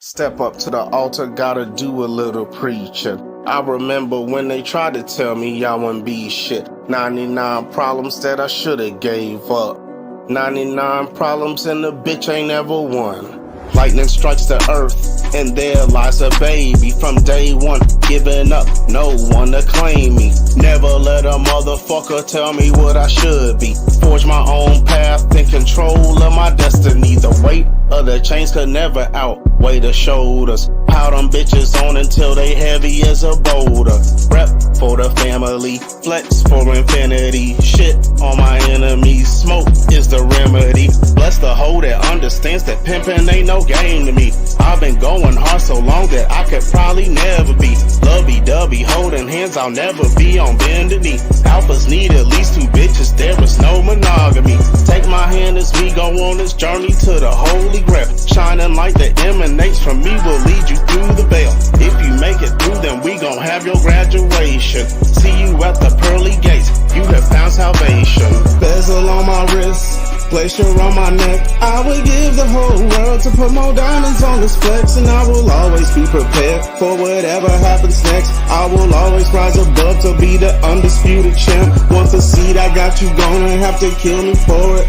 Step up to the altar, gotta do a little preaching. I remember when they tried to tell me I wouldn't be shit. 99 problems that I should've gave up. 99 problems and the bitch ain't ever won. Lightning strikes the earth, and there lies a baby. From day one, giving up, no one to claim me. Never let a motherfucker tell me what I should be. Forge my own path, in control of my destiny. The weight of the chains could never outweigh the shoulders. Pile them bitches on until they heavy as a boulder. Rep for the family, flex for infinity. Shit on my enemies, smoke is the remedy. Bless the hoe that understands that pimpin' ain't no game to me. I've been going hard so long that I could probably never be lovey-dovey, holding hands, I'll never be on bended knee. Alphas need at least 2 bitches, there is no monogamy. Take my hand as we go on this journey to the holy grail. Shining light that emanates from me will lead you through the veil. If you make it through, then we gon' have your graduation. See you at the pearly gates, you have found salvation. Bezel on my wrist, glacier on my neck. I would give the whole world to put more diamonds on this flex, and I will always be prepared for whatever happens next. I will always rise above to be the undisputed champ. Want the seed, I got you, gonna have to kill me for it.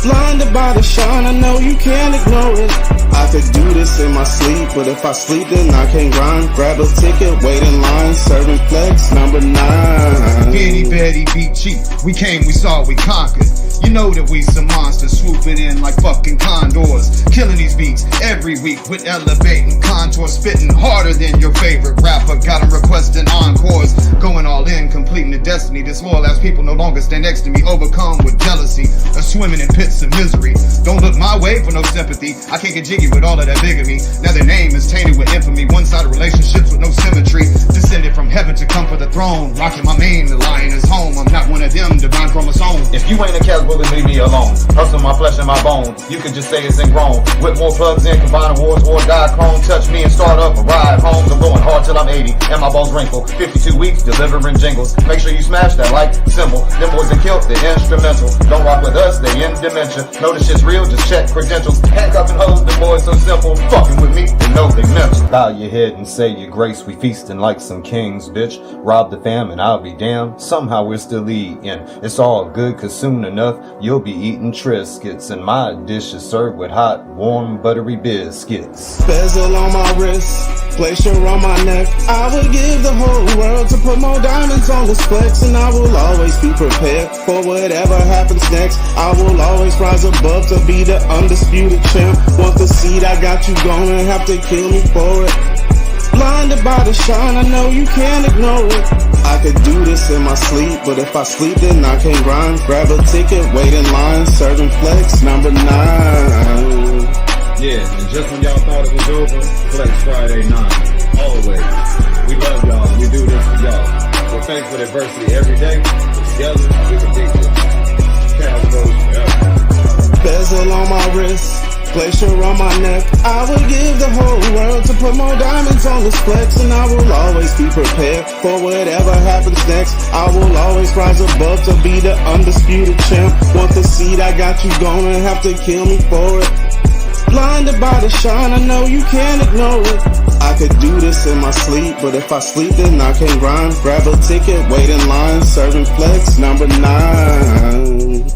Blinded by the shine, I know you can't ignore it. I could do this in my sleep, but if I sleep then I can't grind. Grab a ticket, wait in line, serving flex number 9. Bitty Betty beat cheap, we came, we saw, we conquered. You know that we some monsters swooping in like fucking condors. Killing these beats every week with elevating contours. Spitting harder than your favorite rapper. Got 'em requesting encores. Going all in, completing the destiny. This loyal ass people no longer stand next to me. Overcome with jealousy or swimming in pits of misery. Don't look my way for no sympathy. I can't get jiggy with all of that bigamy. Now their name is tainted with infamy. One-sided relationships with no symmetry. Descended from heaven to come for the throne. Rocking my mane, the lion is home. I'm not one of them divine chromosomes. If you ain't a Kasbar, then leave me alone. Hustle my flesh and my bone. You can just say it's ingrown. With more plugs in, combine awards or die clone. Touch me and start up a ride home. I'm going hard till I'm 80 and my bones wrinkle. 52 weeks delivering jingles. Make sure you smash that like symbol. Them boys that killed, they instrumental. Don't rock with us, they in dementia. Know this shit's real, just check credentials. Handcuffing hoes, the boys so simple. Fucking with me, they know they mental. Bow your head and say your grace. We feasting like some kings, bitch. Rob the fam and I'll be damned. Somehow we're still eating. It's all good, cause soon enough you'll be eating Triscuits, and my dish is served with hot, warm, buttery biscuits. Bezel on my wrist, glacier on my neck. I would give the whole world to put more diamonds on this flex, and I will always be prepared for whatever happens next. I will always rise above to be the undisputed champ. Want the seed, I got you, gonna have to kill me for it. Blinded by the shine, I know you can't ignore it. I could do this in my sleep, but if I sleep then I can't grind. Grab a ticket, wait in line, serving flex number 9. Yeah, and just when y'all thought it was over, Flex Friday 9. Always. We love y'all, we do this for y'all. We're thankful for adversity every day. Together, we can dig this. Kasbar forever. Bezel on my wrist, glacier on my neck. I would give the whole world to put more diamonds on this flex, and I will always be prepared for whatever happens next. I will always rise above to be the undisputed champ. Want the seed, I got you, gonna have to kill me for it. Blinded by the shine, I know you can't ignore it. I could do this in my sleep, but if I sleep then I can't grind. Grab a ticket, wait in line, serving flex number 9.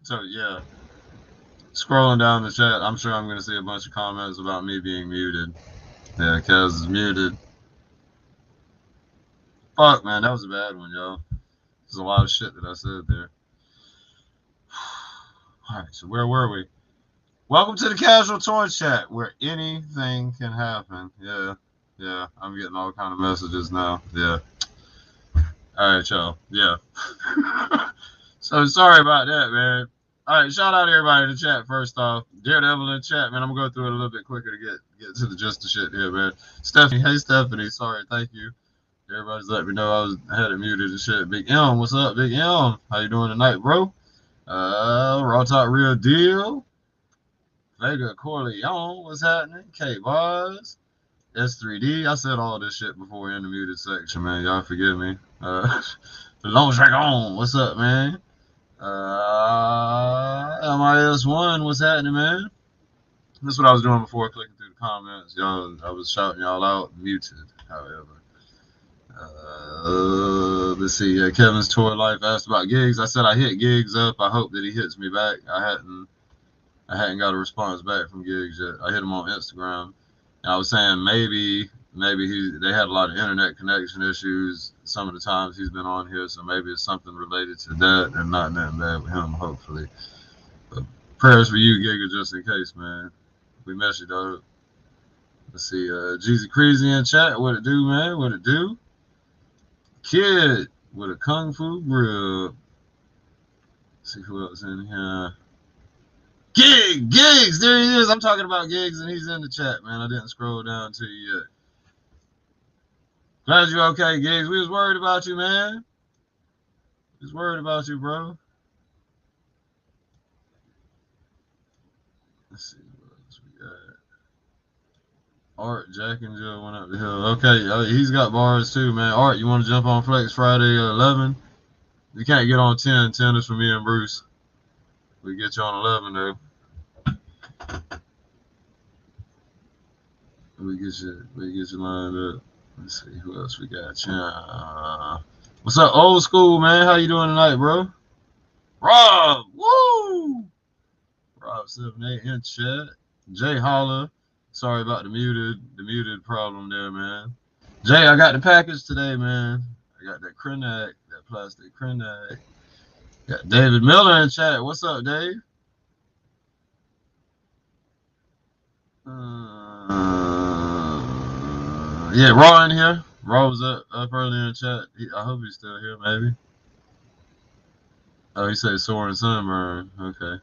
So yeah, scrolling down the chat, I'm sure I'm gonna see a bunch of comments about me being muted. Yeah, Kaz is muted. Fuck, man, that was a bad one, y'all. There's a lot of shit that I said there. All right, so where were we? Welcome to the Casual Toy Chat, where anything can happen. Yeah, I'm getting all kind of messages now. Yeah. All right, y'all. Yeah. So sorry about that, man. All right, shout out to everybody in the chat. First off, Daredevil in the chat, man. I'm gonna go through it a little bit quicker to get to the gist of shit here, man. Stephanie, hey Stephanie, sorry, thank you. Everybody's let me know I had it muted and shit. Big M, what's up, Big M? How you doing tonight, bro? Raw Talk Real Deal. Vega Corleone, what's happening? K Bars. S3D. I said all this shit before in the muted section, man. Y'all forgive me. The Long Dragon, what's up, man? MIS1, what's happening, man? That's what I was doing before clicking through the comments. Y'all, I was shouting y'all out, muted, however. Let's see. Kevin's Tour Life asked about gigs. I said I hit gigs up. I hope that he hits me back. I hadn't got a response back from gigs yet. I hit him on Instagram. And I was saying maybe they had a lot of internet connection issues some of the times he's been on here, so maybe it's something related to that and not nothing bad with him, hopefully. But prayers for you, Giga, just in case, man. We miss you, dog. Let's see, Jeezy Crazy in chat. What it do, man? What it do? Kid with a Kung Fu grill. Let's see who else in here. Gigs, there he is. I'm talking about Gigs, and he's in the chat, man. I didn't scroll down to you yet. Glad you're okay, Gigs. We was worried about you, man. We was worried about you, bro. Let's see what else we got. Art, Jack and Jill went up the hill. Okay, he's got bars too, man. Art, you want to jump on Flex Friday 11? You can't get on 10. 10 is for me and Bruce. We get you on 11, though. We get you lined up. Let's see who else we got. What's up, old school, man? How you doing tonight, bro? Rob, woo! Rob 78 in chat. Jay Holler. Sorry about the muted problem there, man. Jay, I got the package today, man. I got that Krenak, that plastic Krenak. Got David Miller in chat. What's up, Dave? Yeah, Raw in here. Raw was up earlier in chat. I hope he's still here, maybe. Oh, he said sore and sunburn. Okay.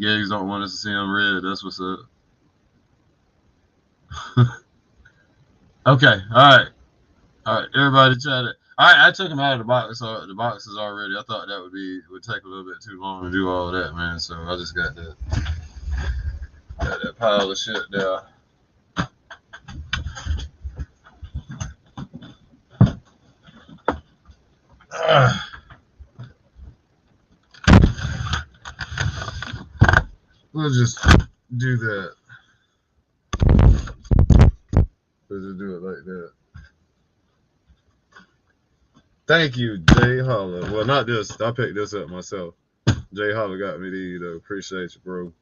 Gigs don't want us to see him red. That's what's up. Okay. All right. Everybody chat it. All right. I took him out of the box. So the boxes already. I thought that would take a little bit too long to do all of that, man. So I just got that pile of shit there. We'll just do that. We'll just do it like that. Thank you, Jay Holler. Well, not this. I picked this up myself. Jay Holler got me these, though. Appreciate you, bro.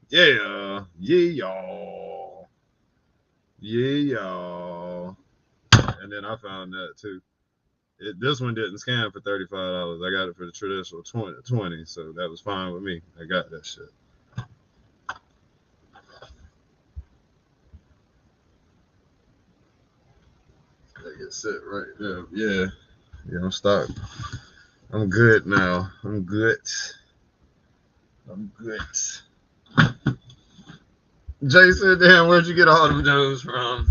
Yeah. Y'all. And then I found that, too. This one didn't scan for $35. I got it for the traditional 20, so that was fine with me. I got that shit. That gets set right there. Yeah, I'm stuck. I'm good now. I'm good. Jay said, damn, where'd you get all them Joes from?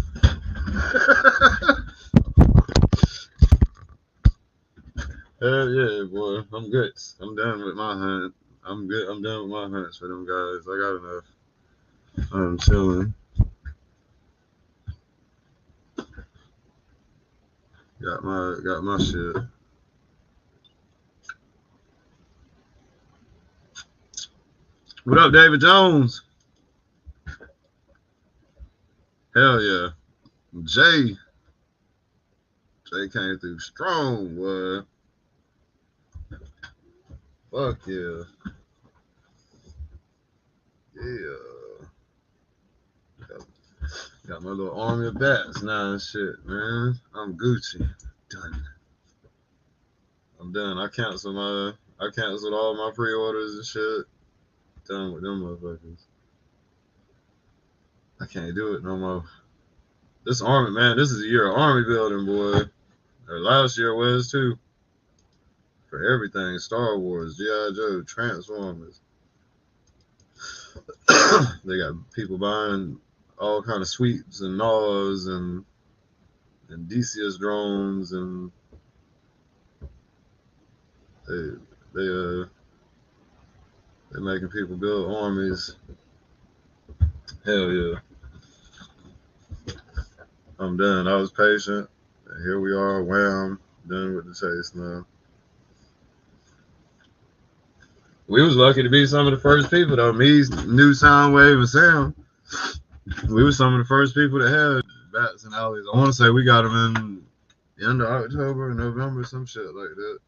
Hell yeah, boy. I'm good. I'm done with my hunt. I'm good. I'm done with my hunts for them guys. I got enough. I'm chilling. Got my shit. What up, David Jones? Hell yeah. Jay came through strong, boy. Fuck yeah. Yeah. Got my little army of bats now and shit, man. I'm Gucci. Done. I'm done. I canceled all my pre-orders and shit. Done with them motherfuckers. I can't do it no more. This army, man, this is a year of army building, boy. Or last year was too. For everything. Star Wars, G.I. Joe, Transformers. They got people buying all kind of sweeps and gnaws and DCS drones, and they're making people build armies. Hell yeah. I'm done. I was patient. And here we are, wham, done with the chase now. We was lucky to be some of the first people though. Me, New Soundwave, and Sam. We were some of the first people that had bats and alleys. I want to say we got them in the end of October, November, some shit like that.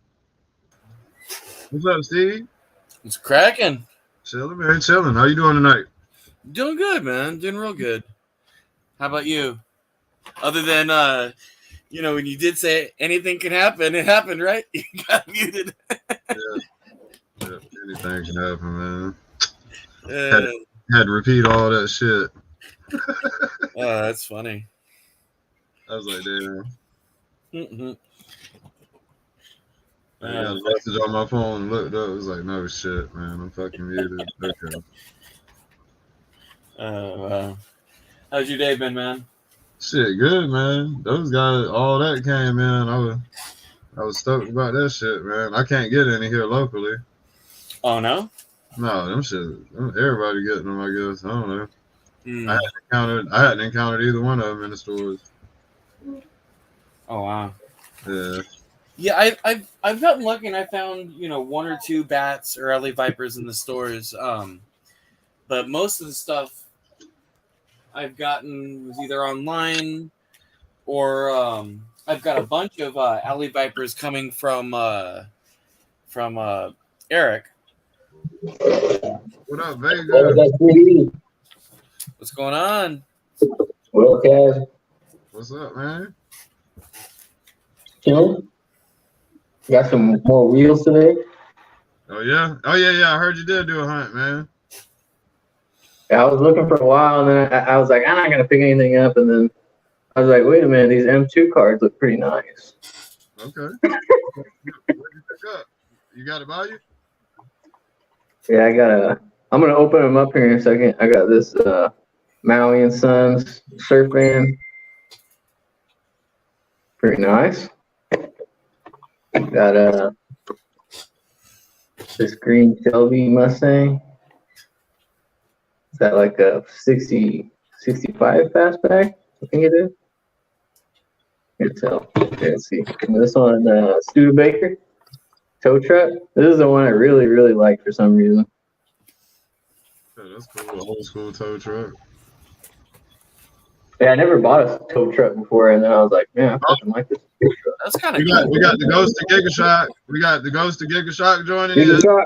What's up, Steve? It's cracking. Chilling, man. Chilling. How you doing tonight? Doing good, man. Doing real good. How about you? Other than, when you did say anything can happen, it happened, right? You got muted. Yeah, anything can happen, man. Had to repeat all that shit. Oh, that's funny. I was like, damn. Mm-hmm. I got a message on my phone and looked up. It was like, no shit, man. I'm fucking muted. Okay. How's your day been, man? Shit, good, man. Those guys, all that came in. I was stoked about that shit, man. I can't get any here locally. Oh, no? No, them shit. Everybody getting them, I guess. I don't know. I hadn't encountered either one of them in the stores. Oh, wow. Yeah. Yeah, I've gotten lucky and I found, one or two bats or LA Vipers in the stores. But most of the stuff I've gotten was either online or I've got a bunch of LA Vipers coming from Eric. What up, Vega? What's going on? What up, Kaz? What's up, man? Chilling? Got some more wheels today? Oh yeah. I heard you did do a hunt, man. Yeah, I was looking for a while, and then I was like, I'm not gonna pick anything up, and then I was like, wait a minute, these M2 cards look pretty nice. Okay. What did you pick up? You got it by you? Yeah, I'm gonna open them up here in a second. I got this Maui and Sons surf band. Pretty nice. Got this green Shelby Mustang. Is that like a 60, 65 fastback? I think it is. You can tell. Okay, let's see. And this one, Studebaker tow truck. This is the one I really, really like for some reason. Yeah, that's cool. Old school tow truck. Yeah, I never bought a tow truck before, and then I was like, man, I fucking like this tow truck. That's kind of cool. We got the Ghost of Gigashock. We got the Ghost of Gigashock joining in. Gigashock.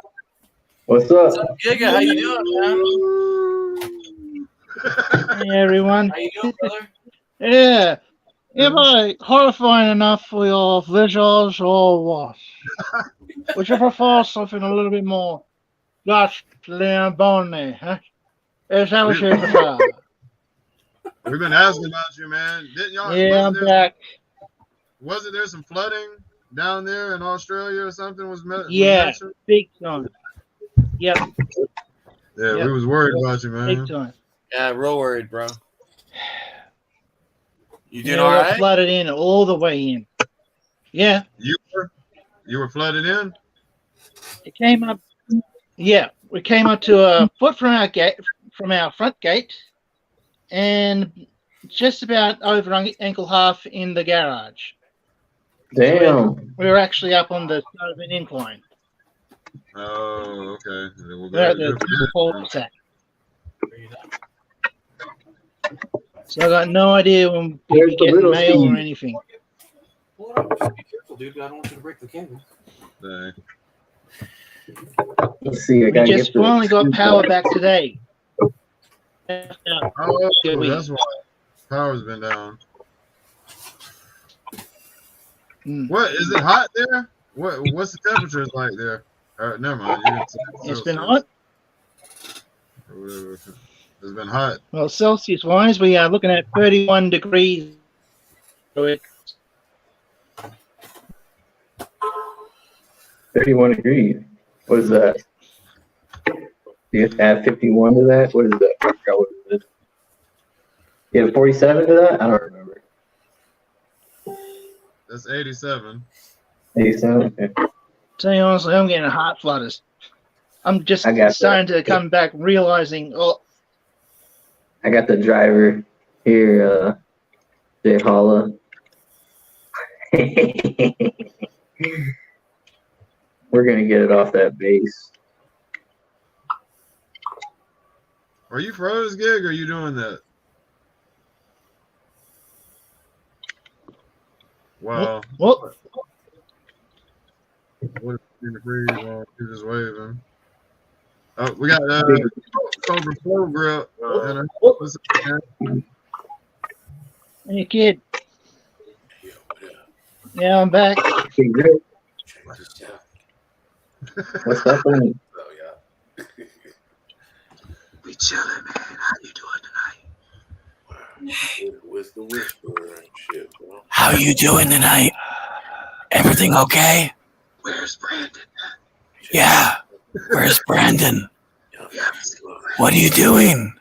What's up? What's up, Giga? How you doing, man? Hey everyone. How you doing, brother? Yeah. Am I horrifying enough for your visuals or what? Would you prefer something a little bit more ghastly and bony, huh? Is that what you prefer? We've been asking about you, man. Didn't y'all? Yeah, I'm back. Wasn't there some flooding down there in Australia or something? Yeah, mentioned? big time. Yep. Yeah, we was worried about you, man. Big time. Yeah, real worried, bro. You doing Yeah, all we're right? flooded in all the way in. Yeah. You were flooded in? It came up. Yeah, we came up to a foot from our gate, from our front gate, and just about over ankle half in the garage. Damn. We were actually up on the side of an incline. Oh, okay. Well, We're at the cul-de-sac. So I got no idea when we'd be getting mail or anything. Hold on, just be careful, dude. I don't want you to break the cable. Dang. Let's see. We just finally got power back today. Oh, that's why power's been down. What is it hot there? What's the temperatures like there? Never mind. You can say It's been Celsius hot. or whatever. It's been hot. Well, Celsius wise, we are looking at 31 degrees. 31 degrees. What is that? You have to add 51 to that? What is that? I forgot what it is. You have 47 to that? I don't remember. That's 87. 87? Okay. Tell you honestly, I'm getting hot flutters. I'm just I got starting to come back, realizing, oh, I got the driver here, Jay Holla. We're going to get it off that base. Are you froze, Gig, or are you doing that? Wow. well, What is in the breeze while you're just waving? Oh, we got Cobra Flow Grip. What's up, man? hey kid. Yeah, I'm back. Big grip. What's up, man? We chilling, man. How you doing tonight? Where's the whisperer and shit, bro? How you doing tonight? Everything okay? Where's Brandon? Yeah. Where's Brandon? Yeah, What are you doing?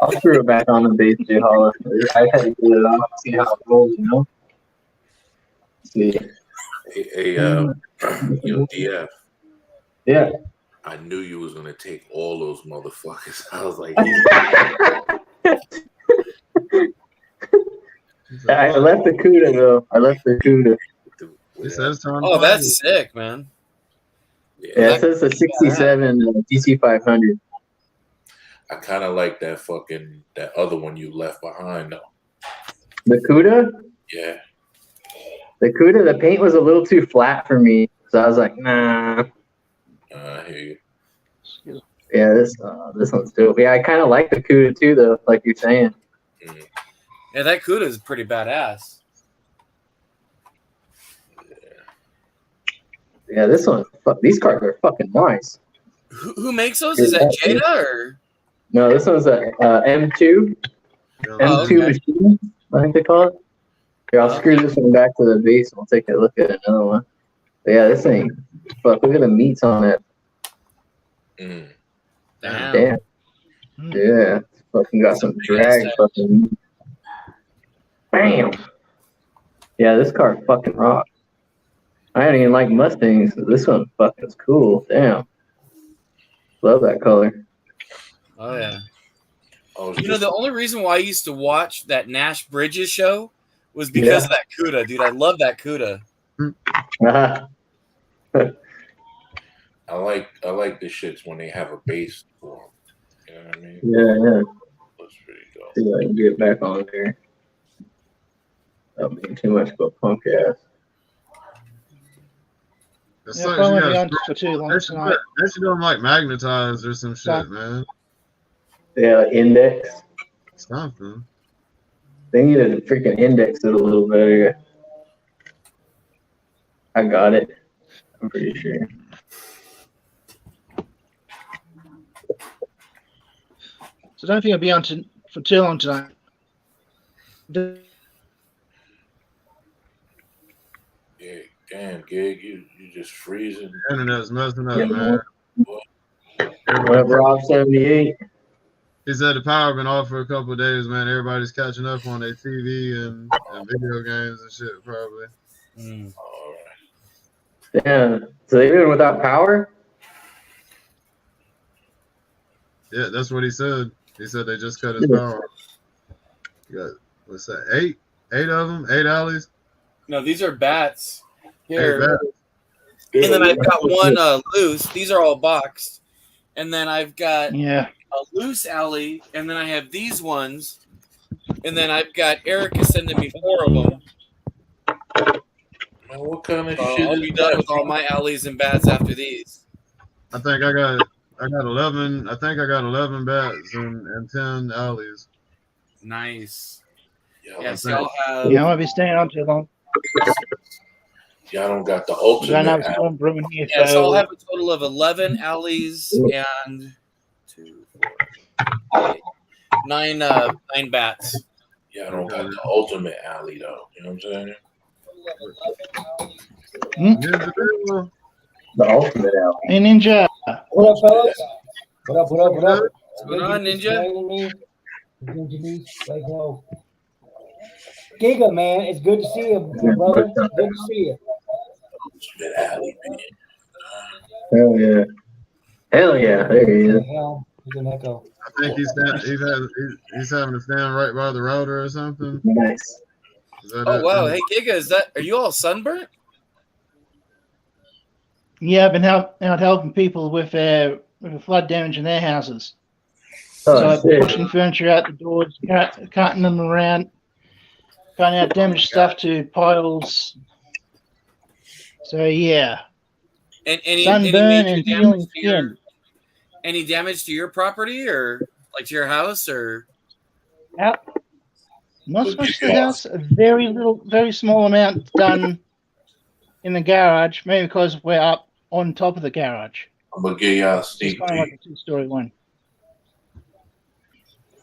I'll screw it back on the base, Jay Holla. I had to get it off, see how it rolls, you know? See. Hey, DF. Yeah. I knew you was gonna take all those motherfuckers. I was like, I left the CUDA, though. I left the CUDA. He says time. Oh, that's sick, man. Yeah, it says a 67 DC 500. I kind of like that other one you left behind though. The CUDA? Yeah. The CUDA, the paint was a little too flat for me. So I was like, nah. I hear you. Yeah, this one's dope. Yeah, I kind of like the CUDA too, though, like you're saying. Yeah, that CUDA is pretty badass. Yeah, this one, these cards are fucking nice. Who makes those? Is that Jada or? No, this one's a M2. M2 okay. machine, I think they call it. Here, I'll screw this one back to the base and we'll take a look at another one. But yeah, this thing, fuck, look at the meats on it. Damn. Damn. Yeah, it's fucking got some drag fucking. Bam. Yeah, this card fucking rocks. I don't even like Mustangs, but this one fucking is cool. Damn. Love that color. Oh yeah. Oh, You know, the only reason why I used to watch that Nash Bridges show was because of that CUDA, dude. I love that CUDA. I like the shits when they have a base for them. You know what I mean? Yeah. That's pretty dope. See if I can get back on there. Not being too much of a punk ass. It's Yeah, like probably you be on gotta for too long they should tonight. do them like magnetized or some shit, man. Yeah, index. Something. They need to freaking index it a little better. I got it. I'm pretty sure. So I don't think I'll be on for too long tonight. Yeah, damn, Gig, you just freezing. Internet's messing up, Yeah, man. What up, Rob 78? He said the power been off for a couple of days, man. Everybody's catching up on their TV and video games and shit, probably. All right. Yeah. So they've been without power? Yeah, that's what he said. He said they just cut his power off. You got, what's that, 8 of them? 8 alleys? No, these are bats. 8 Here. bats. And then I've got one loose. These are all boxed. And then I've got a loose alley. And then I have these ones. And then I've got Erica sending me 4 of them. Man, what kind of So shit I'll is be done that? with all my alleys and bats after these. I think I got I got 11. I think I got 11 bats and 10 alleys. Nice. Y'all, Yes, y'all have. Yeah, I won't be staying on too long. y'all don't got the I ultimate know it's alley. storm brewing here, Yes, I'll so have a total of 11 alleys and 2, 4, 8, 9 bats. Y'all don't got the ultimate alley though. You know what I'm saying? Ninja Bill. The ultimate out. hey Ninja. What up, fellas? What up? What up? What up? What's going on, Ninja? Ninja Beast, like yo. Giga, man, it's good to see you, my brother. Good to see you. Ultimate alley, man. Hell yeah. Hell yeah. There he What is. the hell? There's an echo. I think he's having to stand right by the router or something. Nice. Is that Oh it? wow, hey Giga, are you all sunburnt? Yeah, I've been out helping people with flood damage in their houses. Oh, So shit. pushing furniture out the doors, carting them around, carting out damaged stuff to piles. So yeah, And any sunburn major and damage peeling to your, skin. any damage to your property or like to your house or? Out. Not so much to the house. A very small amount done in the garage. Maybe because we're up on top of the garage. I'm gonna give y'all a It's sneak kind of like peek. a 2-story one.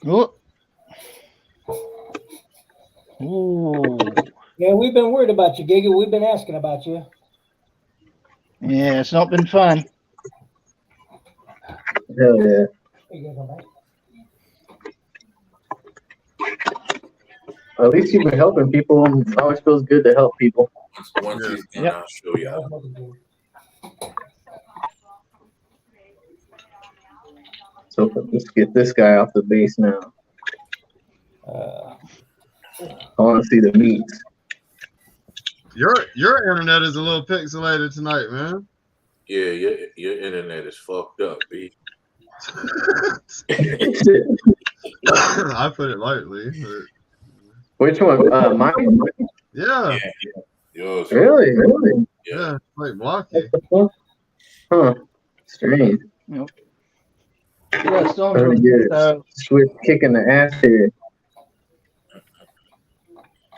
Oh. Ooh. Yeah, we've been worried about you, Giga. We've been asking about you. Yeah, it's not been fun. Hell yeah. You guys all right? At least you've been helping people. It always feels good to help people. Once he's done, Yep. I'll show y'all. So let's get this guy off the base now. I want to see the meat. Your internet is a little pixelated tonight, man. Yeah, your internet is fucked up, B. I put it lightly. But Which one? Mine. yeah, Yours. Really? Really? yeah, it's like blocky. Huh. Strange. Yeah, it's I'm gonna get a Swift kicking the ass here.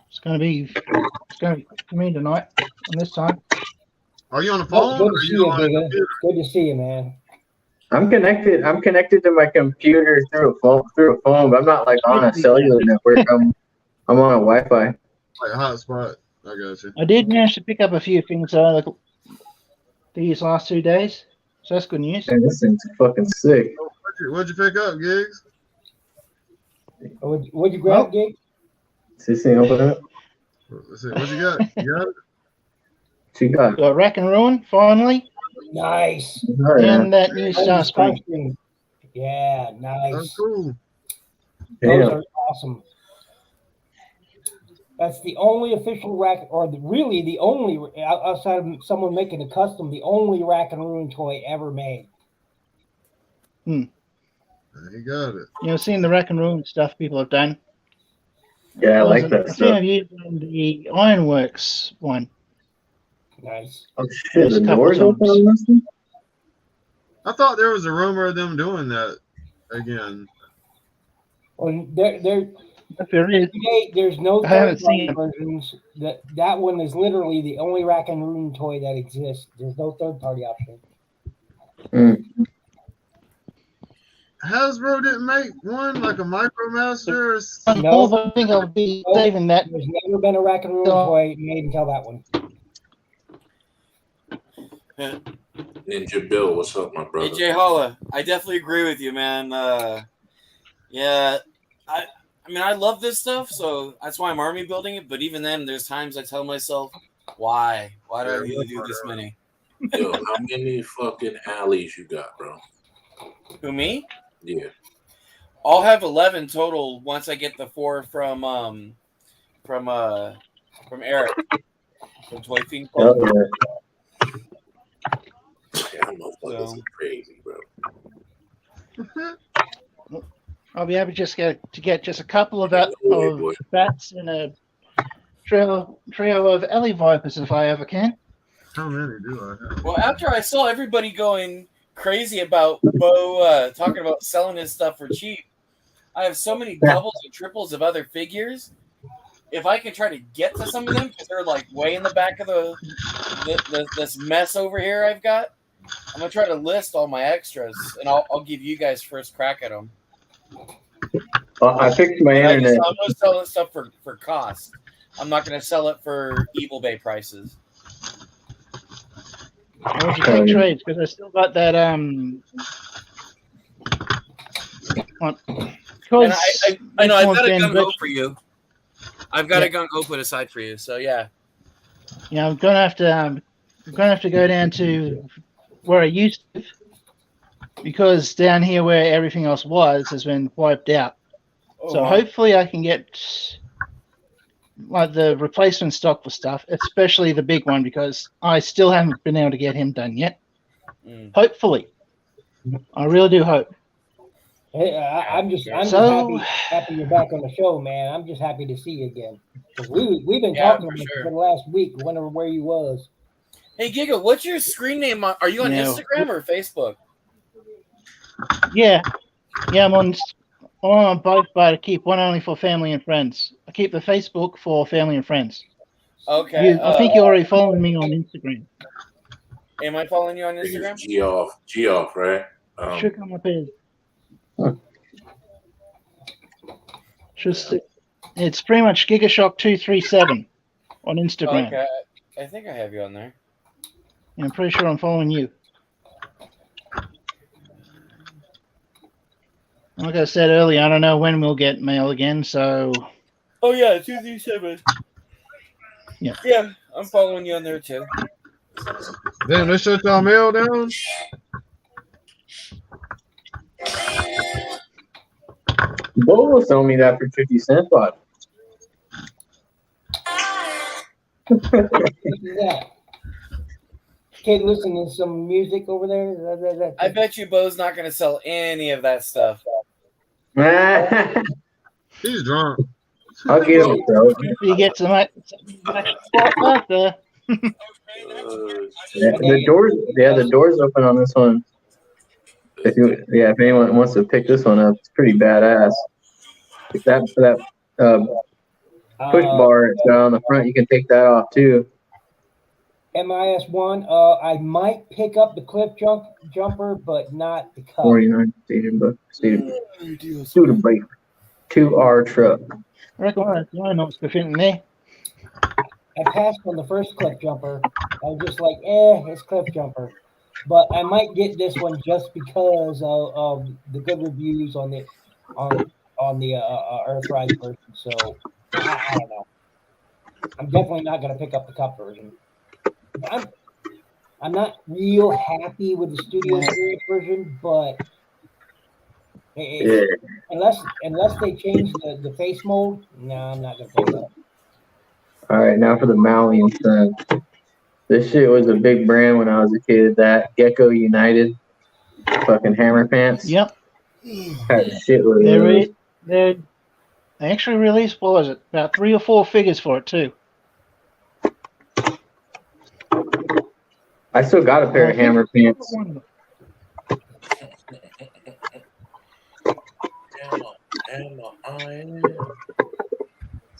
it's gonna be for me tonight on this time. Are you on the Oh, phone? good Or to are see you you, on the Giga. computer? Good to see you, man. I'm connected to my computer through a phone, but I'm not like on a cellular network. I'm on a Wi-Fi. Like hotspot. I got you. I did manage to pick up a few things these last 2 days, so that's good news. Man, this thing's fucking sick. What'd you pick up, Gigs? What'd you grab, Gig? Is this thing open up? Let's see. What you got? You got it? She got. Got Rack and Ruin finally, Nice. Oh, yeah. and that new Star Screen. Yeah, nice. Oh, cool. Those Damn. are awesome. That's the only official rack, or really the only, outside of someone making a custom, the only Rack and Ruin toy ever made. You got it. You know, seeing the Rack and Ruin stuff people have done. Yeah, I like that I think stuff. I've used the Ironworks one. Nice. Oh shit, There's the a couple doors open times. on this thing? I thought there was a rumor of them doing that again. Well, If there is, there's no I haven't third-party seen 'em. versions. That one is literally the only Rack and Ruin toy that exists. There's no third-party option. Hasbro didn't make one like a MicroMaster. Or No. I think I'll be saving that. There's never been a Rack and Ruin toy made until that one. Ninja Bill, what's up, my brother? AJ Holla, I definitely agree with you, man. Yeah, I mean, I love this stuff, so that's why I'm army building it. But even then, there's times I tell myself, why? Why do I need to do this many? Yo, how many fucking alleys you got, bro? Who, me? Yeah. I'll have 11 total once I get the 4 from Eric from Toy Fiend Club. Oh, yeah. Y'all motherfuckers are crazy, bro. I'll be able to get just a couple of bats and a trio of alley vipers if I ever can. how many do I have? Well, after I saw everybody going crazy about Bo talking about selling his stuff for cheap. I have so many doubles and triples of other figures. If I can try to get to some of them, because they're like way in the back of this mess over here I've got, I'm gonna try to list all my extras, and I'll give you guys first crack at them. Well, I fixed my internet. I'm gonna sell this stuff for cost. I'm not gonna sell it for Evil Bay prices. I want to take trades because I still got that what? And I know I've got a gung ho for you. I've got a gung ho put aside for you. So yeah. Yeah, I'm gonna have to go down to where I used to, because down here where everything else was has been wiped out. So hopefully I can get like the replacement stock for stuff, especially the big one, because I still haven't been able to get him done yet. Hopefully, I really do hope. Hey, I'm just happy you're back on the show, man. I'm just happy to see you again. We've been talking for the last week, wondering where you was. Hey, Giga, what's your screen name? Are you on Instagram or Facebook? Yeah, I'm on both, but I keep one only for family and friends. I keep the Facebook for family and friends. Okay. I think you're already following me on Instagram. Am I following you on Instagram? Geoff, right? Should come up here. It's pretty much Gigashock237 on Instagram. Okay, I think I have you on there. I'm pretty sure I'm following you. Like I said earlier, I don't know when we'll get mail again, so... Oh, yeah, 237. Yeah. Yeah, I'm following you on there, too. Damn, they shut y'all mail down? Bo will sell me that for 50 cents, but... Yeah. Kid listening to some music over there? I bet you Bo's not going to sell any of that stuff. He's drunk. I'll get him, bro. You get some back there. The door's open on this one. If anyone wants to pick this one up, it's pretty badass. That push bar it's got on the front, you can take that off too. MIS1, I might pick up the cliff jumper, but not the cup. 49 Studebaker 2R truck. I reckon I know what's fitting there. I passed on the first cliff jumper. I was just like, it's cliff jumper. But I might get this one just because of the good reviews on the Earthrise version. So I don't know. I'm definitely not going to pick up the cup version. I'm not real happy with the Studio Series version, but unless they change the face mold, no, I'm not going to pick it up. All right, now for the Maui and Son. This shit was a big brand when I was a kid. That Gecko United, fucking hammer pants. Yep. Had a shitload. They actually released, what was it, about 3 or 4 figures for it too. I still got a pair of hammer pants.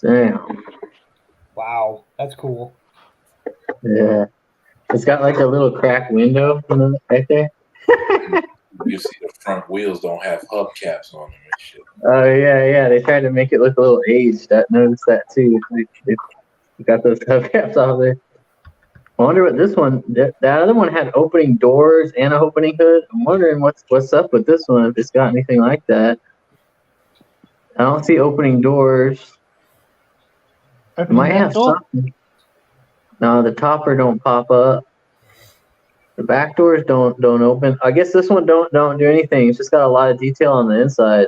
Damn. Wow, that's cool. Yeah. It's got like a little cracked window right there. You see the front wheels don't have hubcaps on them and shit. Oh, yeah. They tried to make it look a little aged. I noticed that too. They got those hubcaps off there. I wonder what this one, that other one had opening doors and an opening hood. I'm wondering what's up with this one, if it's got anything like that. I don't see opening doors. It might have something. No, the topper don't pop up. The back doors don't open. I guess this one don't do anything. It's just got a lot of detail on the inside.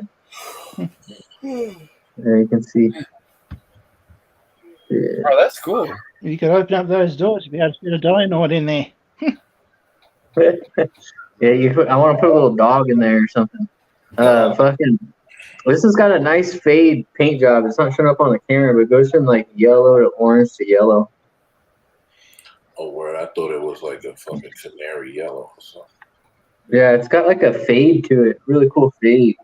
There you can see. Yeah. Oh, that's cool. You could open up those doors if you had a bit of dynamite in there. Yeah, I want to put a little dog in there or something. This has got a nice fade paint job. It's not showing up on the camera, but it goes from like yellow to orange to yellow. Oh, word! I thought it was like a fucking canary yellow or something. Yeah, it's got like a fade to it. Really cool fade.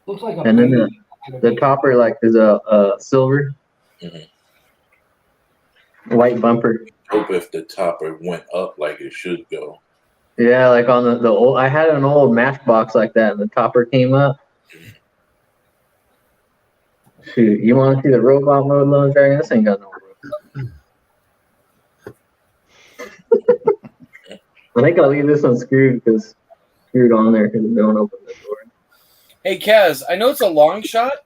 Looks like a And then blade. the topper like is a silver white bumper. Hope if the topper went up like it should go. Yeah, like on the old. I had an old Matchbox like that, and the topper came up. Shoot, you want to see the robot mode, Lone Dragon? This ain't got no robot. I think I'll leave this one screwed because screwed on there because it don't open the door. Hey, Kaz, I know it's a long shot,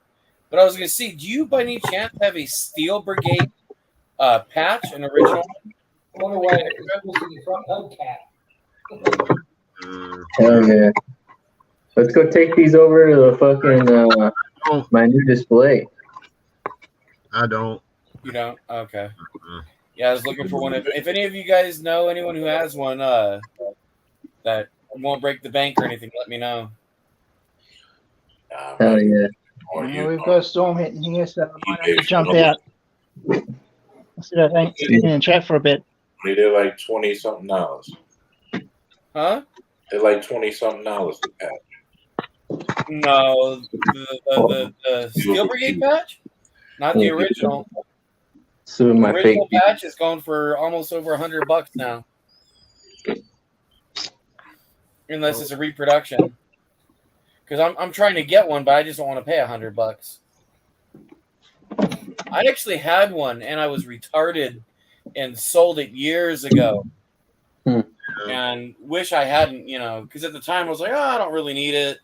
but I was going to see, do you by any chance have a Steel Brigade patch, an original? I wonder why it's supposed to be front hubcap. Hell yeah. Let's go take these over to the fucking my new display. I don't. You don't? Okay. Yeah, I was looking for one. If any of you guys know anyone who has one that won't break the bank or anything, let me know. Hell yeah. Yeah, we've got a storm hitting here, so I might have to jump out. Let's see what I think. And chat for a bit. They're like $20-something. Huh? They're like $20-something the patch. No, the Steel Brigade patch, not the original. So The my original fake. patch is going for almost over $100 now, unless it's a reproduction. Because I'm trying to get one, but I just don't want to pay $100. I actually had one, and I was retarded and sold it years ago. And wish I hadn't, because at the time I was like, oh, I don't really need it.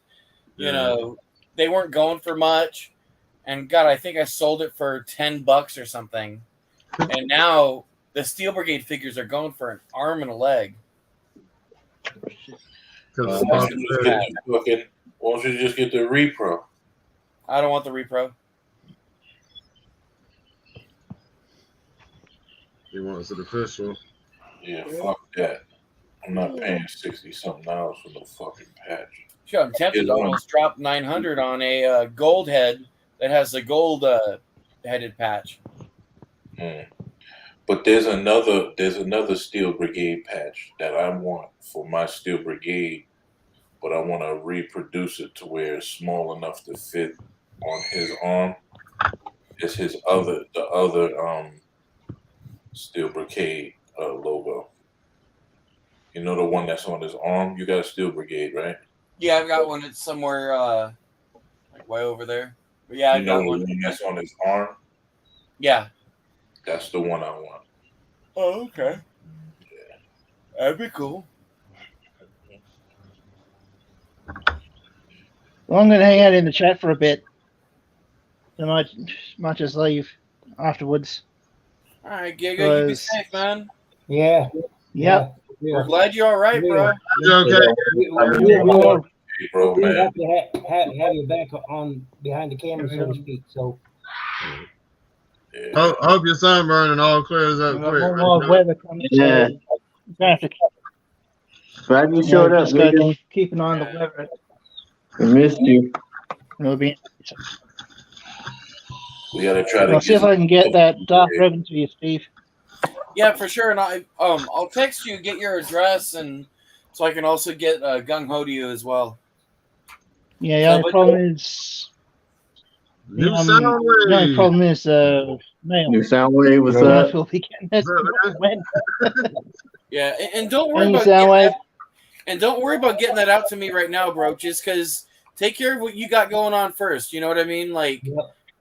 They weren't going for much. And God, I think I sold it for $10 or something. And now the Steel Brigade figures are going for an arm and a leg. Why don't you just get the repro? I don't want the repro. He wants it official. Yeah, fuck that. I'm not paying $60-something for no fucking patch. Sure, I'm tempted to almost drop $900 on a gold head that has the gold headed patch. But there's another Steel Brigade patch that I want for my Steel Brigade, but I want to reproduce it to where it's small enough to fit on his arm. It's the other Steel Brigade logo. You know the one that's on his arm? You got a Steel Brigade, right? Yeah, I've got one. It's somewhere like way over there. But yeah, I've got one. The one that's on his arm? Yeah. That's the one I want. Oh, okay. Yeah. That'd be cool. Well, I'm going to hang out in the chat for a bit. I might just leave afterwards. All right, Giga, you be safe, man. Yeah. Yep. We're glad you're all right, bro. Okay. Bro, We man. have to have you back on behind the camera, so to speak. So. I hope your sunburn and all clears up quick. More weather coming. Yeah. Glad you showed up, just gotta Giga. keep an eye on the weather. We missed you. It'll be. We gotta try to I'll see if I can get that Dark Revan to you, Steve. Yeah, for sure. And I'll text you, get your address, and so I can also get Gung Ho to you as well. Yeah, the only problem is. New The only problem is mail. New Soundwave, what's up? We'll be getting this when. Yeah, and don't worry Any about Soundwave. don't worry about getting that out to me right now, bro. Just because take care of what you got going on first. You know what I mean? Like,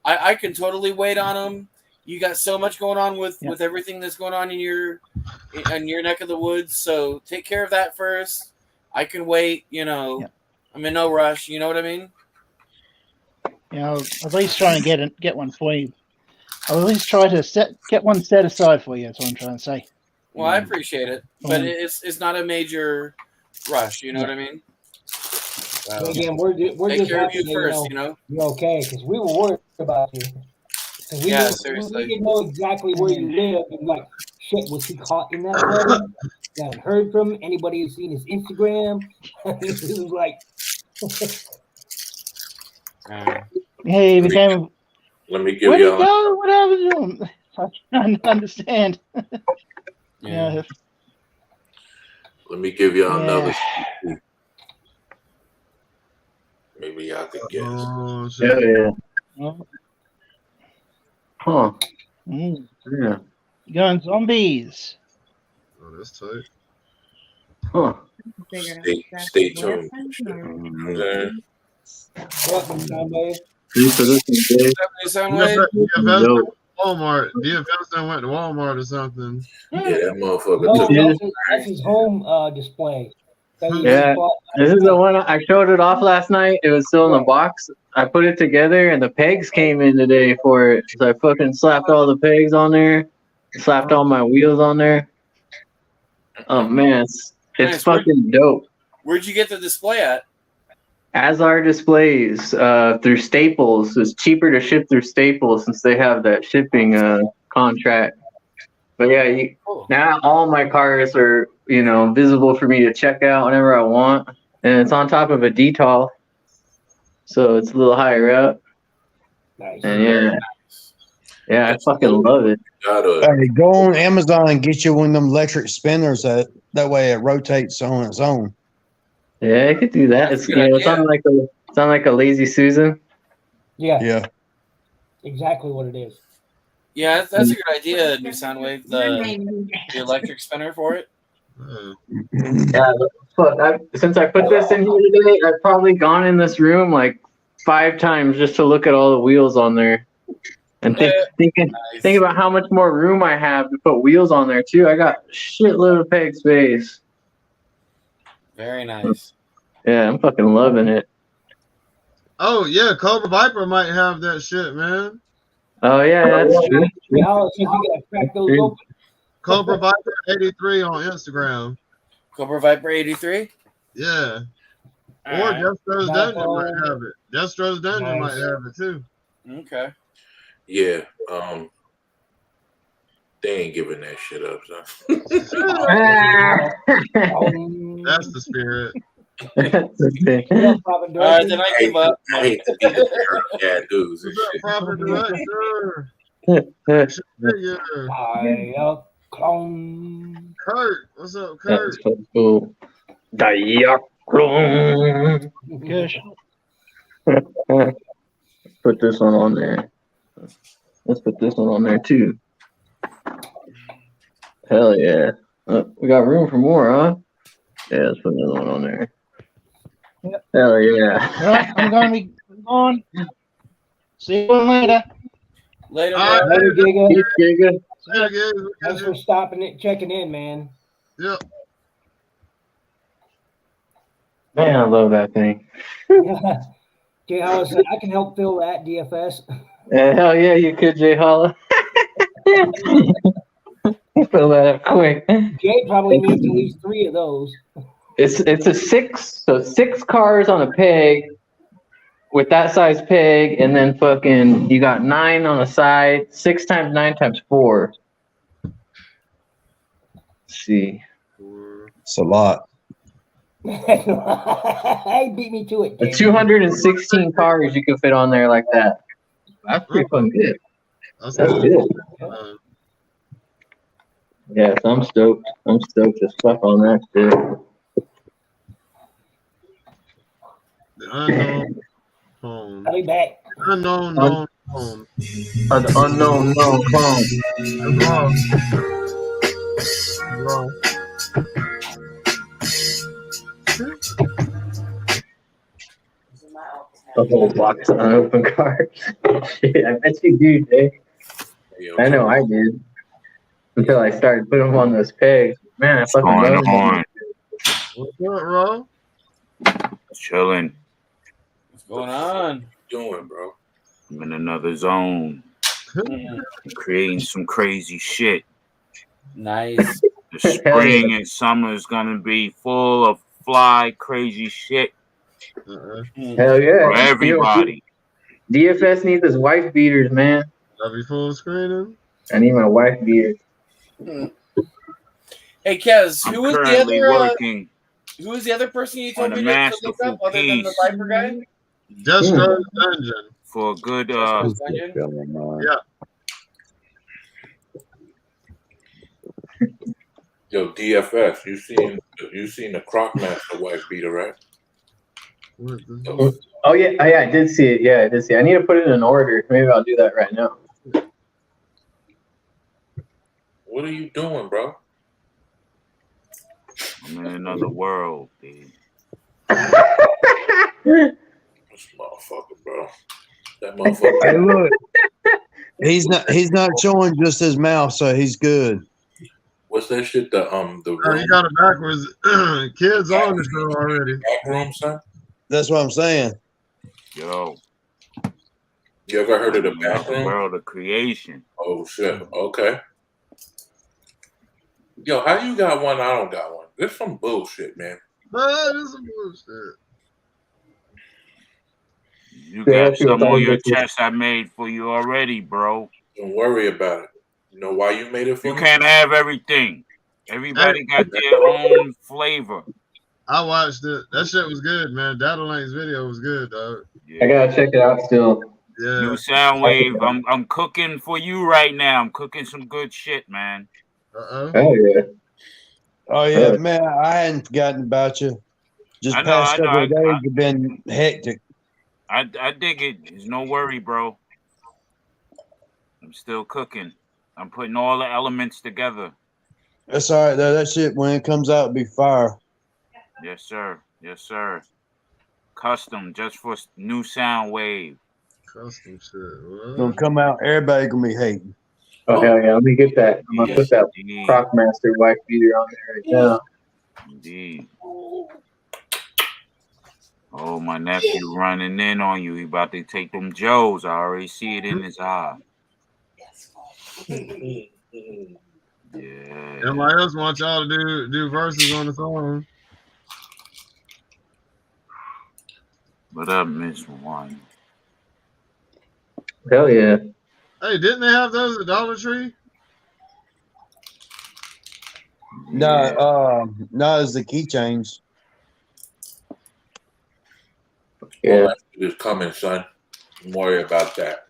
I can totally wait on them. You got so much going on with everything that's going on in your neck of the woods. So take care of that first. I can wait. I'm in no rush. You know what I mean? I'll at least try and get one for you. I'll at least try to get one set aside for you. That's what I'm trying to say. Well, I appreciate it, but it's not a major rush. You know what I mean? So, again, we're take just care of happy you that, first. you're okay, because we were worried about you. Seriously. We didn't know exactly where you live, and like, shit, was he caught in that flood? Haven't heard from him. Anybody who's seen his Instagram? It was like. Hey, he became. Let me give Where'd y'all. he go? What happened to him? I can't understand. Let me give y'all another. Maybe y'all could guess. Oh, Yeah, shit. yeah. Oh, Huh. mm. Yeah. Gun zombies. Oh, that's tight. Huh. Stay tuned. You know what I'm saying? Welcome, Sunday. Thanks for listening, Dave. Soundwave? DFS Dope. Walmart. DFS done went to Walmart or something. Yeah, that motherfucker No, took that's his home display. That he Yeah. bought This is the one I showed it off last night. It was still in the box. I put it together and the pegs came in today for it. So I fucking slapped all the pegs on there. Slapped all my wheels on there. Oh man, it's Nice. fucking dope. Where'd you get the display at? Azar displays through Staples. It's cheaper to ship through Staples since they have that shipping contract. But yeah, now all my cars are visible for me to check out whenever I want, and it's on top of a DTOL, so it's a little higher up. Nice. And yeah, I fucking love it. Hey, go on Amazon and get you one of them electric spinners. That way it rotates on its own. Yeah, I could do that. It's it's on like a Lazy Susan. Yeah. Exactly what it is. Yeah, that's a good idea, New Soundwave. The electric spinner for it. Yeah, fuck. Since I put this in here today, I've probably gone in this room like 5 times just to look at all the wheels on there, and think about how much more room I have to put wheels on there too. I got a shitload of peg space. Very nice. Yeah, I'm fucking loving it. Oh, yeah, Cobra Viper might have that shit, man. Oh, yeah, that's true. Cobra Viper 83 on Instagram. Cobra Viper 83? Yeah. Or Alright. Destro's Dungeon might have it. Destro's Dungeon might have it, too. Okay. Yeah. They ain't giving that shit up, son. That's the spirit. That's the thing. Alright, then I give up. I hate to be the parent of bad dudes and shit. Proper director. Kurt, what's up, Kurt? That's so cool. Diaclone. Put this one on there. Let's put this one on there too. Hell yeah. We got room for more, huh? Yeah, let's put another one on there. Yep. Hell yeah. Right, I'm going. See you later. Later, Later, Giga. Giga. Thanks for stopping it, checking in, man. Yep. Man, I love that thing. Jay Hollis said, I can help fill that DFS. Hell yeah, you could, Jay Holla. Fill that up quick. Jay probably needs at least 3 of those. It's a 6 cars on a peg with that size peg, and then fucking you got 9 on the side. 6 times 9 times 4. Let's see. It's a lot. He beat me to it. The 216 cars you can fit on there like that. That's pretty fucking good. That's good. Yeah, so I'm stoked. I'm stoked as fuck on that shit. The unknown phone. I'll be back. Unknown known phone. The unknown known phone. Wrong. A whole box of unopened cards. Shit, I bet you do, Jay. I know I did. Until I started putting them on those pegs. Man, I fucking love them. What's up, Ro? Chilling. What's going on? What you doing, bro? I'm in another zone. Creating some crazy shit. Nice. The spring and summer is gonna be full of fly crazy shit. Hell yeah. For everybody. DFS needs his wife beaters, man. Are we full screening? I need my wife beaters. Hey, Kez, I'm who was the currently other? working Who was the other person you told on me a to look masterful up other than the piece Viper guy? Destro's Dungeon. for a good Destro's Dungeon? Yeah. Yo, DFS, you seen the Croc Master wife beater, right? What the Yo, Oh yeah, I did see it. Yeah, I did see it. I need to put it in order. Maybe I'll do that right now. What are you doing, bro? I'm in another world, dude. This motherfucker, bro. That motherfucker. Hey, look, he's not showing just his mouth, so he's good. What's that shit? The You room. got it backwards. Kids on the show already. Back room, son. That's what I'm saying. Yo, You ever heard of the I'm in back the room? world of creation. Oh shit. Okay. Yo, how you got one? I don't got one. This some bullshit, man. Man, this is some bullshit. You Yeah, got that's what some on I'm your doing. chest I made for you already, bro. Don't worry about it. You know why you made it for You me? can't have everything. Everybody got their own flavor. I watched it. That shit was good, man. Daddle Lane's video was good, dog. I gotta check it out still. Yeah. New Soundwave. I'm cooking for you right now. I'm cooking some good shit, man. Uh-oh. Oh yeah. Oh yeah, man, I hadn't forgotten about you. Just I know, past I know. couple of days have been hectic. I dig it. There's no worry, bro. I'm still cooking. I'm putting all the elements together. That's all right though. That shit when it comes out, be fire. Yes, sir. Yes, sir. Custom, just for New Soundwave. Custom shit. What? Gonna come out. Everybody gonna be hating. Oh hell yeah! Let me get that. I'm gonna put that Indeed. Crockmaster wife beater on there right now. Indeed. Oh, my nephew running in on you. He about to take them Joes. I already see it in his eye. Yeah. Everybody else wants y'all to do verses on the song. What up, Miss One? Hell yeah! Hey, didn't they have those at Dollar Tree? No, it's the keychains. Yeah. All that shit is coming, son. Don't worry about that.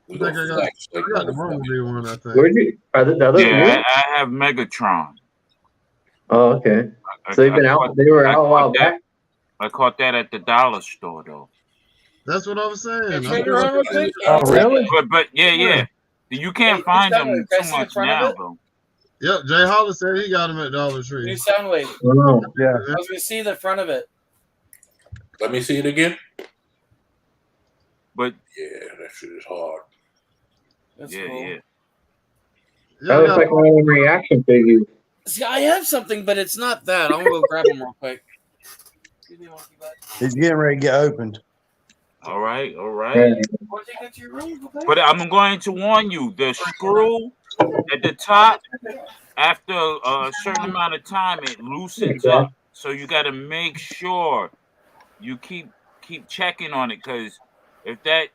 We I think gonna I got, flex like I got the motherfuckers. Bumblebee one, I think. Where'd you? Are those new? Yeah, I have Megatron. Oh okay. So they've been out. They were out a while back. I caught that at the dollar store, though. That's what I was saying. Turn it around real quick. Oh really? But yeah. You can't find them Can I too see the much front of now, it? though. Yep, Jay Hollis said he got them at Dollar Tree. New Soundwave. Oh. Yeah. I was gonna see the front of it. Let me see it again. But yeah, that shit is hard. That's yeah, cool. yeah. That looks like one of them reaction figures. See, I have something, but it's not that. I'm gonna go grab them real quick. He's getting ready to get opened. All right. Yeah. But I'm going to warn you: the screw at the top, after a certain amount of time, it loosens up. So you got to make sure you keep checking on it, because if that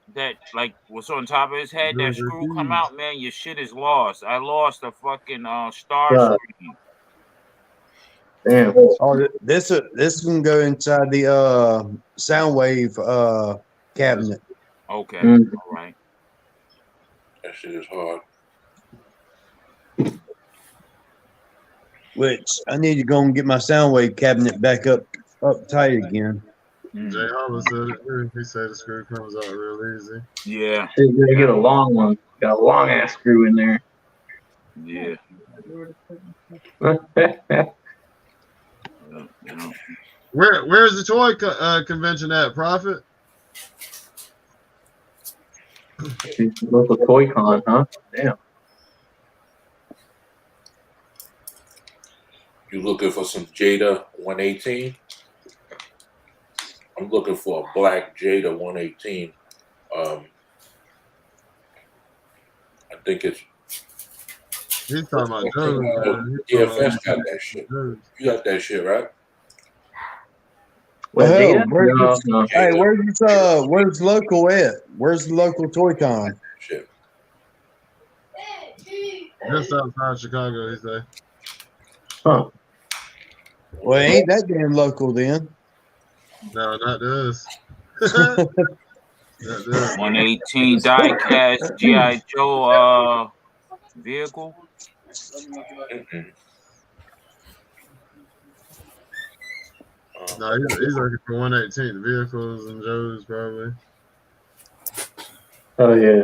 like what's on top of his head, that screw come out, man, your shit is lost. I lost a fucking star screen. Damn. Oh, this can go inside the Soundwave cabinet. Okay, Mm. all right. That shit is hard. Which I need to go and get my Soundwave cabinet back up tight again. Jay Hollis said it too. He said the screw comes out real easy. Yeah. So you gotta get a long one. Got a long ass screw in there. Yeah. Where's the toy convention at, Prophet? Local toy con, huh? Damn. You looking for some Jada 118? I'm looking for a black Jada 118. I think it's. He's talking about those. DFS got that shit. You got that shit, right? What, Hell, Jada? No. Hey, where's local at? Where's the local Toy Con? Shit. Just outside Chicago, he said. Huh. Well, ain't that damn local then? No, not this. 118 diecast G.I. Joe vehicle. No, he's looking for 118 vehicles and Joe's probably. Oh yeah.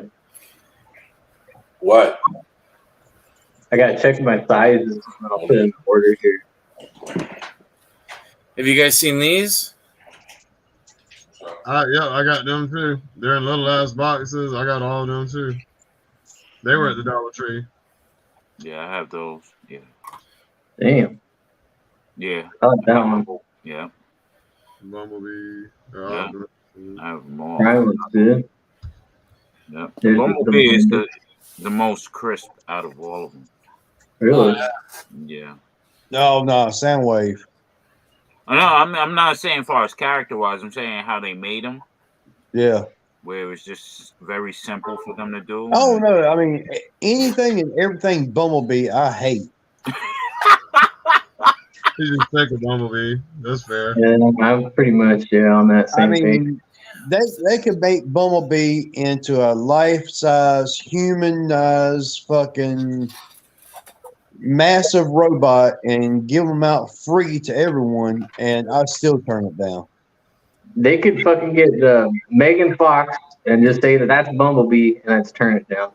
What? I gotta check my sizes and I'll put in an order here. Have you guys seen these? Yeah, I got them too. They're in little ass boxes. I got all of them too. They were at the Dollar Tree. Yeah, I have those. Yeah. Damn. Yeah. I like that one. Yeah. Bumblebee. Yeah. I have them all. That looks good. Yeah. There's Bumblebee is the most crisp out of all of them. Really? Yeah. No, Soundwave. I know. I'm not saying as far as character wise. I'm saying how they made them. Yeah. Where it was just very simple for them to do. Oh no! I mean, anything and everything Bumblebee, I hate. He's just sick of Bumblebee. That's fair. Yeah, I'm pretty much on that same page. They could make Bumblebee into a life-size, human-sized, fucking massive robot and give them out free to everyone, and I still turn it down. They could fucking get Megan Fox and just say that's Bumblebee, and that's turn it down.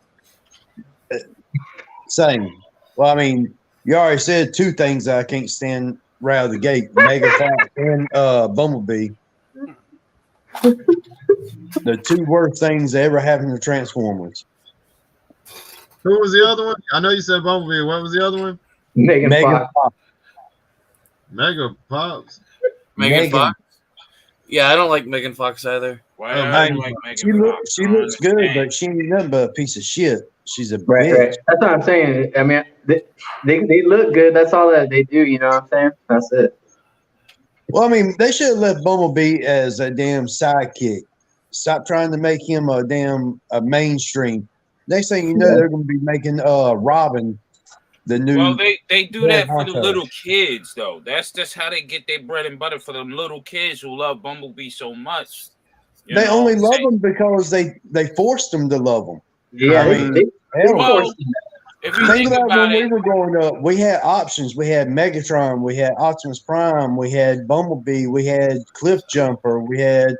Same. Well, I mean, you already said two things that I can't stand right out of the gate: Megan Fox and Bumblebee. The two worst things that ever happened to Transformers. Who was the other one? I know you said Bumblebee. What was the other one? Megan Fox. Mega Pops. Megan Fox? Yeah, I don't like Megan Fox either. Why like she looks good, but she ain't nothing but a piece of shit. She's a bitch. Right. That's what I'm saying. I mean, they look good. That's all that they do. You know what I'm saying? That's it. Well, I mean, they should have left Bumblebee as a damn sidekick. Stop trying to make him a mainstream. Next thing you know, they're going to be making Robin the new. Well, they do that for the little kids, though. That's just how they get their bread and butter for them little kids who love Bumblebee so much. They only love them because they forced them to love them. Yeah, I mean, they forced them. If you think about when we were growing up, we had options. We had Megatron, we had Optimus Prime, we had Bumblebee, we had Cliff Jumper, we had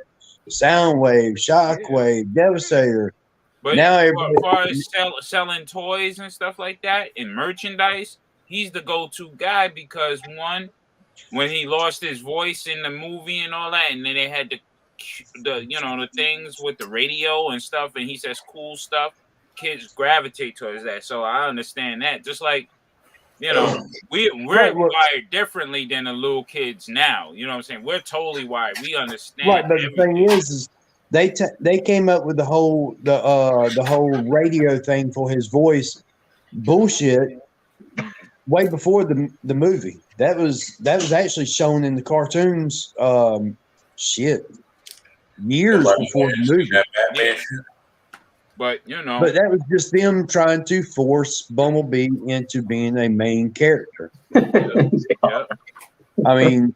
Soundwave, Shockwave, Devastator. But now, as far as selling toys and stuff like that and merchandise, he's the go-to guy because one, when he lost his voice in the movie and all that, and then they had the things with the radio and stuff, and he says cool stuff. Kids gravitate towards that, so I understand that. Just like, we're wired differently than the little kids now. You know what I'm saying? We're totally wired. We understand. Right, but the thing is they came up with the whole radio thing for his voice bullshit way before the movie. That was actually shown in the cartoons. Years before the movie. But but that was just them trying to force Bumblebee into being a main character. Yep. I mean,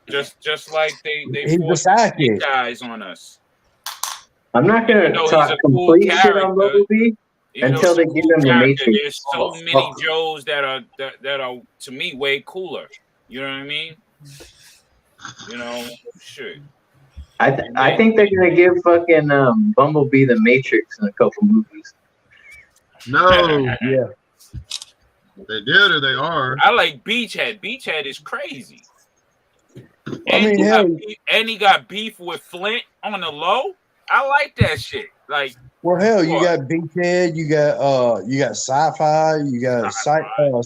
just like they he's forced a sidekick guys on us. I'm not gonna talk complete shit on Bumblebee until they give him the Matrix. There's so many Joes that are to me way cooler. You know what I mean? Shit. I think they're gonna give fucking Bumblebee the Matrix in a couple movies. No. Yeah. They did or they are. I like Beachhead. Beachhead is crazy. And he got beef with Flint on the low. I like that shit. Like, well, hell, you got Beachhead, you got Sci-Fi, you got Psych Out.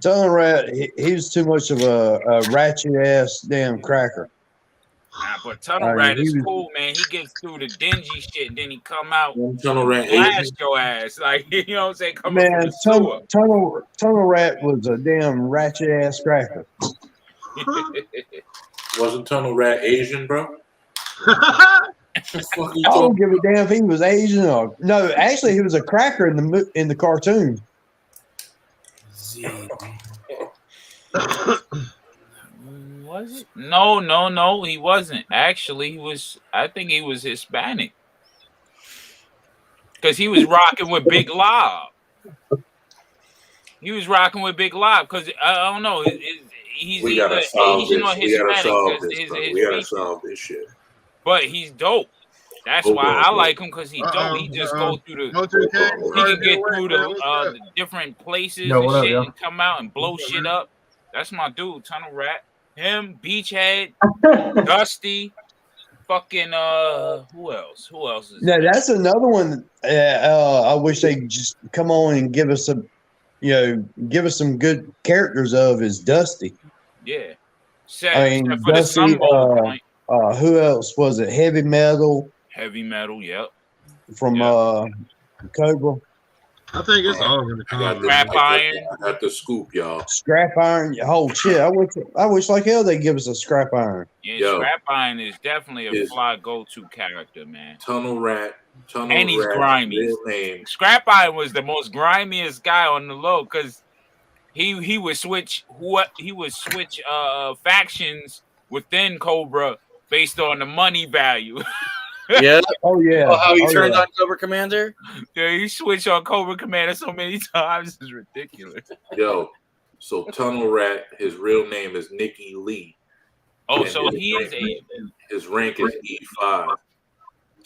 Tunnel Rat, he was too much of a ratchet ass damn cracker. But Tunnel Rat is cool, man. He gets through the dingy shit, then he come out Tunnel Rat blast your ass. Like, you know what I'm saying? Man, Tunnel Rat was a damn ratchet ass cracker. Wasn't Tunnel Rat Asian, bro? I don't give a damn if he was Asian or no. Actually, he was a cracker in the cartoon. Was it? No, he wasn't. Actually, he was. I think he was Hispanic because he was rocking with Big Lob. He was rocking with Big Lob because I don't know. He's We either gotta solve Asian or this. We gotta Hispanic solve because this, his bro. We gotta features. solve this shit. But he's dope. That's Hold why on, I bro. like him because he's dope. He just go through the. Go to King. He can get through the different places Yo, and what up, shit yo? and come out and blow shit up. That's my dude, Tunnel Rat. Him, Beachhead, Dusty, fucking who else? Who else is Now there? that's another one. I wish they just come on and give us some, give us some good characters of is Dusty. Yeah. I mean, Except for the Dusty. Sunbowl joint. Who else was it? Heavy Metal Heavy Metal, yep. from Cobra. I think it's all in the comments. Scrap Iron. I got the scoop, y'all. Scrap Iron. Oh shit! I wish like hell they give us a Scrap Iron. Yeah, Yo. Scrap Iron is definitely a Is- fly go-to character, man. Tunnel Rat. And he's grimy. Real name. Scrap Iron was the most grimiest guy on the low because he would switch factions within Cobra based on the money value. Yeah. Oh yeah. Oh, how he Oh, turned yeah. on Cobra Commander? Yeah, he switched on Cobra Commander so many times. It's ridiculous. Yo, so Tunnel Rat, his real name is Nicky Lee. Oh, And so his he is rank- Asian. His rank is E5.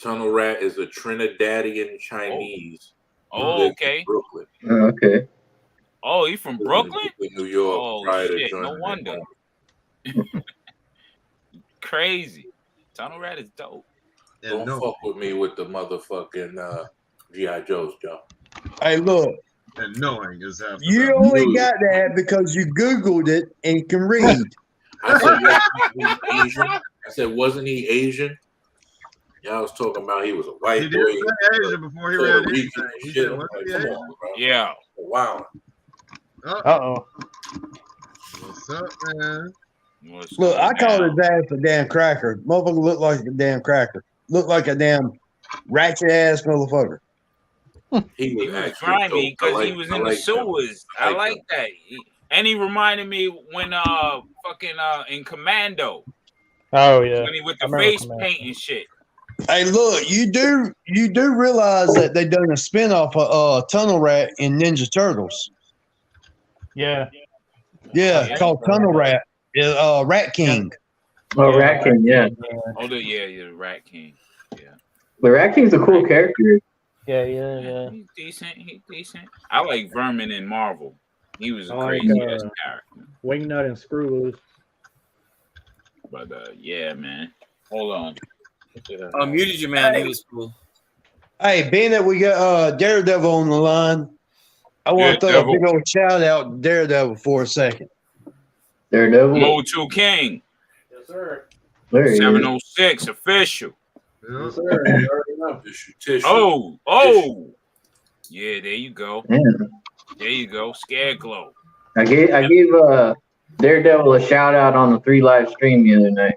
Tunnel Rat is a Trinidadian Chinese. who Oh, lives in okay. Brooklyn. Okay. Oh, he from Brooklyn? New York. Oh, prior to shit. joining No the wonder. army. Crazy. Tunnel Rat is dope. Don't fuck with me with the motherfucking G.I. Joes, Joe. Hey, look. And knowing is half the You battle. only got that because you Googled it and can read. I said, wasn't he Asian? I said, wasn't he Asian? Y'all was talking about he was a white He boy. did say Asian before he Puerto read Rican anything. and He shit. said, I'm "Was like, he come Asian?" on, bro. Yeah. Wow. Uh-oh. What's up, man? Look, I called his ass a damn cracker. Motherfucker looked like a damn cracker. Looked like a damn ratchet ass motherfucker. He was grimy because he was in the sewers. I like that. And he reminded me when fucking in Commando. Oh yeah. When he with I the remember face Commando. paint and shit. Hey, look, you do realize that they done a spinoff of Tunnel Rat in Ninja Turtles. Yeah. Yeah, called Tunnel Rat. Rat King. Oh, Rat King, yeah. Oh, the Rat King. But Rat King's a cool character. Yeah. He's decent. He's decent. I like Vermin in Marvel. He was a I like, crazy ass character. Wingnut and Screw Loose. But yeah, man. Hold on. I muted you, man. He was cool. Hey, being that we got Daredevil on the line, I want to throw a big old shout out to Daredevil for a second. Daredevil. Mo2 King. Yes, sir. There he is. 706 official. Yes, sir. You already know. Tissue. Oh. Yeah, there you go. Yeah. There you go. Scare glow. I gave Daredevil a shout out on the 3 live stream the other night.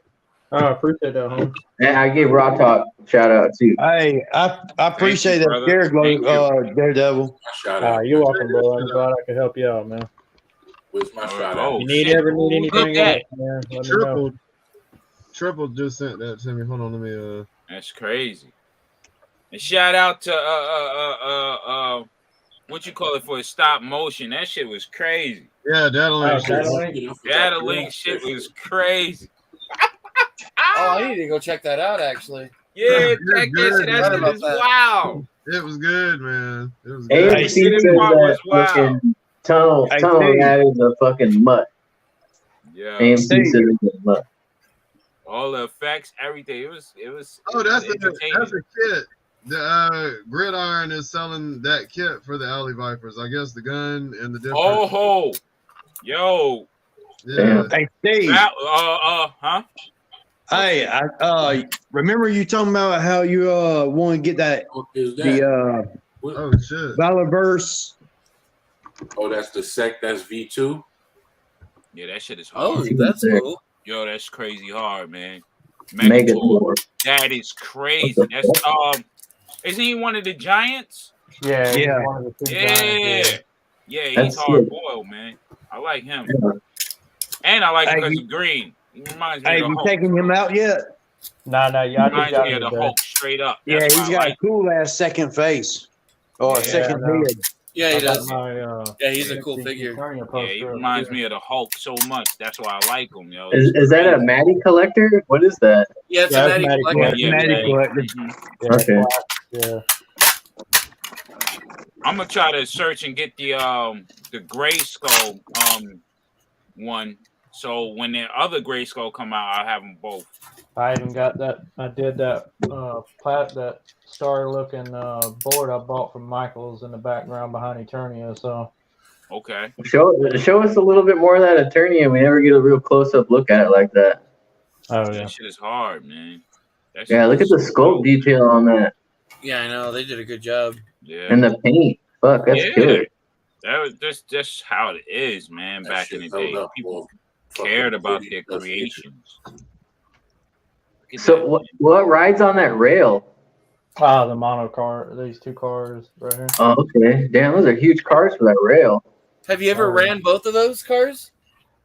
Oh, I appreciate that, homie. And I gave Raw Talk a shout out too. Hey, I appreciate that, brother. Daredevil. Shout out. You're welcome, bro. I'm glad I could help you out, man. Where's my shout Oh, out? You need shit. ever need anything Look at else, man? Let me know. Triple just sent that to me. Hold on, let me That's crazy. And shout out to what you call it for stop motion. That shit was crazy. yeah, Data Link. Data link shit was crazy. Oh, I need to go check that out, actually. Yeah, Good, check good. that shit. That shit is wow. It was good, man. It was good. AMC says that fucking Tunnel Rat is a fucking mutt. Yeah. AMC says it's a mutt. All the effects, everything. It was Oh, that's entertaining. a kit. The Gridiron is selling that kit for the Alley Vipers. I guess the gun and the different. Oh, yo. Yeah. Hey, Steve. Huh? Hey, remember you talking about how you want to get that the Oh shit. Valorverse? Oh, that's the sec. That's V2. Yeah, that shit is Oh, hard. that's cool. Yo, that's crazy hard, man. Megator. That is crazy. That's isn't he one of the giants? Yeah. Yeah. One of the two Yeah. giants, Yeah, he's That's hard it. boiled, man. I like him. And I like him because he's green. He reminds me Hey, of the you Hulk. taking him out yet? Nah, y'all Reminds just got me of the me, Hulk straight up. Yeah, That's he's why I got like a cool ass second face or a second I know. head. Yeah, he I got does. my Yeah, he's a cool figure. Eternia Yeah, poster he up reminds here. me of the Hulk so much. That's why I like him, yo. He's Is that a crazy. Maddie collector? What is that? Yeah, it's Yeah, a it's Matty Matty collector. Yeah, Collector. Yeah, Magic Maddie. Collector. Yeah, Okay. yeah. I'm gonna try to search and get the Gray Skull one. So when the other Gray Skull come out, I'll have them both. I even got that. I did that that star looking board I bought from Michaels in the background behind Eternia. So Okay. Show us a little bit more of that attorney, and we never get a real close up look at it like that. oh That yeah, shit is hard, man. That Yeah, shit look at is the so sculpt dope. detail on that Yeah, I know. They did a good job. Yeah. and the paint. Fuck, that's Yeah. killer. That was just how it is, man. That Back in shit the held day, up people for cared fucking about 40 their plus years. creations. Look at So that. what rides on that rail? the mono car. These two cars right here. Oh, okay. Damn, those are huge cars for that rail. Have you ever Oh. ran both of those cars?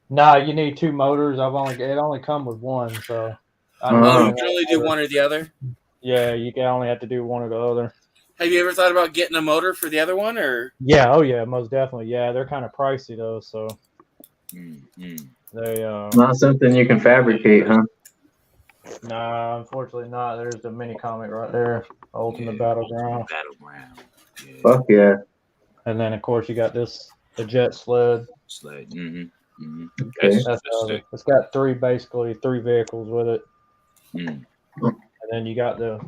Nah, you need two motors. It only come with one, so I Oh, Oh. you can only do one or the other. Yeah, you can only have to do one or the other. Have you ever thought about getting a motor for the other one, or? Yeah, oh yeah, most definitely. Yeah, they're kind of pricey though, so Mm-hmm. they Not something you can fabricate, huh? nah, unfortunately not. There's the mini comic right there, Ultimate Battleground. Battleground. Yeah. Fuck yeah. And then of course you got the jet sled. Sled. Mm-hmm. Mm-hmm. Okay. That's sick. it's got three vehicles with it. Mm. And then you got the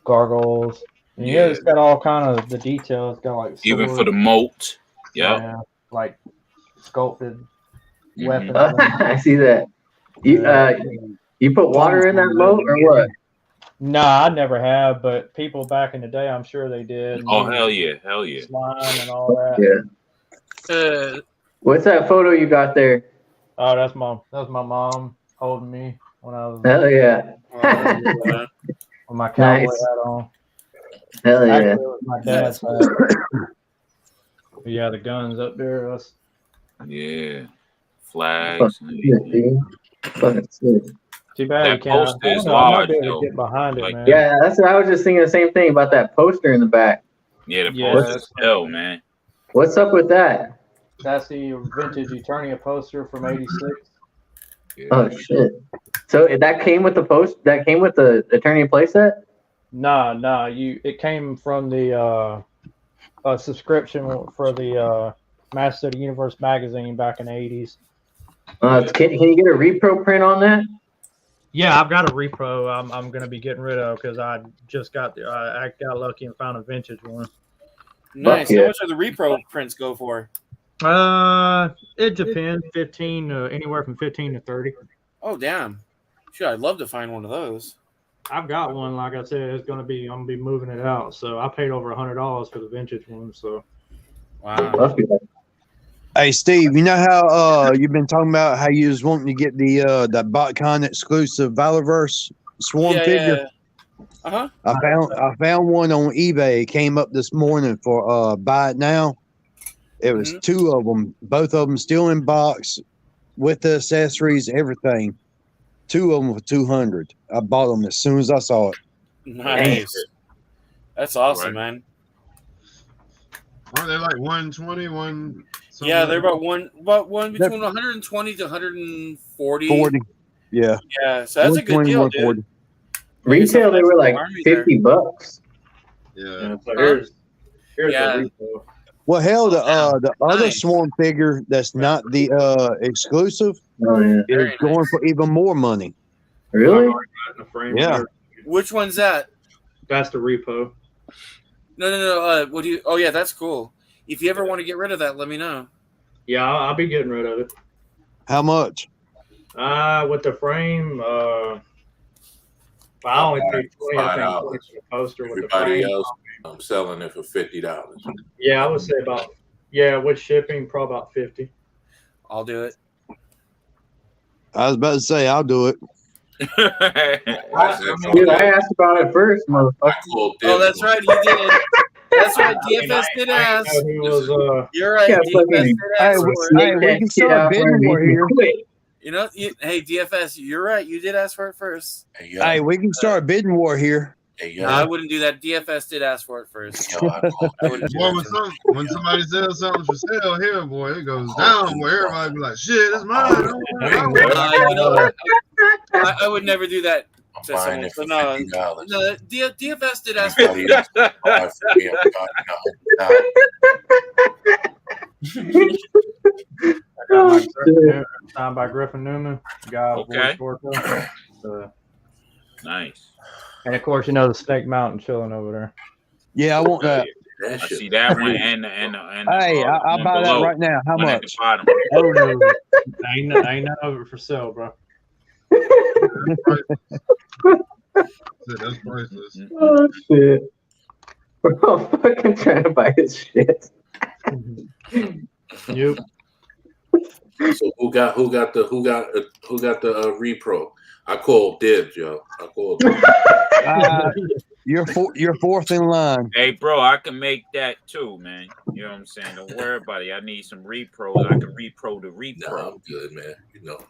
gargoyles. And yeah, it's got all kind of the details. It's got like Even swords, for the moat. Yeah. yeah, like sculpted Mhm. weapons. I see that. You put water in that moat or what? Nah, I never have, but people back in the day, I'm sure they did. Oh hell yeah, hell yeah. Slime and all that. Yeah. What's that photo you got there? Oh, that's my mom holding me when I was Hell yeah. with my cowboy Nice. hat on. Hell yeah. Actually, it was my dad's hat. But yeah, the guns up there. That's Yeah. Flags. Fucking sick, dude. Fucking sick. too bad That you can't. poster is I might large, be able though. to get behind it, Like, man. Yeah, that's what I was just thinking the same thing about that poster in the back. Yeah, the Yeah, poster's hell, man. What's up with that? That's the vintage Eternia poster from '86. Yeah. Oh shit. So that came with the that came with the Eternia playset? Nah. It came from the subscription for the Master of the Universe magazine back in the '80s. Can you get a repro print on that? Yeah, I've got a repro. I'm gonna be getting rid of because I just got I got lucky and found a vintage one. Nice. Fuck yeah. How much are the repro prints go for? It depends. 15 anywhere from 15 to 30. Oh damn. Shit, I'd love to find one of those. I've got one. Like I said, I'm gonna be moving it out. So I paid over $100 for the vintage one. So Wow. Fuck yeah. Hey Steve, you know how you've been talking about how you was wanting to get the that BotCon exclusive Valorverse Swarm figure? Yeah. Uh-huh. I found one on eBay. It came up this morning for buy it now. It was two of them, both of them still in box with the accessories, everything. Two of them for $200. I bought them as soon as I saw it. Nice. That's awesome, man. Aren't they like 120, Yeah, they're about one between 120 to 140. 40. Yeah. Yeah, so that's a good 120, deal, 140. dude. Retail they were like $50. Yeah. so here's Yeah. the repo. Well, hell, the other Nice. Swarm figure that's not the exclusive Oh yeah. is Very going nice. for even more money. Really? In the frame Yeah. here. Which one's that? That's the repo. No. What do you? Oh yeah, that's cool. If you ever want to get rid of that, let me know. Yeah, I'll be getting rid of it. How much? With the frame, I only paid 20. I think $5. for the poster with the Everybody frame. else, I'm selling it for $50. Yeah, I would say with shipping, probably about 50. I'll do it. I was about to say I'll do it. Dude, I asked about it first, motherfucker. Oh, that's right. You did. That's right. DFS did ask. You're right. Yeah, DFS fucking- did ask for it. Hey, we can start bidding more here. You know, hey DFS, you're right. You did ask for it first. Hey, we can start a bidding war here. Hey, No, I wouldn't do that. DFS did ask for it first. Yo, I wouldn't do Boy, that. when somebody sells something for sale here, boy, it goes down. Boy, everybody be like, "Shit, it's mine." You know, I would never do that to buying someone. it for So no, $50. no, DFS did ask for Everybody else it. buy it for me, I'm charging I got my signed by Griffin Newman, guy of Okay. Voice Orca. So, Nice. and of course, you know the Snake Mountain chilling over there. Yeah, I want that. I see that one and Hey, I'll one buy that below, right now. How one at much? the bottom. Oh no, ain't none of it for sale, bro. That's priceless. Oh shit! Bro, I'm fucking trying to buy his shit. Yep. So who got the repro? I called dibs, yo. I called dibs. You're fourth in line. Hey, bro, I can make that too, man. You know what I'm saying? Don't worry about it. I need some repros. I can repro the repro. Nah, I'm good, man. You know,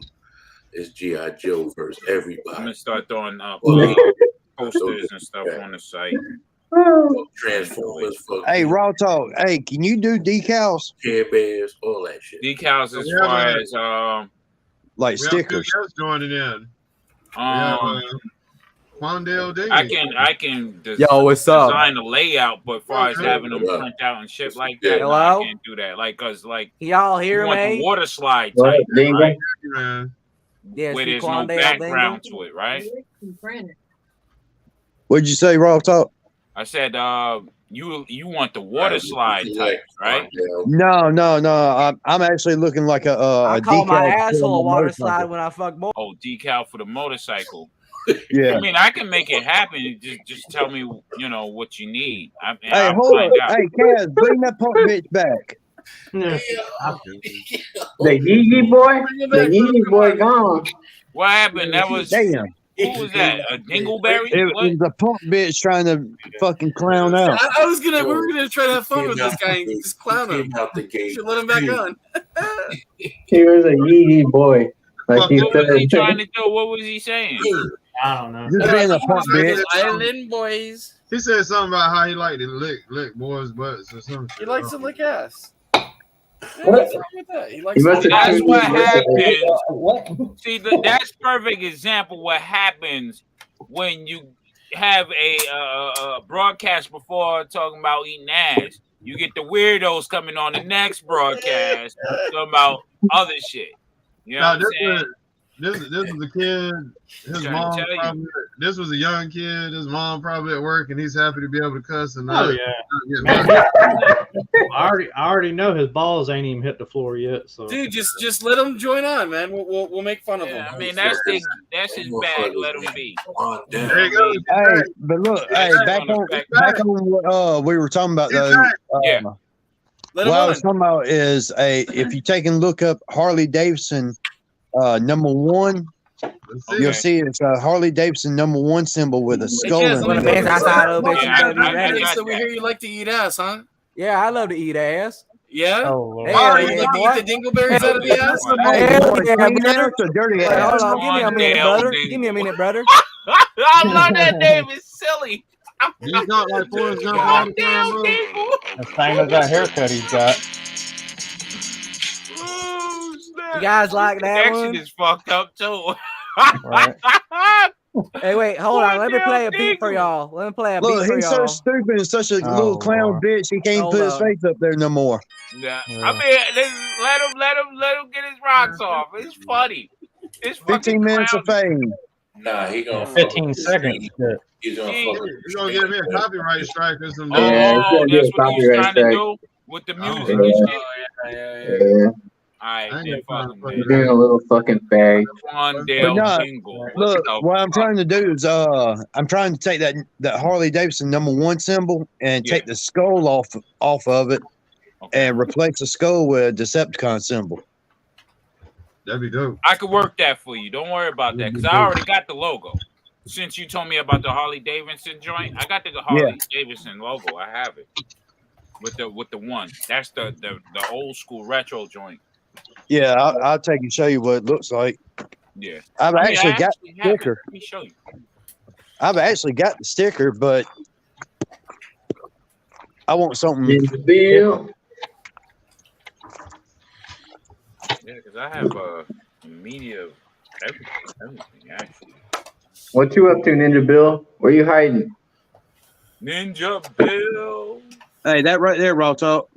it's G.I. Joe versus everybody. I'm gonna start throwing posters and stuff on the site. Transformers, Hey, Raw Talk. Hey, can you do decals? Care Bears, all that shit. Decals as far as like We stickers. have guests joining in. We have Quandale Davis. I can Yo, what's up? design a layout, but as far as having them print out and shit like that, no, I Hello? can't do that. Like, cause like Y'all hear you want me? the water slide type, right? Yes, Where we there's no Quandale background Dingle. to it, right? What'd you say, Raw Talk? I said, you want the water slide type, right? No. I'm actually looking like a I call my decal asshole a for water motorcycle. slide when I fuck more. Oh, decal for the motorcycle. Yeah. I mean, I can make it happen. Just tell me, you know, what you need. Hey, I'll hold find up. out. Hey, Kaz, bring that punk bitch back. The Yee Yee boy? The Yee Yee boy gone. What happened? That was Damn. who was that? A Dingleberry? It was a punk bitch trying to fucking clown out. We were gonna try to have fun with this guy and just clown him. Out the gate. Should let him back on. He was a Yee Yee boy. Like he What was he said. trying to do? What was he saying? I don't know. Just being a punk bitch. Island boys. He said something about how he liked to lick boys' butts or something. He likes to lick ass. What? What's wrong with that? He likes He must to have That's tuned what in. happens. What? See, that's perfect example what happens when you have a broadcast before talking about eating ass. You get the weirdos coming on the next broadcast talking about other shit. You know Now, what I'm saying? this was a kid. His Trying to mom tell you. probably. This was a young kid. His mom probably at work, and he's happy to be able to cuss and Oh not. yeah, not man. get I already know his balls ain't even hit the floor yet. So Dude, just let him join on, man. We'll make fun of him. I mean, that's his bag. Let him be. There you go. Hey, but look, hey, back on what we were talking about though. Yeah. Let What him I on. was talking about is if you take and look up Harley Davidson #1, you'll see it's a Harley Davidson #1 symbol with a skull in When the it. man's outside, little bitch, Yeah, you better be ready. So we hear you like to eat ass, huh? Yeah, I love to eat ass. Yeah? oh Lord. Hell You yeah, like boy. to eat the dingleberries out of the ass? Hell yeah, Clean brother. ass or dirty Wait, ass? hold on. Give me a minute, Quandale brother. Dingle. Give me a minute, brother. I love that name. It's silly. Do you talk like Forrest Gump all the time, Quandale bro? Dingle. The same as that haircut he's got. Oh, snap. You guys like that Connection one? is fucked up too. Right. Hey, wait, hold on. Let me Quandale play a beat for Dingle. y'all. Let me play a Look, beat for he's so y'all. stupid and such a Oh, little clown Lord. bitch. He can't Hold put his up. face up there no more. Yeah. Yeah. I mean, let him get his rocks off. It's funny. It's 15 fucking minutes of clown. fame. Nah, he gonna Yeah, fuck 15 with the seconds. street. Shit. He's gonna He- fuck with You're gonna give me a copyright strike or some. Oh, Yeah, it's gonna be that's a what he was copyright trying to strike. do with the music Oh, and Yeah. shit. Yeah. All right, I ain't then got fuck time him, to man. Being a little fucking fag. But Quandale no, Dingle. What look, the what I'm fuck? trying to do is I'm trying to take that Harley Davidson #1 symbol and Yeah. take the skull off of it Okay. and replace the skull with a Decepticon symbol. That'd be dope. I could work that for you. Don't worry about that because I already got the logo. Since you told me about the Harley Davidson joint, I got the Harley Davidson logo. I have it with the one. That's the old school retro joint. Yeah, I'll take and show you what it looks like. Yeah. I've I mean, actually I got actually have it. sticker. Let me show you. I've actually got the sticker, but I want something. Ninja Bill. Yeah, because I have a media of everything actually. What you up to, Ninja Bill? Where you hiding? Ninja Bill. Hey, that right there, Raw Talk.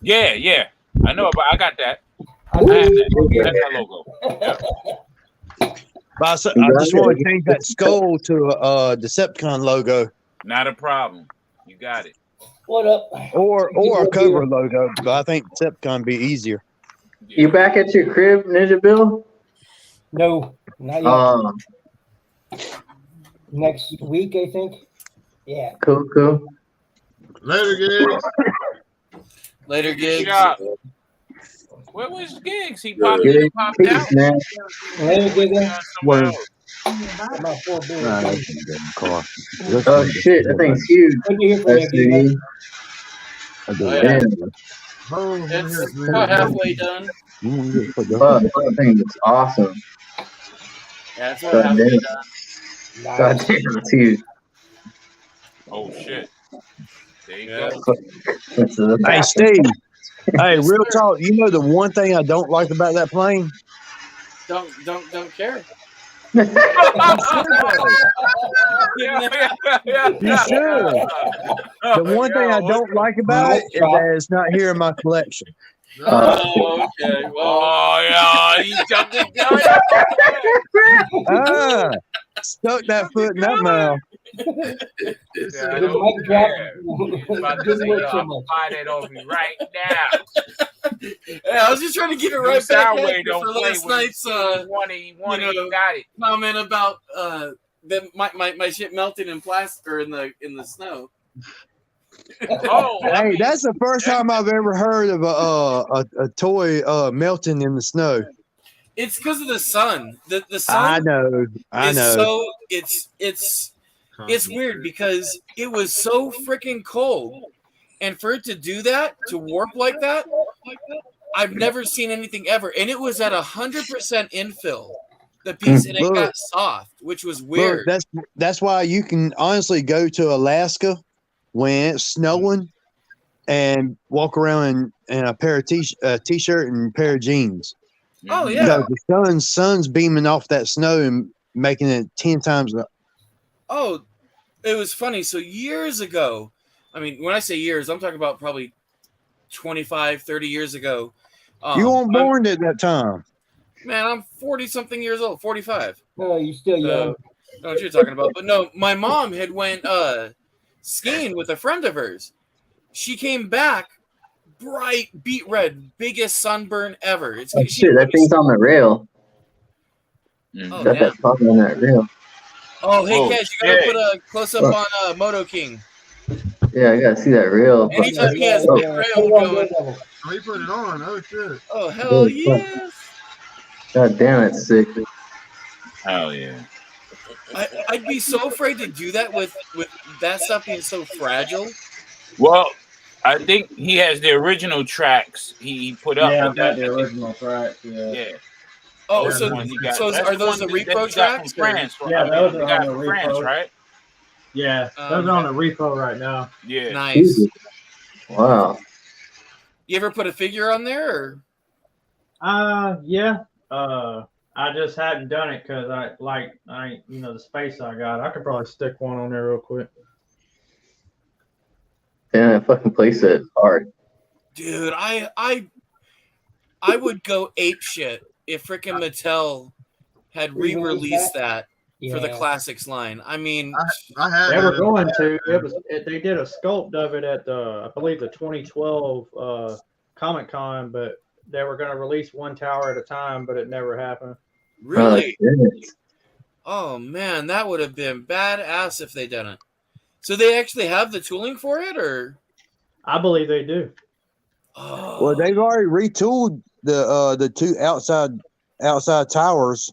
Yeah. I know, but I got that. I have that. That's that logo. Yeah. But I just want to change that skull to a Decepticon logo. Not a problem. You got it. What up? Or a cover logo, but I think Decepticon be easier. You back at your crib, Ninja Bill? No, not yet. Next week, I think. Yeah. Cool. Later, Gigs. Later, Gigs. Where was Gigs? He Yeah, popped out. man. Later, Gigs. Word. Oh shit, that thing's huge. Good to hear from That's you, the It's about halfway done. that thing looks awesome. Yeah, it's about halfway done. God damn, it's huge. Oh shit. There you go. Hey, Steve. Hey, real talk. You know the one thing I don't like about that plane? Don't care. You should. The one thing I don't like about it is that it's not here in my collection. Oh, okay. Well, yeah, you jumped the gun. Stuck that foot in that mouth. Yeah, I don't care. About to say, I'm gonna buy that off you right now. Yeah, I was just trying to get it right back Soundwave for last night's got it. comment about my shit melting in plastic or in the snow. Hey, that's the first time I've ever heard of a toy melting in the snow. It's because of the sun. The sun. I know. So it's weird because it was so freaking cold, and for it to do that, to warp like that, I've never seen anything ever. And it was at 100% infill. The piece and it got soft, which was weird. Look, that's why you can honestly go to Alaska when it's snowing and walk around in a pair of t-shirt and a pair of jeans. Oh yeah, the sun's beaming off that snow and making it 10 times. Oh, it was funny. So years ago, I mean, when I say years, I'm talking about probably 25, 30 years ago. You weren't born at that time. Man, I'm 40-something years old, 45. No, you're still young. I know what you're talking about. But no, my mom had went skiing with a friend of hers. She came back bright, beet red, biggest sunburn ever. Oh shit, that thing's on the rail. Oh, Got that problem on that rail. Oh, hey, Cash, you gotta put a close up on Moto King. Yeah, I gotta see that rail. Anytime he has big rail going. Oh, you put it on. Oh shit. Oh hell yes. God damn, it's sick. Hell yeah. I'd be so afraid to do that with that stuff being so fragile. Well, I think he has the original tracks he put up. Yeah, I've got the original tracks. Yeah. Oh, That's so the one he got. are That's those the the one that repro he got tracks? from France. Yeah, those are he got on the from France, repo. right? Yeah, those are on the repo right now. Yeah. Nice. Wow. You ever put a figure on there? Or? Yeah. I just hadn't done it because the space I got. I could probably stick one on there real quick. Yeah, that fucking playset hard. Dude, I would go ape shit if frickin' Mattel had re-released that for the classics line. I mean, I they were going to. They did a sculpt of it at I believe the 2012 Comic Con, but they were going to release one tower at a time, but it never happened. Really? Oh man, that would have been badass if they didn't. So they actually have the tooling for it, or? I believe they do. Oh. Well, they've already retooled the two outside towers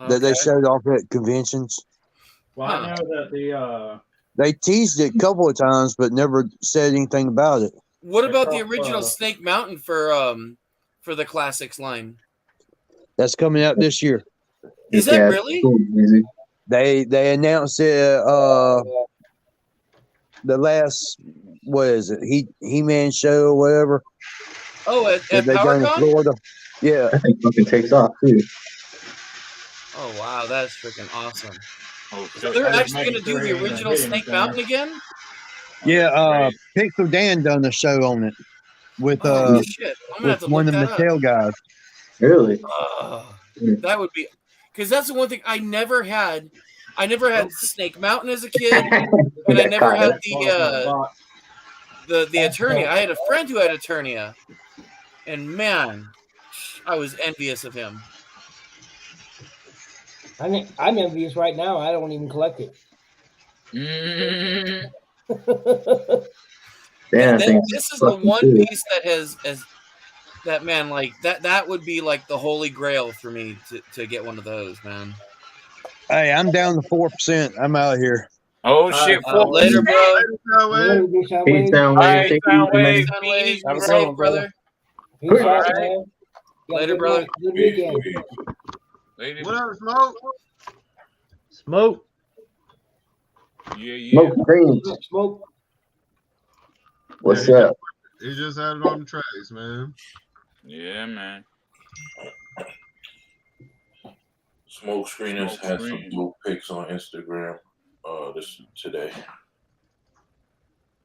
that they showed off at conventions. Well, I know that they teased it a couple of times, but never said anything about it. What about the original Snake Mountain for the classics line? That's coming out this year. Is that really? Cool, easy. They announced it the last, what is it, He-Man show or whatever Oh, that at they done in PowerCon? Florida. Yeah. I think fucking takes off too. Oh wow, that's freaking awesome. Oh, So shit. they're I just actually making going to do sure he the ain't gonna original hit Snake anything. Mountain again? Yeah, Pixel Dan done a show on it with Oh shit! I'm gonna have to one look of the that up. Mattel guys. Really? That would be, because that's the one thing I never had. I never had Snake Mountain as a kid, and I never had the Eternia. I had a friend who had Eternia, and man, I was envious of him. I'm envious right now. I don't even collect it. Yeah, This is the one piece that has that, man, like that would be like the holy grail for me to get one of those, man. Hey, I'm down to 4%. I'm out of here. Oh shit! Later, bro. Peace, Soundwave. Take it easy, man. Peace, Have be a good safe, one, brother. Peace All out, right. man. Later, brother. Good weekend. What up, Smoke? Smoke. Yeah. Smoke green. Smoke. What's up? He just had it on the tracks, man. Yeah, man. Smoke Screeners had some dope pics on Instagram today.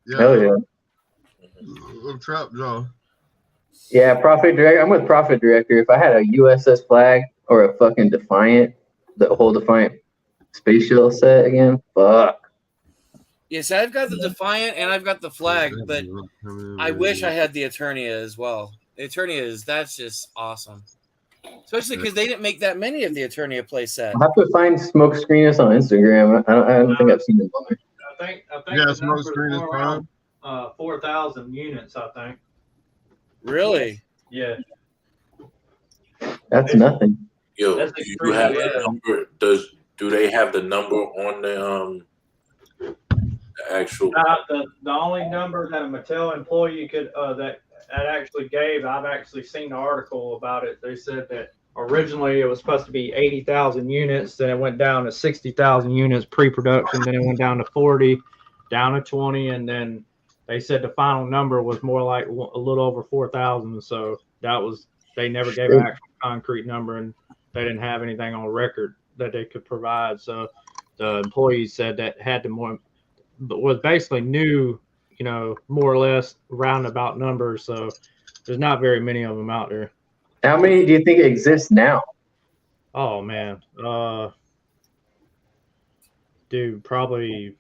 Yeah. Hell yeah. Little trap jaw. Yeah, Prophet Director. I'm with Prophet Director. If I had a USS Flag or a fucking Defiant, the whole Defiant space shuttle set again, fuck. Yes, I've got the Defiant and I've got the Flag, but I wish I had the Eternia as well. The Eternia that's just awesome. Especially because they didn't make that many of the Eternia playset. I'll have to find Smoke Screeners on Instagram. I don't think I've seen them on there. I think Yeah, the Smoke number's Screen is more around 4,000 units. I think. Really? Yeah. That's nothing. Yo, That's do you extremely have rare. the number? Do they have the number on the actual? The only number that a Mattel employee could that actually gave, I've actually seen the article about it. They said that originally it was supposed to be 80,000 units, then it went down to 60,000 units pre-production, then it went down to 40, down to 20, and then they said the final number was more like a little over 4,000. So that was, they never gave an actual concrete number, and they didn't have anything on record that they could provide. So the employees said that had to more, but was basically new, more or less roundabout numbers. So there's not very many of them out there. How many do you think exist now? Oh man, dude, probably.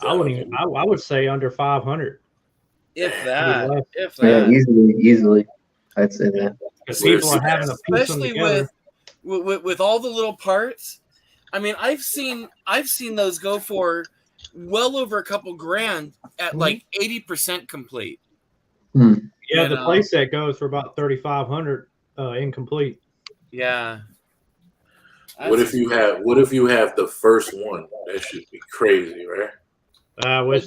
I would say under 500. If that. Yeah, easily, I'd say that. Because people are having to piece them Especially together. with all the little parts. I mean, I've seen those go for well over a couple grand at like 80% complete. Yeah, the playset goes for about 3,500 incomplete. Yeah. What if you have the first one? That should be crazy, right?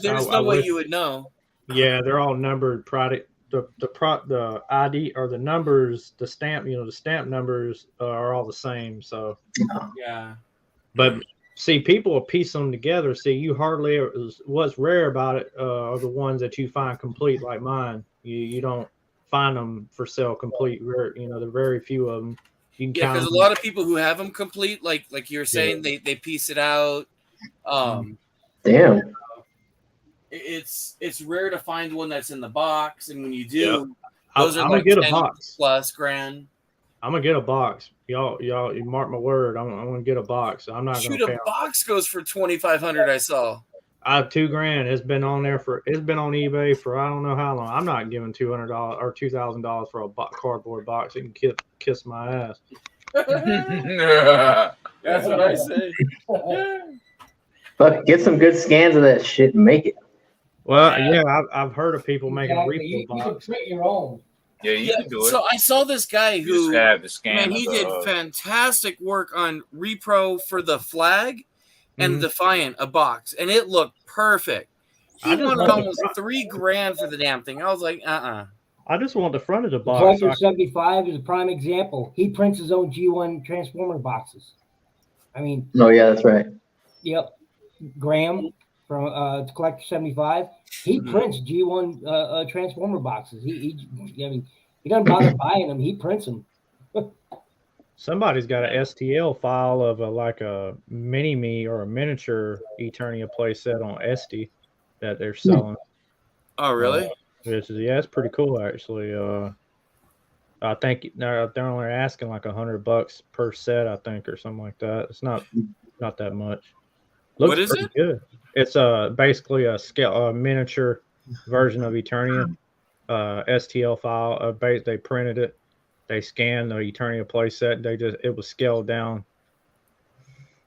There's no way you would know. Yeah, they're all numbered product. The ID or the numbers, the stamp, the stamp numbers are all the same. So yeah. But see, people will piece them together. See, you hardly. What's rare about it are the ones that you find complete, like mine. You don't find them for sale complete. There are very few of them. You can count because a lot of people who have them complete, like you're saying, they piece it out. Damn. It's rare to find one that's in the box, and when you do, those are I'm like gonna get 10 a box plus grand. I'm gonna get a box. Y'all, you mark my word. I'm gonna get a box. I'm not Shoot, gonna pay. a box goes for $2,500. I saw. I have $2,000. It's been on eBay for I don't know how long. I'm not giving $200 or $2,000 for a cardboard box. It can kiss my ass. That's what I say. Fuck, get some good scans of that shit and make it. Well, yeah, I've heard of people making repo You can box. print your own. Yeah, you can do it. So I saw this guy who, just have the scan man, of he the, did fantastic work on repro for the Flag and Defiant, a box, and it looked perfect. He wanted almost $3,000 for the damn thing. I was like, I just want the front of the The box. Collector 75 is a prime example. He prints his own G1 Transformer boxes. I mean, Oh yeah, that's right. yep. Graham from Collector 75, he prints G1 Transformer boxes. I mean, he doesn't bother buying them. He prints them. Somebody's got a STL file of like a mini me or a miniature Eternia playset on Etsy that they're selling. Oh, really? Which is, yeah, it's pretty cool actually. I think they're only asking like $100 per set, I think, or something like that. It's not that much. Looks What is pretty it? good. It's basically a miniature version of Eternia. STL file. They printed it. They scanned the Eternia playset. It was scaled down.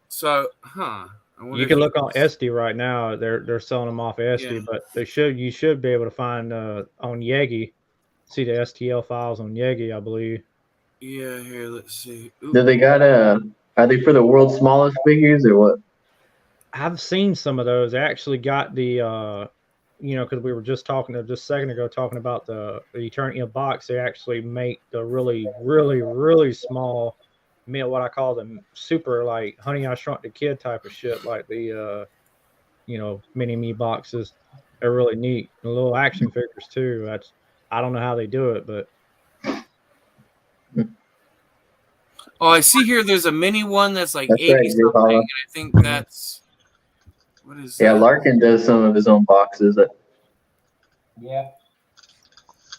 So, I wonder You if can look on Etsy right now. They're selling them off Etsy, Yeah. but you should be able to find on Yegi. See the STL files on Yegi, I believe. Yeah, here, let's see. Do they got are they for the world's smallest figures or what? I've seen some of those. They actually got the because we were just a second ago talking about the Eternia box. They actually make the really, really, really small what I call them super like Honey I Shrunk the Kid type of shit, like the mini me boxes. They're really neat. The little action figures too. I don't know how they do it, but Oh, I see here there's a mini one that's like That's 80 right, Drew something, Hollow. and I think that's what is Yeah, that? Larkin does some of his own boxes. Yeah.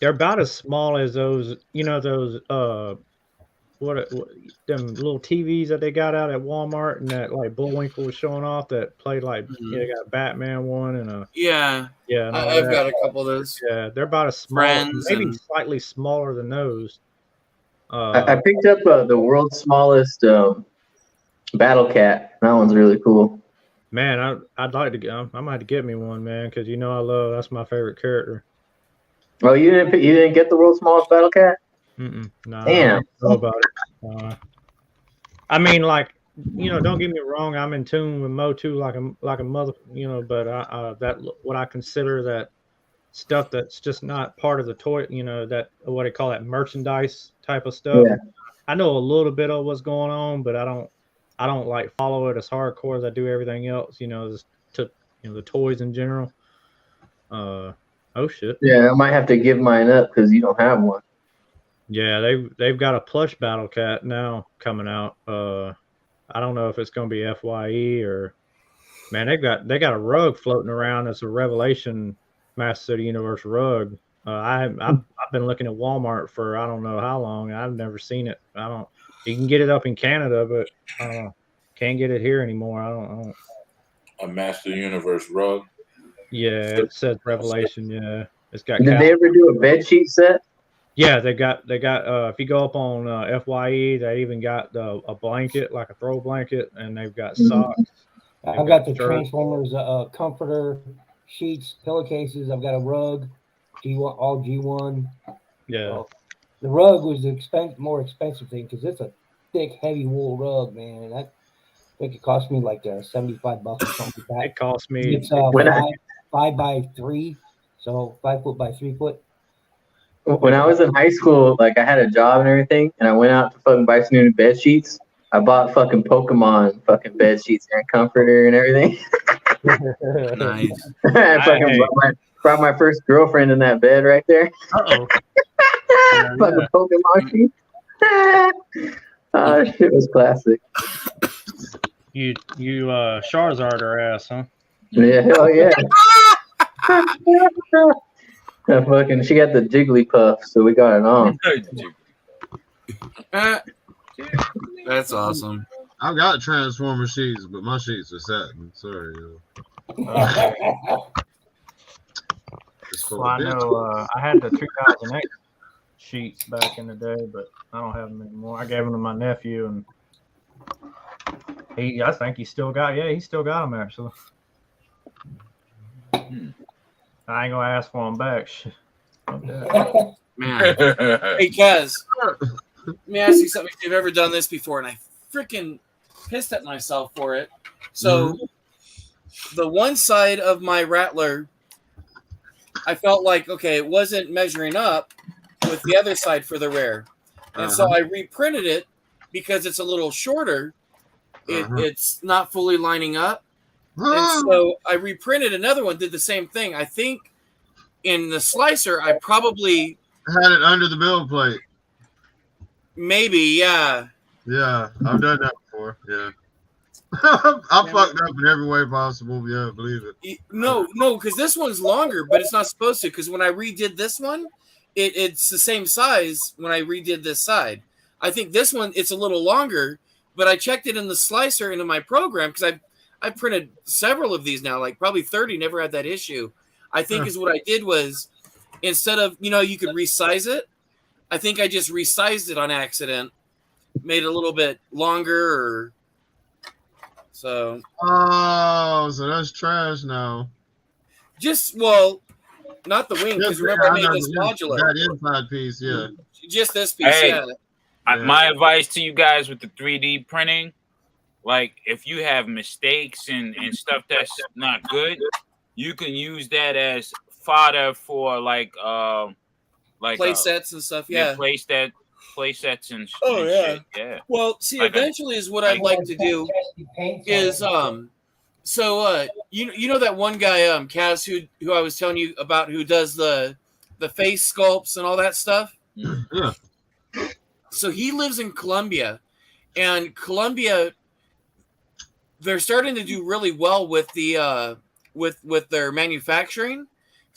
they're about as small as those, what them little TVs that they got out at Walmart and that like Bullwinkle was showing off that played like they got a Batman one and a Yeah. and all I've that. got a couple of those. Yeah, they're about as small, Friends maybe and slightly smaller than those. I picked up the world's smallest Battle Cat. That one's really cool. Man, I'd like to get. I might have to get me one, man, because that's my favorite character. Oh, you didn't get the world's smallest Battle Cat? Nah, Damn. I don't know about it. I mean, like, don't get me wrong. I'm in tune with Motu like a mother, but that what I consider that stuff that's just not part of the toy, that what they call that merchandise type of stuff. Yeah. I know a little bit of what's going on, but I don't like follow it as hardcore as I do everything else. The toys in general. Oh shit. Yeah, I might have to give mine up because you don't have one. Yeah, they've got a plush Battle Cat now coming out. I don't know if it's going to be FYE or man. They got a rug floating around as a Revelation Master of the Universe rug. I've been looking at Walmart for I don't know how long. I've never seen it. You can get it up in Canada, but can't get it here anymore. I don't. A Master Universe rug. Yeah, it says Revelation. Yeah, it's got. Did they ever do a bed sheet set? Yeah, they got. If you go up on FYE, they even got a blanket, like a throw blanket, and they've got socks. I've got the Transformers comforter, sheets, pillowcases. I've got a rug, G1, all G1. Yeah. So the rug was the more expensive thing because it's a thick, heavy wool rug, man. And I think it cost me like $75 or something like that. It cost me. It's 5 by 3, so 5 foot by 3 foot. When I was in high school, like I had a job and everything, and I went out to fucking buy some new bed sheets. I bought fucking Pokemon fucking bed sheets and comforter and everything. Nice. I fucking brought my first girlfriend in that bed right there. Uh-oh. Fucking Pokemon sheets. Oh, shit was classic. You Charizard her ass, huh? Yeah, hell yeah. She got the Jigglypuff, so we got it on. That's awesome. I've got Transformer sheets, but my sheets are satin. Sorry. Well, I know I had the 2008 sheets back in the day, but I don't have them anymore. I gave them to my nephew, and I think he still got them actually. I ain't gonna ask for them back. Man. Hey, Kaz, let me ask you something. If you've ever done this before, and I freaking pissed at myself for it. So, the one side of my Rattler, I felt like, okay, it wasn't measuring up with the other side for the rare. And so I reprinted it because it's a little shorter. it's not fully lining up. And so I reprinted another one, did the same thing. I think in the slicer, I probably had it under the build plate. Maybe, yeah. Yeah, I've done that before. Yeah. I fucked up in every way possible. Yeah, believe it. No, because this one's longer, but it's not supposed to. Because when I redid this one, it's the same size when I redid this side. I think this one, it's a little longer, but I checked it in the slicer into my program because I've printed several of these now, like probably 30, never had that issue. I think is what I did was instead of, you could resize it, I think I just resized it on accident, made it a little bit longer or so. Oh, so that's trash now. Not the wing, because remember I made this modular. That inside piece, yeah. Just this piece, Hey, yeah. My advice to you guys with the 3D printing, like if you have mistakes and stuff that's not good, you can use that as fodder for like play sets and stuff, yeah. Play sets and oh and yeah. shit. Yeah. Well, see, eventually is what I'd like to do is you know that one guy Kaz who I was telling you about who does the face sculpts and all that stuff. Yeah. So he lives in Colombia, and Colombia they're starting to do really well with the with their manufacturing,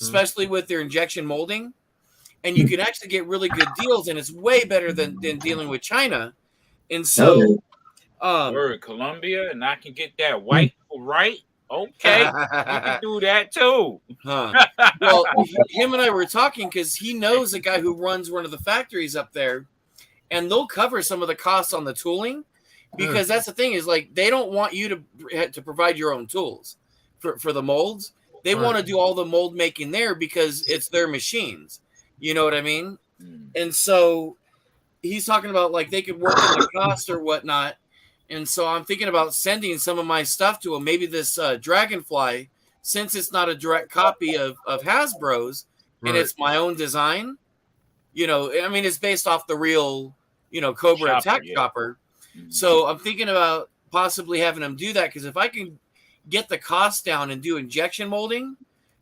especially with their injection molding. And you can actually get really good deals, and it's way better than dealing with China. And so, we're in Colombia, and I can get that white right. Okay, you can do that too. Well, him and I were talking because he knows a guy who runs one of the factories up there, and they'll cover some of the costs on the tooling because that's the thing is like they don't want you to provide your own tools for the molds. They want to do all the mold making there because it's their machines. You know what I mean? And so he's talking about like they could work in the cost or whatnot. And so I'm thinking about sending some of my stuff to him. Maybe this Dragonfly, since it's not a direct copy of Hasbro's and it's my own design. I mean, it's based off the real, Cobra Attack Chopper. So I'm thinking about possibly having him do that because if I can get the cost down and do injection molding,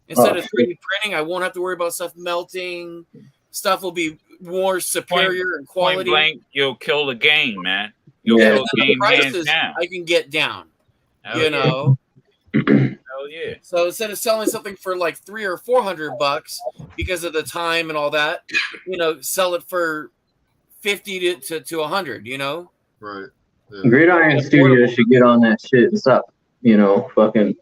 instead of 3D printing, I won't have to worry about stuff melting. Stuff will be more superior in quality. Point blank, you'll kill the game, man. You'll kill the game hands down. I can get down. Hell yeah. So instead of selling something for like $300 or $400 because of the time and all that, sell it for $50 to $100. Right. Yeah. Gridiron Studios should get on that shit and stop, fucking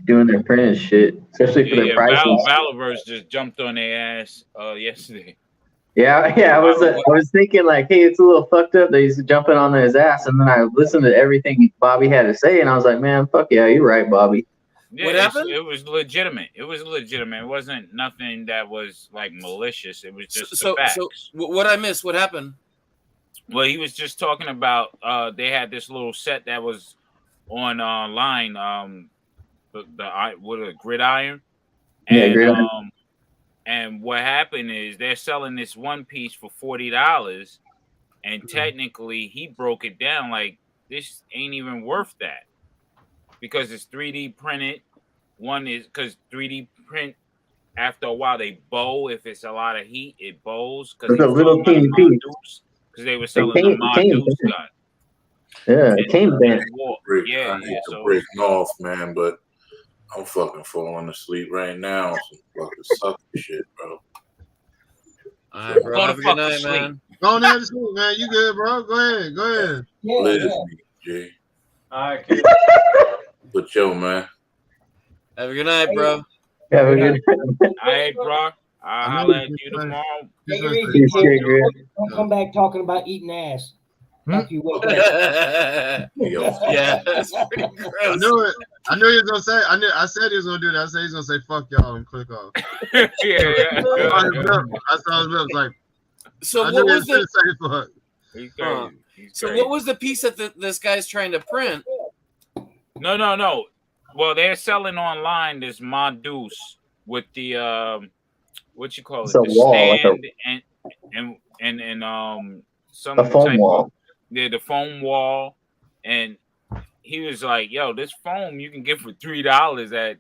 doing their printing shit, especially for their prices. Valorverse just jumped on their ass yesterday. Yeah. I was thinking like, hey, it's a little fucked up that he's jumping on his ass, and then I listened to everything Bobby had to say, and I was like, man, fuck yeah, you're right, Bobby. Yeah, what happened? It was legitimate. It wasn't nothing that was like malicious. It was just the facts. So what I missed? What happened? Well, he was just talking about they had this little set that was online. The gridiron, and gridiron. And what happened is they're selling this one piece for $40, and technically he broke it down like this ain't even worth that because it's 3D printed. One is because 3D print after a while they bow if it's a lot of heat, it bows because it's a little teeny piece because they were selling the Mondoose gun. Yeah, it came back. I hate to break off, man, but I'm fucking falling asleep right now. Some fucking sucker shit, bro. All right, bro. Have a good night, man. Go on there to sleep, man. You good, bro? Go ahead. Liz, Jay. All right, kid. But yo, man. Have a good night, bro. Have a good night. All right, bro. I'll holler at you tomorrow. Take it easy, kid. Don't come back talking about eating ass. You Yeah, that's pretty gross. I knew it. I knew he was gonna say. I said he was gonna do that. I said he's gonna say "fuck y'all" and click off. yeah. I saw his lips like. So I what knew was he was gonna say fuck. So what was the piece that this guy's trying to print? No. Well, they're selling online this Mondoose with the what you call it, it's a the wall, stand like and some a foam type wall. Of, the foam wall, and he was like, "Yo, this foam you can get for $3 at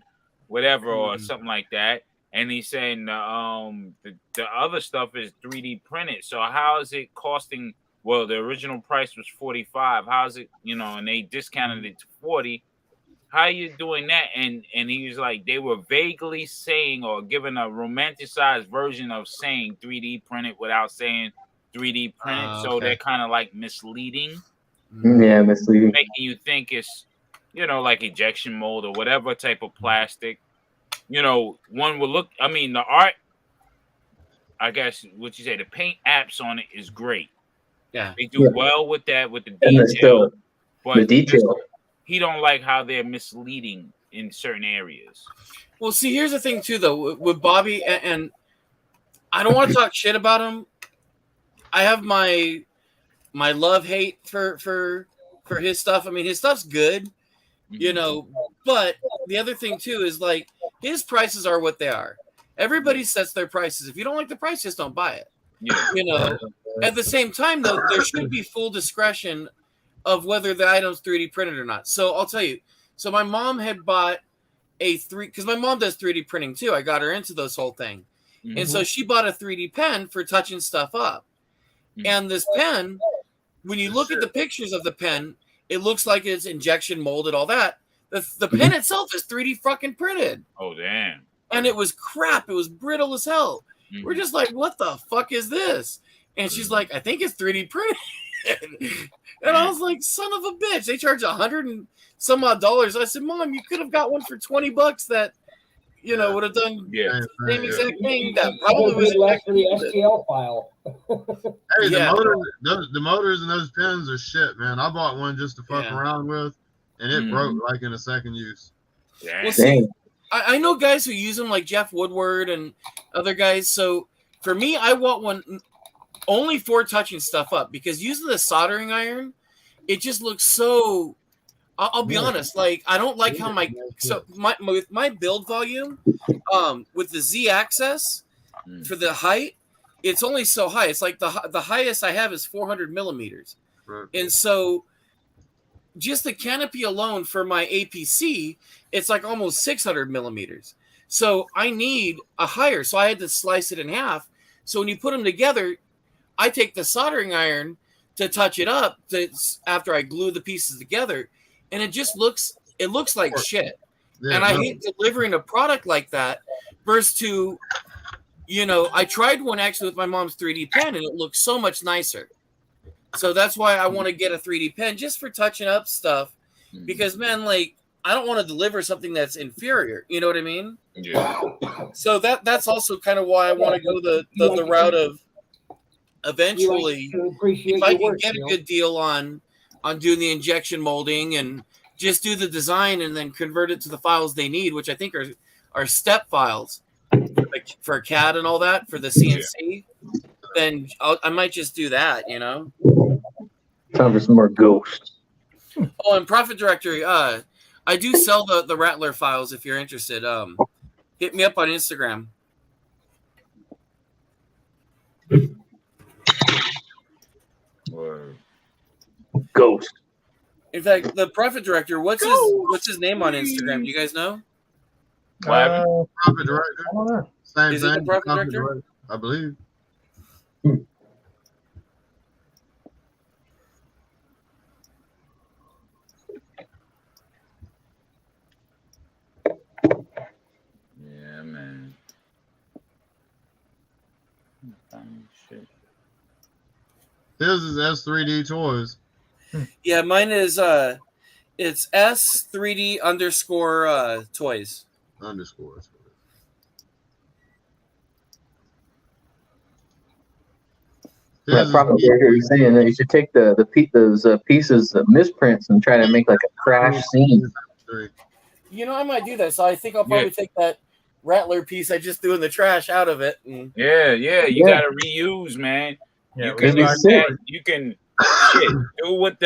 whatever or something like that." And he's saying the other stuff is 3D printed. So how is it costing? Well, the original price was 45. How's it? And they discounted it to 40. How are you doing that? And he was like, they were vaguely saying or giving a romanticized version of saying 3D printed without saying 3D printed. So they're kind of like misleading. Yeah, misleading. Making you think it's, like injection mold or whatever type of plastic. One would look, the art, I guess what you say, the paint apps on it is great. Yeah. They do well with that, with the detail. But the detail. He don't like how they're misleading in certain areas. Well, see, here's the thing too, though, with Bobby, and I don't want to talk shit about him. I have my love-hate for his stuff. His stuff's good, but the other thing too is like his prices are what they are. Everybody sets their prices. If you don't like the price, just don't buy it. Yeah. At the same time, though, there should be full discretion of whether the item's 3D printed or not. So I'll tell you. So my mom had bought because my mom does 3D printing too. I got her into this whole thing. Mm-hmm. And so she bought a 3D pen for touching stuff up. Mm-hmm. And this pen, when you look at the pictures of the pen, it looks like it's injection molded, all that. The pen itself is 3D fucking printed. Oh, damn. And it was crap. It was brittle as hell. Mm-hmm. We're just like, what the fuck is this? And she's like, I think it's 3D printed. And I was like, son of a bitch. They charge $100 and some odd dollars. I said, Mom, you could have got one for $20 that, would have done the same exact thing. That probably was less for the STL file. Hey, the motors and those pens are shit, man. I bought one just to fuck around with, and it broke like in a second use. Well, see, I know guys who use them like Jeff Woodward and other guys. So for me, I want one only for touching stuff up, because using the soldering iron, it just looks so. I'll be honest, like I don't like how with my build volume, with the Z axis for the height, it's only so high. It's like the highest I have is 400 millimeters, and so just the canopy alone for my APC, it's like almost 600 millimeters. So I need a higher. So I had to slice it in half. So when you put them together, I take the soldering iron to touch it up after I glue the pieces together, and it just looks like shit. Yeah, and I hate delivering a product like that versus to, I tried one actually with my mom's 3D pen, and it looks so much nicer. So that's why I want to get a 3D pen just for touching up stuff, because man, like I don't want to deliver something that's inferior. You know what I mean? Yeah. So that's also kind of why I want to go the route of eventually, if I can get a good deal on doing the injection molding and just do the design and then convert it to the files they need, which I think are step files like for CAD and all that for the CNC. Then I might just do that. Time for some more Ghost. Oh, and Profit Directory. I do sell the Rattler files if you're interested. Hit me up on Instagram. Word. Ghost. In fact, the Profit Director, what's his name on Instagram? Do you guys know? Profit Director. I don't know. Same Is thing. it the Profit Director? I believe. Yeah, man. Shit. His is S3D Toys. Yeah, mine is it's S3D _ toys. Underscore. That Profit Director is saying that you should take those pieces of misprints and try to make like a crash scene. I might do that. So I think I'll probably take that Rattler piece I just threw in the trash out of it. And... Yeah, you gotta reuse, man. Yeah, you can do that. You can do what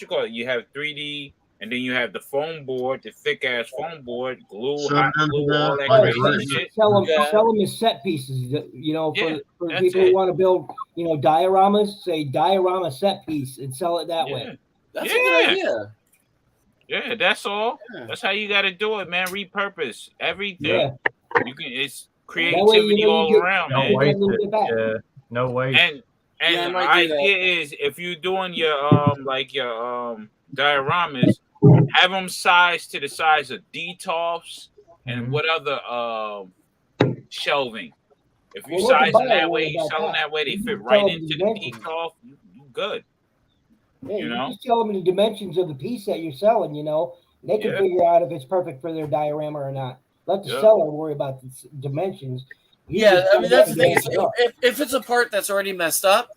you call it. You have 3D, and then you have the foam board, the thick ass foam board, glue, hot glue, all that crazy shit. Sell them as set pieces. For people who want to build, dioramas. Say diorama set piece and sell it that way. That's a good idea. Yeah, that's all. Yeah. That's how you got to do it, man. Repurpose everything. Yeah. You can. It's That way, creativity you all get, around, No man. you get a waste little it. bit back. Yeah. No waste. And Yeah, I the might do that. idea is if you're doing your dioramas, have them sized to the size of detolfs and what other shelving. If you Well, let the size them buyer that way, worry you about sell them that. that way, they You fit just right tell them into the the dimensions. detolf. You good. Yeah, You you know? just tell them the dimensions of the piece that you're selling. They can Yeah. figure out if it's perfect for their diorama or not. Let the Yeah. seller worry about the dimensions. You Yeah, just I tell mean them that's what the thing. dimensions are. If it's a part that's already messed up,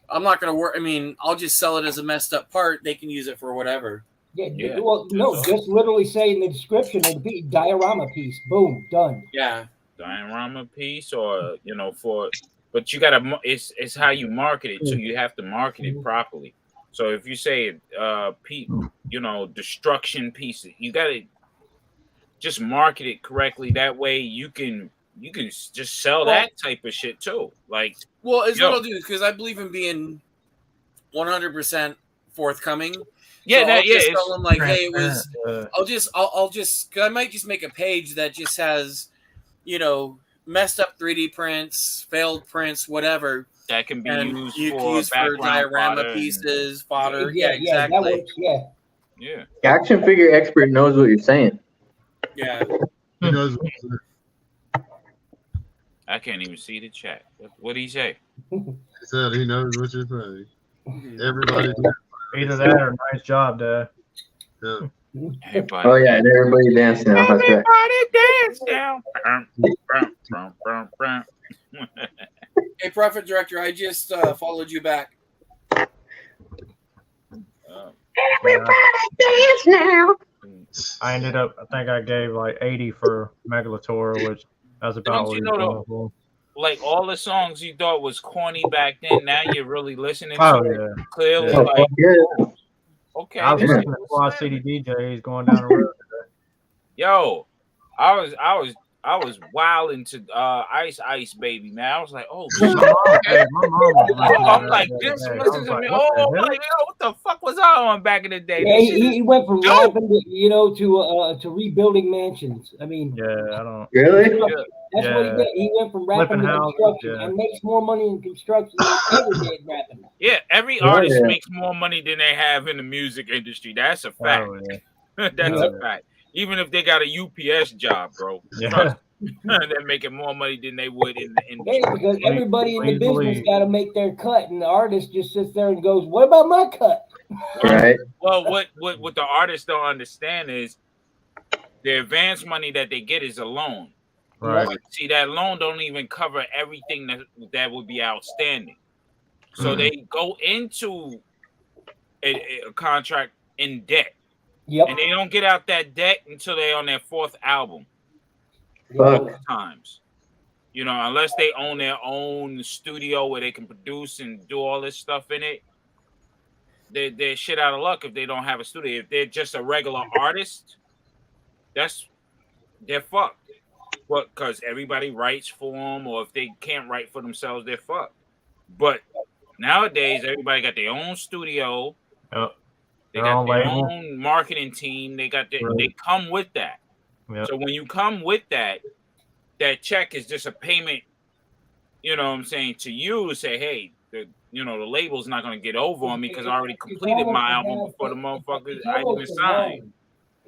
I'm not going to work. I mean, I'll just sell it as a messed up part. They can use it for whatever. Yeah. Well, no, That's all. just literally say in the description of the piece, diorama piece. Boom, done. Yeah. Diorama piece, or but you gotta. It's how you market it too. You have to market it properly. So if you say destruction piece, you gotta just market it correctly. That way you can just sell that type of shit too. Like, well, it's what I'll do because I believe in being 100% forthcoming. Yeah, so I'll just it's tell them like, hey, it was. transparent. I'll just. Cause I might just make a page that just has, messed up 3D prints, failed prints, whatever. That can be and used you can for use for background diorama fodder pieces, fodder. Yeah, Yeah, exactly. that works. Yeah. Yeah. Action figure expert knows what you're saying. Yeah. He knows. I can't even see the chat. What did he say? He said he knows what you're saying. Everybody. Either that or nice job, Dad. Yeah. Everybody. Oh yeah, and everybody dance now. That's right. Everybody dance now. Hey, Prophet Director, I just followed you back. Everybody dance now. I think I gave like 80 for Megalator, which that's about Don't what you he's know going for. like all the songs you thought was corny back then, now you're really listening Oh, to it yeah. clearly. Yeah. Like, Yeah. okay, I was this listening is to Quad City DJs going down the road today. yo. I was wild into Ice Baby, man. I was like, oh shit. My mom was listening to I'm that like, the other this day. I listen was to like, me. what the Oh, I'm hell? like, yo, what the fuck was I on back in the day? Yeah, This shit he went from dope. rapping, to rebuilding mansions. I mean, Yeah, I don't. Really? that's what he did. He went from rapping Flipping to houses, construction yeah. and makes more money in construction than he ever did rapping. Yeah, every Oh, artist yeah. makes more money than they have in the music industry. That's a fact. Oh, yeah. That's Yeah. a fact. Even if they got a UPS job, bro. Yeah. Trust me. They're making more money than they would in the industry. Yeah, because everybody in the Please business believe. got to make their cut, and the artist just sits there and goes, "What about my cut?" Right. Well, what the artists don't understand is the advance money that they get is a loan. Right. But see, that loan don't even cover everything that would be outstanding. So they go into a contract in debt. Yep. And they don't get out that debt until they're on their fourth album. Fuck. Times. Unless they own their own studio where they can produce and do all this stuff in it, they're shit out of luck if they don't have a studio. If they're just a regular artist, they're fucked. But because everybody writes for them, or if they can't write for themselves, they're fucked. But nowadays, everybody got their own studio. Yep. They Their got own their label. own marketing team. They got they come with that. Yep. So when you come with that check is just a payment. You know what I'm saying to you? Say, hey, the label's not going to get over on me because I already completed my album before the motherfuckers I even signed.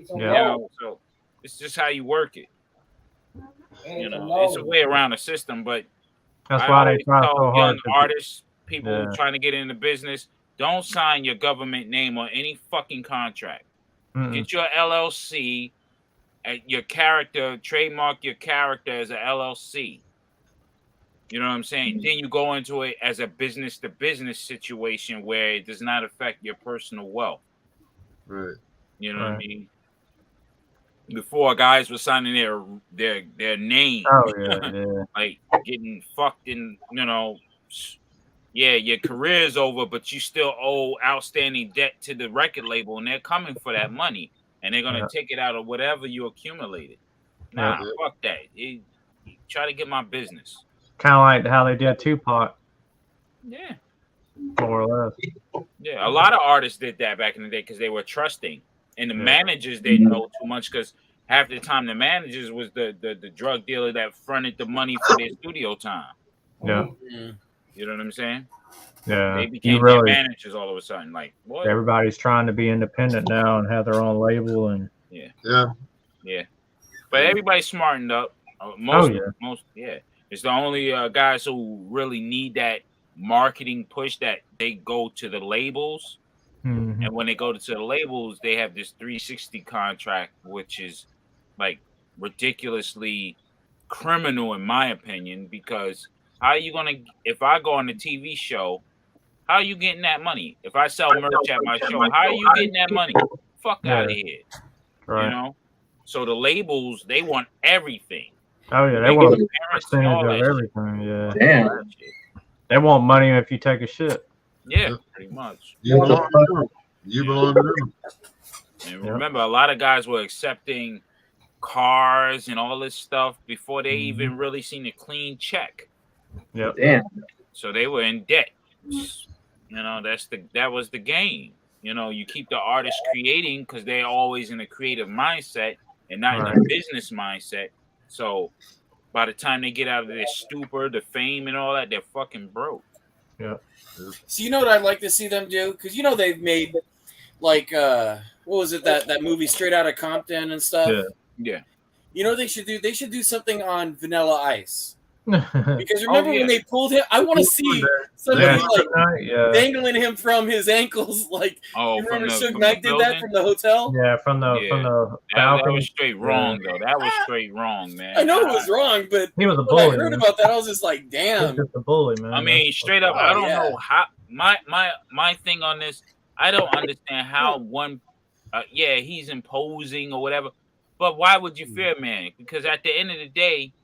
So it's just how you work it. It's a way around the system, but That's why they try so hard. Young artists, people trying to get into business, don't sign your government name on any fucking contract. Get your LLC, your character, trademark your character as a LLC. You know what I'm saying? Then you go into it as a business to business situation where it does not affect your personal wealth. Right. You know what I mean? Before, guys were signing their name. Oh yeah. Like getting fucked in, your career's over, but you still owe outstanding debt to the record label, and they're coming for that money, and they're gonna take it out of whatever you accumulated. Nah, fuck that. Try to get my business. Kind of like how they did Tupac. Yeah. more or less. Yeah, a lot of artists did that back in the day because they were trusting, and the managers didn't know too much because half the time the managers was the drug dealer that fronted the money for their studio time. Yeah. You know what I'm saying? Yeah. They You became really, their managers all of a sudden. Like what? everybody's trying to be independent now and have their own label and Yeah. Yeah. But everybody's smartened up. Most, it's the only guys who really need that marketing push that they go to the labels. Mhm. And when they go to the labels, they have this 360 contract, which is like ridiculously criminal in my opinion, because how are you gonna, if I go on a TV show, how are you getting that money? If I sell merch at my show, how are you getting that money? Fuck out of here. Right. You know? So the labels, they want everything. Oh yeah, they want a percentage of everything. Yeah. Damn. They want money if you take a shit. Yeah, pretty much. You belong to them. You belong to them. And remember, a lot of guys were accepting cars and all this stuff before they even really seen a clean check. Yeah. Damn. So they were in debt. You know, that was the game. You know, you keep the artist creating because they're always in a creative mindset and not in a business mindset. So by the time they get out of their stupor, the fame and all that, they're fucking broke. Yeah. So you know what I'd like to see them do? Because you know they've made like what was it, that movie Straight Outta Compton and stuff? Yeah. You know what they should do? They should do something on Vanilla Ice. Because remember when they pulled him? I want to see somebody dangling him from his ankles. Like, you remember Suge Knight did that from the hotel? Yeah, from the that was straight wrong though. That was straight wrong, man. I know it was wrong, but he was a when bully. I heard about that, I was just like, damn. He's just a bully, man. I mean, straight up, I don't know how. My thing on this, I don't understand how one. He's imposing or whatever, but why would you fear, man? Because at the end of the day.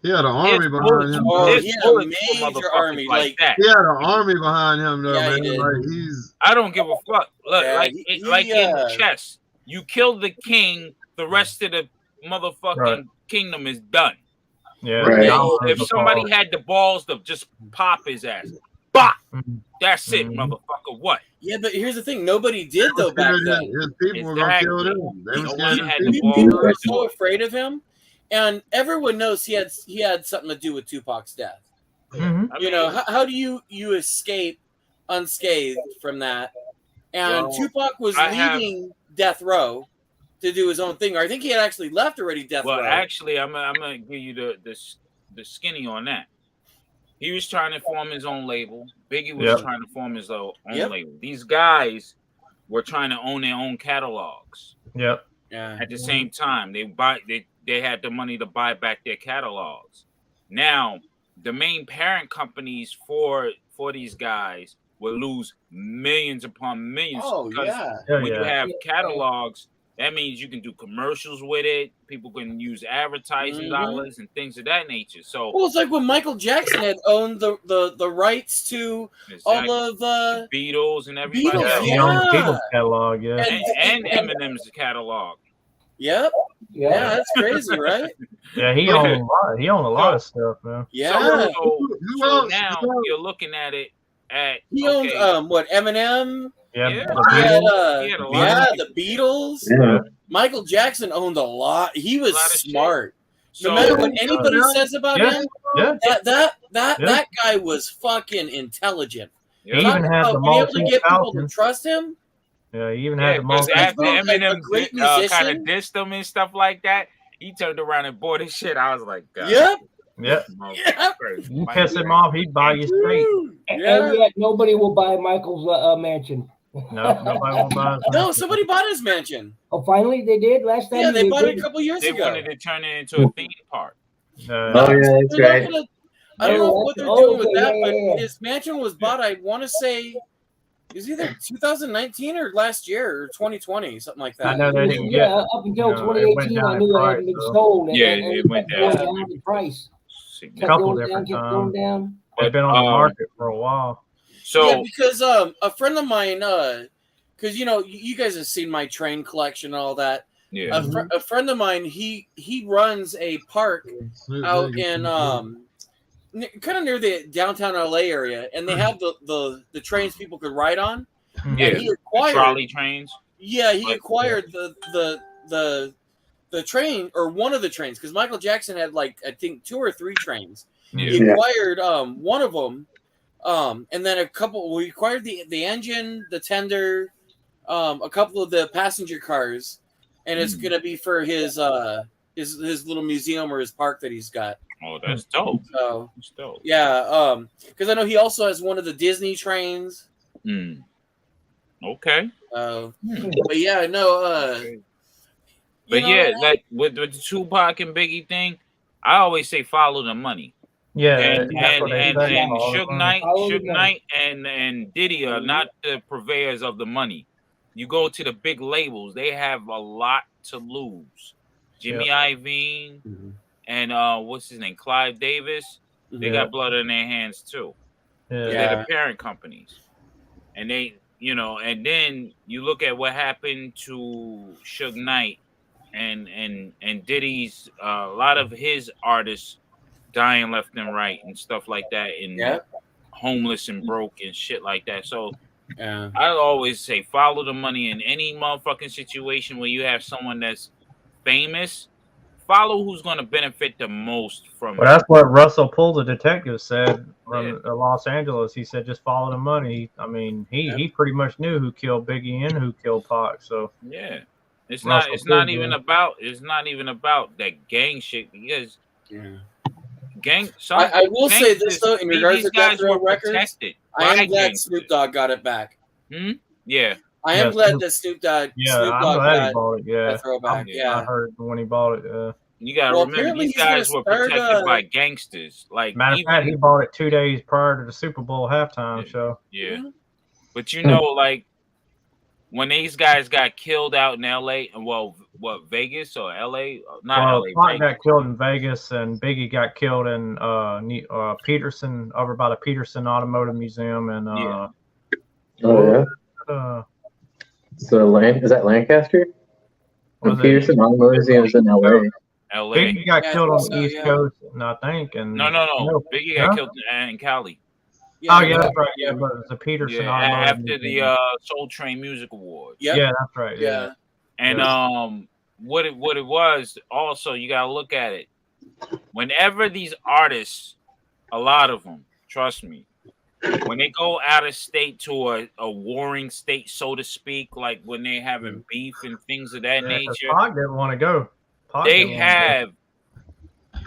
He had an army behind him. He had a major army like that. He had an army behind him, though, man. Like, I don't give a fuck. Look, in chess, you kill the king, the rest of the motherfucking kingdom is done. Yeah. If somebody had the balls to just pop his ass, bop. That's it, motherfucker. What? Yeah, but here's the thing: nobody did though back then. His people were gonna kill him. They were scared. People were so afraid of him. And everyone knows he had something to do with Tupac's death. You know, how do you escape unscathed from that? And Tupac was leaving Death Row to do his own thing. Or I think he had actually left already Death Row. Well, actually, I'm gonna give you the skinny on that. He was trying to form his own label. Biggie was trying to form his own label. These guys were trying to own their own catalogs. Yep. Yeah. At the same time, they had the money to buy back their catalogs. Now, the main parent companies for these guys will lose millions upon millions. Oh, when you have catalogs, that means you can do commercials with it. People can use advertising dollars and things of that nature. So, well, it's like when Michael Jackson had owned the rights to all of the Beatles and everybody. Beatles catalog, and Eminem's catalog. Yep. Yeah, that's crazy, right? Yeah, he owned a lot. He owned a lot of stuff, man. Yeah. So now you're looking at it at he owned what, Eminem? Yeah, the Beatles. Yeah. Michael Jackson owned a lot. He was smart. No matter what anybody says about him, that guy was fucking intelligent. He even had the being able to get people to trust him. Yeah, he even had the because after Eminem great kind musician. of dissed him and stuff like that, he turned around and bought his shit. I was like, God. Yep. You piss him off, he'd buy you straight. And yet nobody will buy Michael's mansion. No, nobody will buy his No, somebody bought his mansion. Oh, finally they did last time. Yeah, they bought it a couple years They ago. wanted to turn it into a theme park. Oh yeah, that's right. I don't know what they're doing with that, but his mansion was bought. I want to say it was either 2019 or last year or 2020, something like that. I know they didn't get. Up until 2018, I knew it hadn't been sold. It went down. In price. A couple different times. They've been on the market for a while. So because a friend of mine, because you guys have seen my train collection and all that. Yeah. A friend of mine, he runs a park out in kind of near the downtown LA area, and they have the trains people could ride on. Yeah, And he acquired trolley trains. Yeah, he acquired the train, or one of the trains, because Michael Jackson had like I think 2 or 3 trains. He acquired one of them, and then a couple. We acquired the engine, the tender, a couple of the passenger cars, and it's gonna be for his little museum or his park that he's got. Oh, that's dope. So that's dope. Yeah, because I know he also has one of the Disney trains. Okay. But yeah, no. But yeah, like with the Tupac and Biggie thing, I always say follow the money. Yeah, and that's what they say, follow the money. Suge Knight, and Diddy are not the purveyors of the money. You go to the big labels; they have a lot to lose. Jimmy Iovine and what's his name, Clive Davis. They got blood in their hands too. They're the parent companies, and they, and then you look at what happened to Suge Knight and Diddy's. A lot of his artists dying left and right and stuff like that, and homeless and broke and shit like that. So I always say follow the money in any motherfucking situation where you have someone that's famous. Follow who's going to benefit the most from Well, that's what Russell Poole, the detective, said from Los Angeles. He said, just follow the money. I mean, he pretty much knew who killed Biggie and who killed Pac. So it's not even about that gang shit, because I will say this though, in regards to Death Row Records, I am glad Snoop Dogg got it back. Yeah. I am glad that Snoop Dogg got bought it. Death Row back. I heard when he bought it. You gotta remember, these guys were protected by gangsters. Like, matter of fact, he bought it 2 days prior to the Super Bowl halftime show. Yeah, but like when these guys got killed out in L.A. and Vegas or L.A. Not L.A. Pac got killed in Vegas, and Biggie got killed in Peterson, over by the Peterson Automotive Museum, and So is that Lancaster? Peterson Automotive Museum is in LA. Biggie got killed on the East Coast, I think. And no. Biggie got killed in Cali. That's right. Yeah, but it's a Peterson Automotive after Museum. the Soul Train Music Awards. Yeah, that's right. Yeah. And what it was also, you gotta look at it. Whenever these artists, a lot of them, trust me, when they go out of state to a warring state, so to speak, like when they're having beef and things of that nature, Pac didn't want to go. They have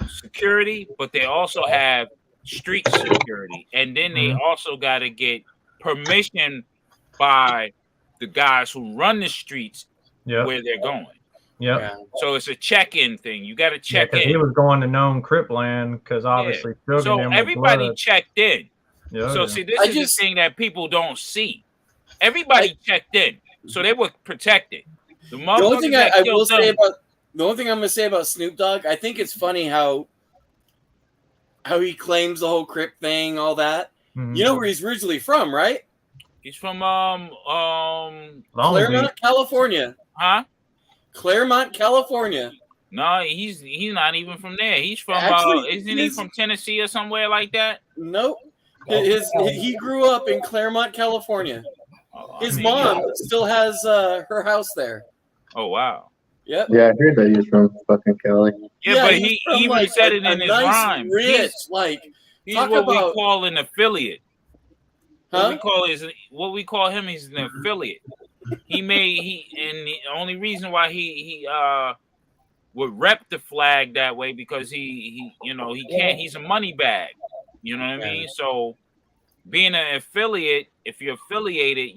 security, but they also have street security, and then they also got to get permission by the guys who run the streets where they're going. So it's a check-in thing. You got to check in. He was going to known Crip land because obviously. So everybody checked in. So see, this is the thing that people don't see. Everybody checked in, so they were protected. The only thing the only thing I'm gonna say about Snoop Dogg, I think it's funny how he claims the whole Crip thing, all that. You know where he's originally from, right? He's from Claremont, California. Huh? Claremont, California. No, he's not even from there. He's from isn't he from Tennessee or somewhere like that? Nope. He grew up in Claremont, California. His mom still has her house there. Oh wow. Yep. Yeah, I heard that he's from fucking Cali. Yeah, but he even said it in his rhyme. Rich, he's what we call an affiliate. What we call him is an affiliate. And the only reason why he would rep the flag that way because he can't. He's a money bag. You know what I mean? So being an affiliate, if you're affiliated,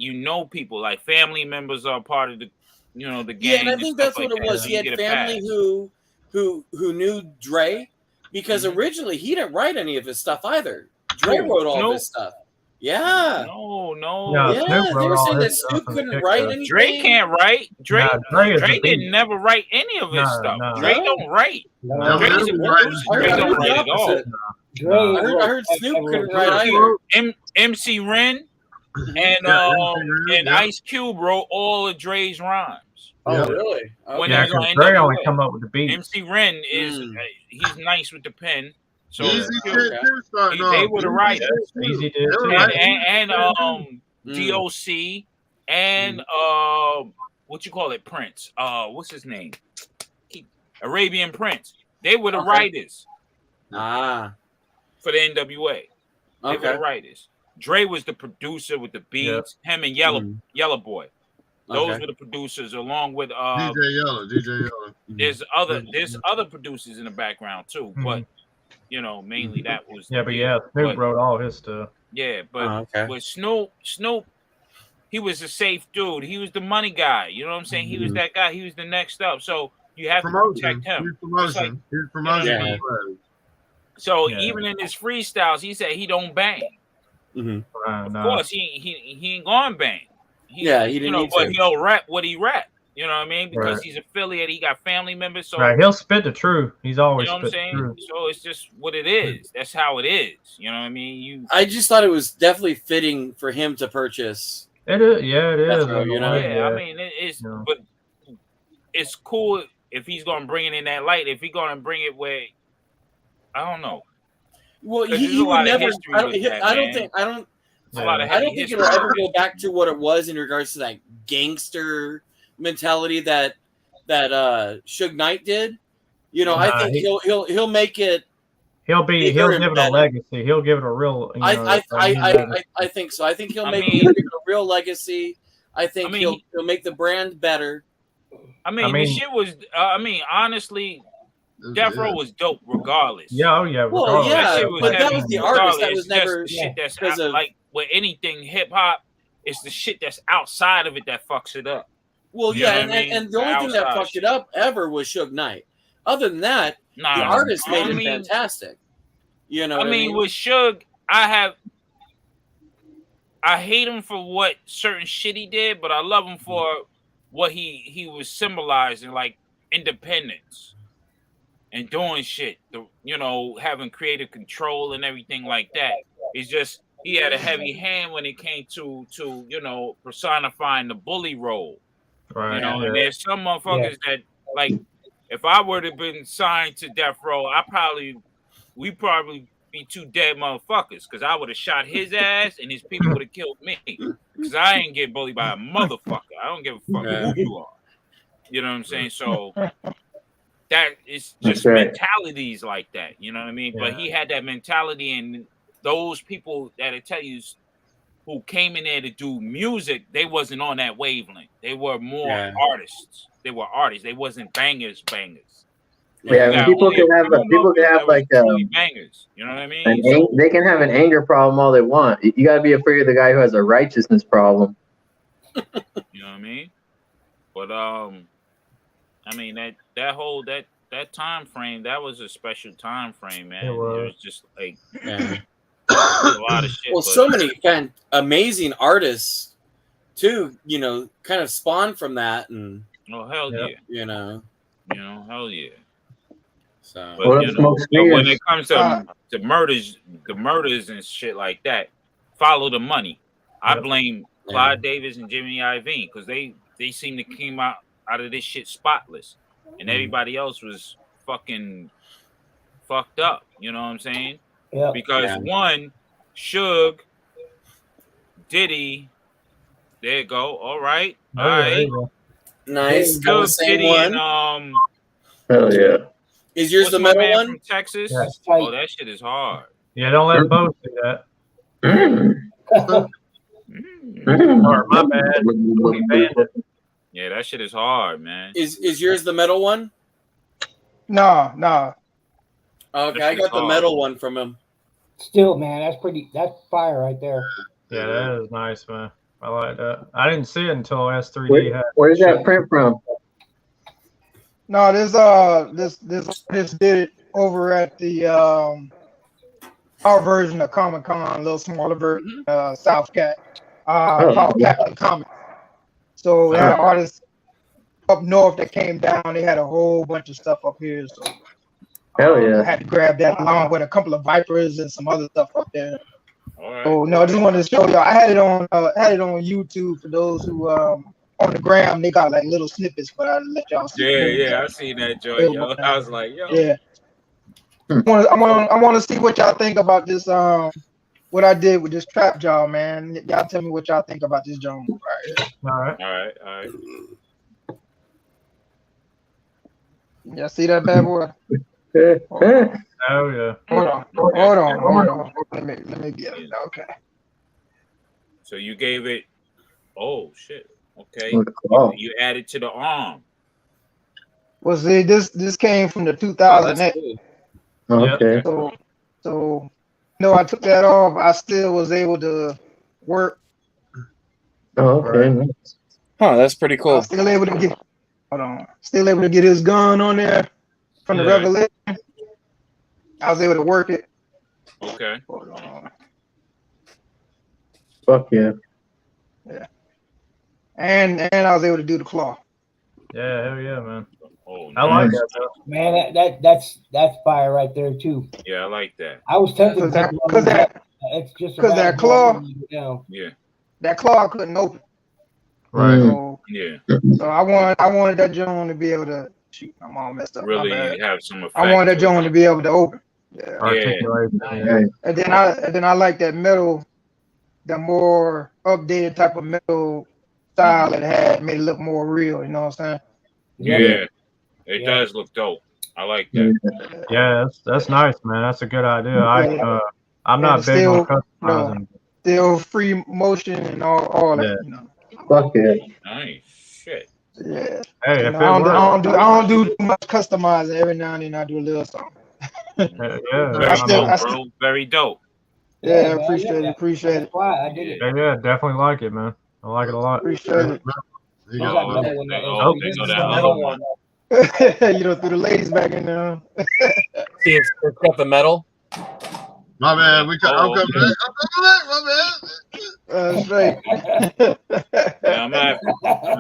people like family members are part of the the gang. Yeah, and I think that's what it was. He had family who knew Dre, because originally he didn't write any of his stuff either. Dre wrote all his stuff. Yeah. No. Yeah, they were saying that Snoop couldn't write anything. Dre can't write. Dre didn't never write any of his stuff. Dre don't write. Dre's a producer. Dre don't write at all. I heard Snoop couldn't write either. MC Ren and Ice Cube wrote all of Dre's rhymes. Oh, really? Dre only come up with the beats. MC Ren is he's nice with the pen. So Easy shit too, starting they off. were the writers. Easy did too. And DOC and what you call it, Prince. What's his name? Arabian Prince. They were the writers. For the NWA. They were the writers. Dre was the producer with the beats. Him and Yellow Boy. Those were the producers, along with DJ Yellow. There's other producers in the background too, but you know, mainly that was Snoop wrote all his stuff. Yeah, but with Snoop, he was a safe dude. He was the money guy. You know what I'm saying? He was that guy. He was the next up. So you have to protect him. Promotion. He's promotion. So even in his freestyles, he said he don't bang. Of course, he ain't going bang. He didn't. But he'll rap what he rap. You know what I mean? Because he's affiliated. He got family members. So he'll spit the truth. He's always you know what I'm saying. So it's just what it is. That's how it is. You know what I mean? I just thought it was definitely fitting for him to purchase. It is. Yeah, it is. You know. Yeah, I mean, it's but it's cool if he's gonna bring it in that light. If he's gonna bring it where I don't know. Well, he would never. I don't think it'll ever go back to what it was in regards to that gangster mentality that Suge Knight did. You know, I think he'll make it. He'll give it a legacy. He'll give it a real. I think so. I think he'll make it a real legacy. I think he'll make the brand better. I mean, the shit was. Honestly, Death Row was dope regardless. Yeah, well, yeah, but that was the artist. That was never the shit that's like with anything hip hop. It's the shit that's outside of it that fucks it up. Well, and the only thing that fucked it up ever was Suge Knight. Other than that, the artist made it fantastic. You know, I mean, with Suge, I hate him for what certain shit he did, but I love him for what he was symbolizing, like independence and doing shit. Having creative control and everything like that. It's just he had a heavy hand when it came to personifying the bully role. Right. And there's some motherfuckers that, like, if I were to have been signed to Death Row, we'd probably be two dead motherfuckers because I would have shot his ass and his people would have killed me because I ain't get bullied by a motherfucker. I don't give a fuck who you are. You know what I'm saying? So that is just mentalities like that. You know what I mean? Yeah. But he had that mentality, and those people that'll tell you who came in there to do music, they wasn't on that wavelength. They were more artists. They were artists. They wasn't bangers. Yeah, people can have like bangers. You know what I mean? They can have an anger problem all they want. You got to be afraid of the guy who has a righteousness problem. You know what I mean? But I mean that whole time frame, that was a special time frame, man. It was just like a lot of shit. Well, so many amazing artists too, kind of spawned from that, and hell yeah. Hell yeah. So but, when it comes to murders, the murders and shit like that, follow the money. I blame Clyde Davis and Jimmy Iovine because they seem to came out of this shit spotless, and everybody else was fucking fucked up. You know what I'm saying? Yeah. Because one, Suge, Diddy, there you go. All right. Nice. Suge, Diddy, and hell yeah. Is yours the metal one from Texas? Yeah. Oh, that shit is hard. Yeah, don't let Bo do that. Or my bad. Yeah, that shit is hard, man. Is yours the metal one? No. Okay, I got the metal one from him. Still, man, that's fire right there. Yeah, that is nice, man. I like that. I didn't see it until S3D. Where's that print from? No, this artist did it over at the our version of Comic Con, a little smaller version, South Cat, called Captain Comic. So they had an artist up north that came down. They had a whole bunch of stuff up here. So hell yeah, I had to grab that along with a couple of Vipers and some other stuff up there. All right. So no, I just wanted to show y'all. I had it on YouTube for those who on the gram. They got like little snippets, but I let y'all see. Yeah, I seen that joint, yo. I was like, yo. Yeah. I want to see what y'all think about this. What I did with this trap jaw, man. Y'all tell me what y'all think about this joint right here. All right. All right. All right. Y'all see that bad boy? Oh yeah. Hold on. Let me get it. Okay. So you gave it. Oh shit. Okay. With the claw. You added to the arm. Well, see, this came from the Oh, 2008. that's cool. Okay. So, I took that off. I still was able to work. Oh, okay. Right. Nice. Huh, that's pretty I cool. was still able to get. Hold on. Still able to get his gun on there from the Yeah. Revelation. I was able to work it. Okay. Hold on. Fuck yeah. Yeah. And I was able to do the claw. Yeah, hell yeah, man. Oh, I like Nice. that though. Man, that's fire right there too. Yeah, I like that. I was tempted to take one of these up. It's just a Because that rabbit hole claw, waiting to go. Yeah. that claw I couldn't open. Right. So, Yeah. so I wanted that joint to be able to shoot. I'm all messed up. My Really bad. have some effect. I wanted that to joint it. to be able to open. Yeah. Articulation. Yeah. And then I like that metal, the more updated type of metal style it had, made it look more real. You know what I'm saying? Yeah. It does look dope. I like that. Yeah, that's nice, man. That's a good idea. I'm And not it's big still, on customizing. still free motion and all Yeah. that. You know. Fuck yeah. Nice shit. Yeah. Hey, You if know, it I works. don't do too much customizing. Every now and then I do a little something. Yeah. Very dope, bro. Very dope. Yeah, man, appreciate it. Appreciate it. Why I did it. Yeah, definitely like it, man. I like it a lot. Appreciate it. You got metal in that. Oh, there go that other one. You know, threw the ladies back in there. See, it's got the metal. My bad. I'm coming back. My bad. Straight. Yeah, I'm gonna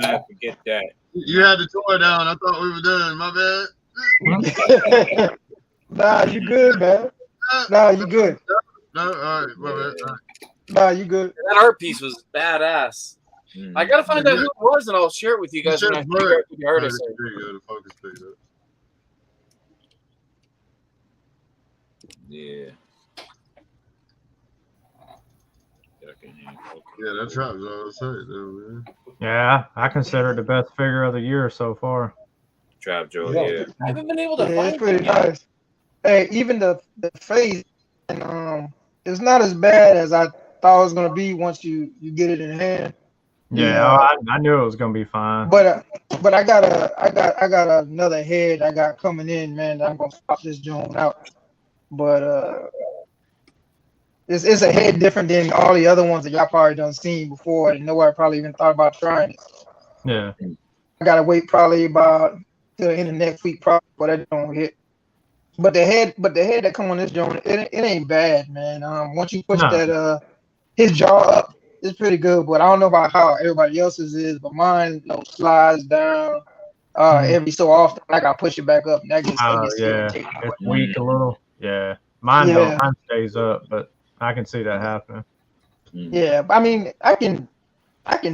have to get that. You had the toy down. I thought we were done. My bad. Nah, you good, man. Nah, you good. No, all right. My bad. All right. Nah, you good. That art piece was badass. I gotta find out who it was, and I'll share it with you guys when I figure out who the artist is. There you go. The focus picked up. Yeah. Yeah, that trap was all I say, though, man. Yeah, I consider it the best figure of the year so far. Trap Joe, yeah. I haven't been able to Yeah, find it's pretty it yet. nice. Hey, even the face, and it's not as bad as I thought it was gonna be once you get it in hand. Yeah, I knew it was gonna be fine. But I got another head I got coming in, man. I'm gonna swap this joint out. But it's a head different than all the other ones that y'all probably done seen before, and nobody probably even thought about trying it. Yeah. I gotta wait probably about till the end of next week, probably, but that don't hit. But the head that come on this joint, it ain't bad, man. Once you push that his jaw up, it's pretty good. But I don't know about how everybody else's is, but mine slides down every so often. I gotta push it back up, and that gets Yeah, irritating. it's weak a little. Yeah, mine don't. Mine stays up, but I can see that happening. Yeah, but I mean, I can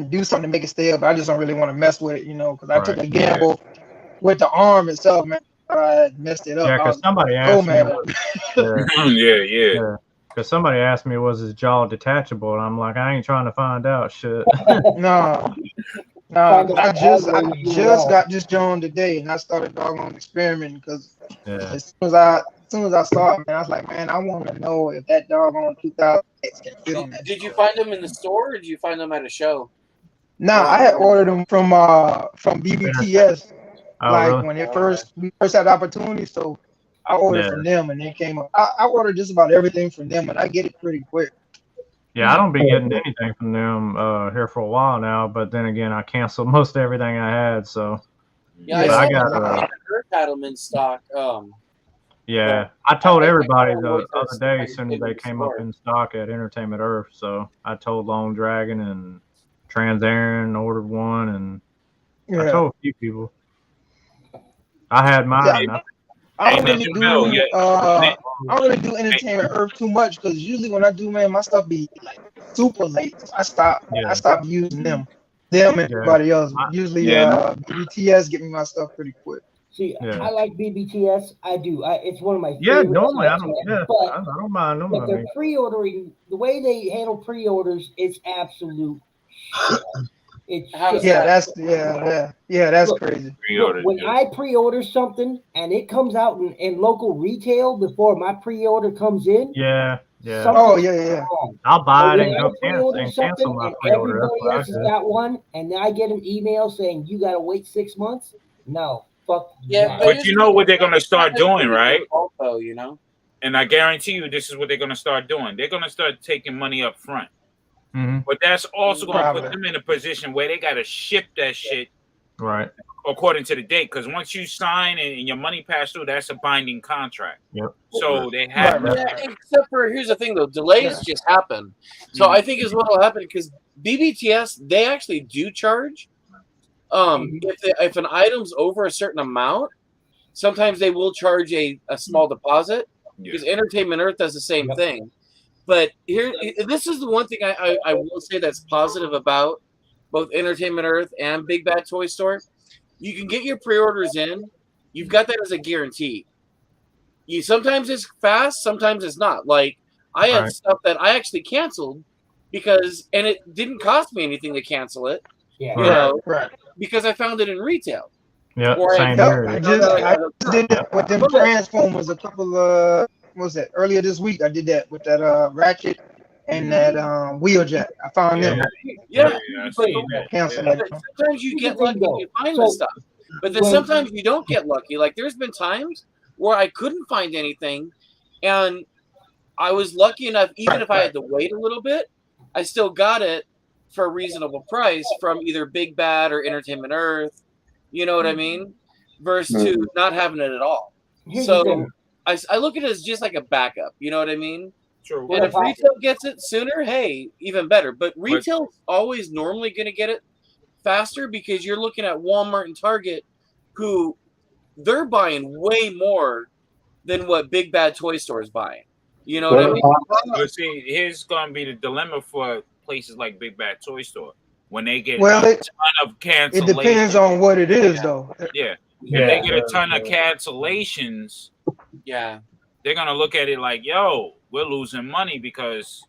do something to make it stay up. But I just don't really want to mess with it, because I took a gamble with the arm itself, man. I messed it up. Yeah, because somebody asked me. Yeah. Because somebody asked me, was his jaw detachable, and I'm like, I ain't trying to find out shit. No, I just got this joint today, and I started doggone experimenting because as soon as I saw it, man, I was like, man, I want to know if that doggone 2006 can fit on that. Did you find them in the store, or did you find them at a show? Nah, I had ordered them from BBTS, really? when we first had the opportunity. So I ordered from them, and they came up. I ordered just about everything from them, and I get it pretty quick. Yeah, I don't be getting anything from them here for a while now, but then again, I canceled most everything I had. So Yeah, I got Earth had them in stock. Yeah, I told everybody the other day as soon as they came up in stock at Entertainment Earth. So I told Lone Dragon and Trans Aaron ordered one, and I told a few people. I had mine. I don't really do Entertainment Earth too much because usually when I do, man, my stuff be like super late. So I stop using them and everybody else. Usually BTS get me my stuff pretty quick. See, Yeah. I like BBTS. I do. It's one of my Yeah, favorite normally I sites, don't. man. Yeah, But I don't mind them. but I they're mean, pre-ordering. The way they handle pre-orders, it's absolute shit. It's How's shit. Yeah, that? that's Look, crazy. look, Pre-order. when I pre-order something and it comes out in local retail before my pre-order comes in, yeah. Oh something's yeah. wrong. I'll buy But it when and I go pre-order cancel something my and pre-order. That's everybody what I else has do. got one, and then I get an email saying you got to wait 6 months, no, fuck Yeah, that. But you know what they're gonna start doing, right? Also, you know. And I guarantee you, this is what they're gonna start doing. They're gonna start taking money up front. Mm-hmm. But that's also going to Probably. put them in a position where they got to ship that shit Right. according to the date. Because once you sign and your money pass through, that's a binding contract. Yep. So they have Right. Yeah, except for here's the thing though, delays just happen. So I think is what will happen because BBTS they actually do charge. If an item's over a certain amount, sometimes they will charge a small deposit because Entertainment Earth does the same thing. But this is the one thing I will say that's positive about both Entertainment Earth and Big Bad Toy Store. You can get your pre-orders in. You've got that as a guarantee. Sometimes it's fast, sometimes it's not. Like I had stuff that I actually canceled and it didn't cost me anything to cancel it. Yeah. You know, Right. because I found it in retail. Yeah, Or same Yep, here. I just did that with them Transformers a couple what was that earlier this week? I did that with that Ratchet and that Wheeljack. I found them. Yeah, Cancel but that. sometimes you get lucky and you find the stuff. But then sometimes you don't get lucky. Like there's been times where I couldn't find anything and I was lucky enough, even if I had to wait a little bit, I still got it for a reasonable price from either Big Bad or Entertainment Earth. You know what I mean? Versus to not having it at all. Here's the So thing. I look at it as just like a backup. You know what I mean? True. And if retail gets it sooner, hey, even better. But retail's always normally going to get it faster because you're looking at Walmart and Target, who they're buying way more than what Big Bad Toy Store is buying. You know what I mean? But see, here's going to be the dilemma for places like Big Bad Toy Store when they get Well, a ton of cancellations. It depends on what it is, though. Yeah. If they get a ton of cancellations, they're gonna look at it like, yo, we're losing money because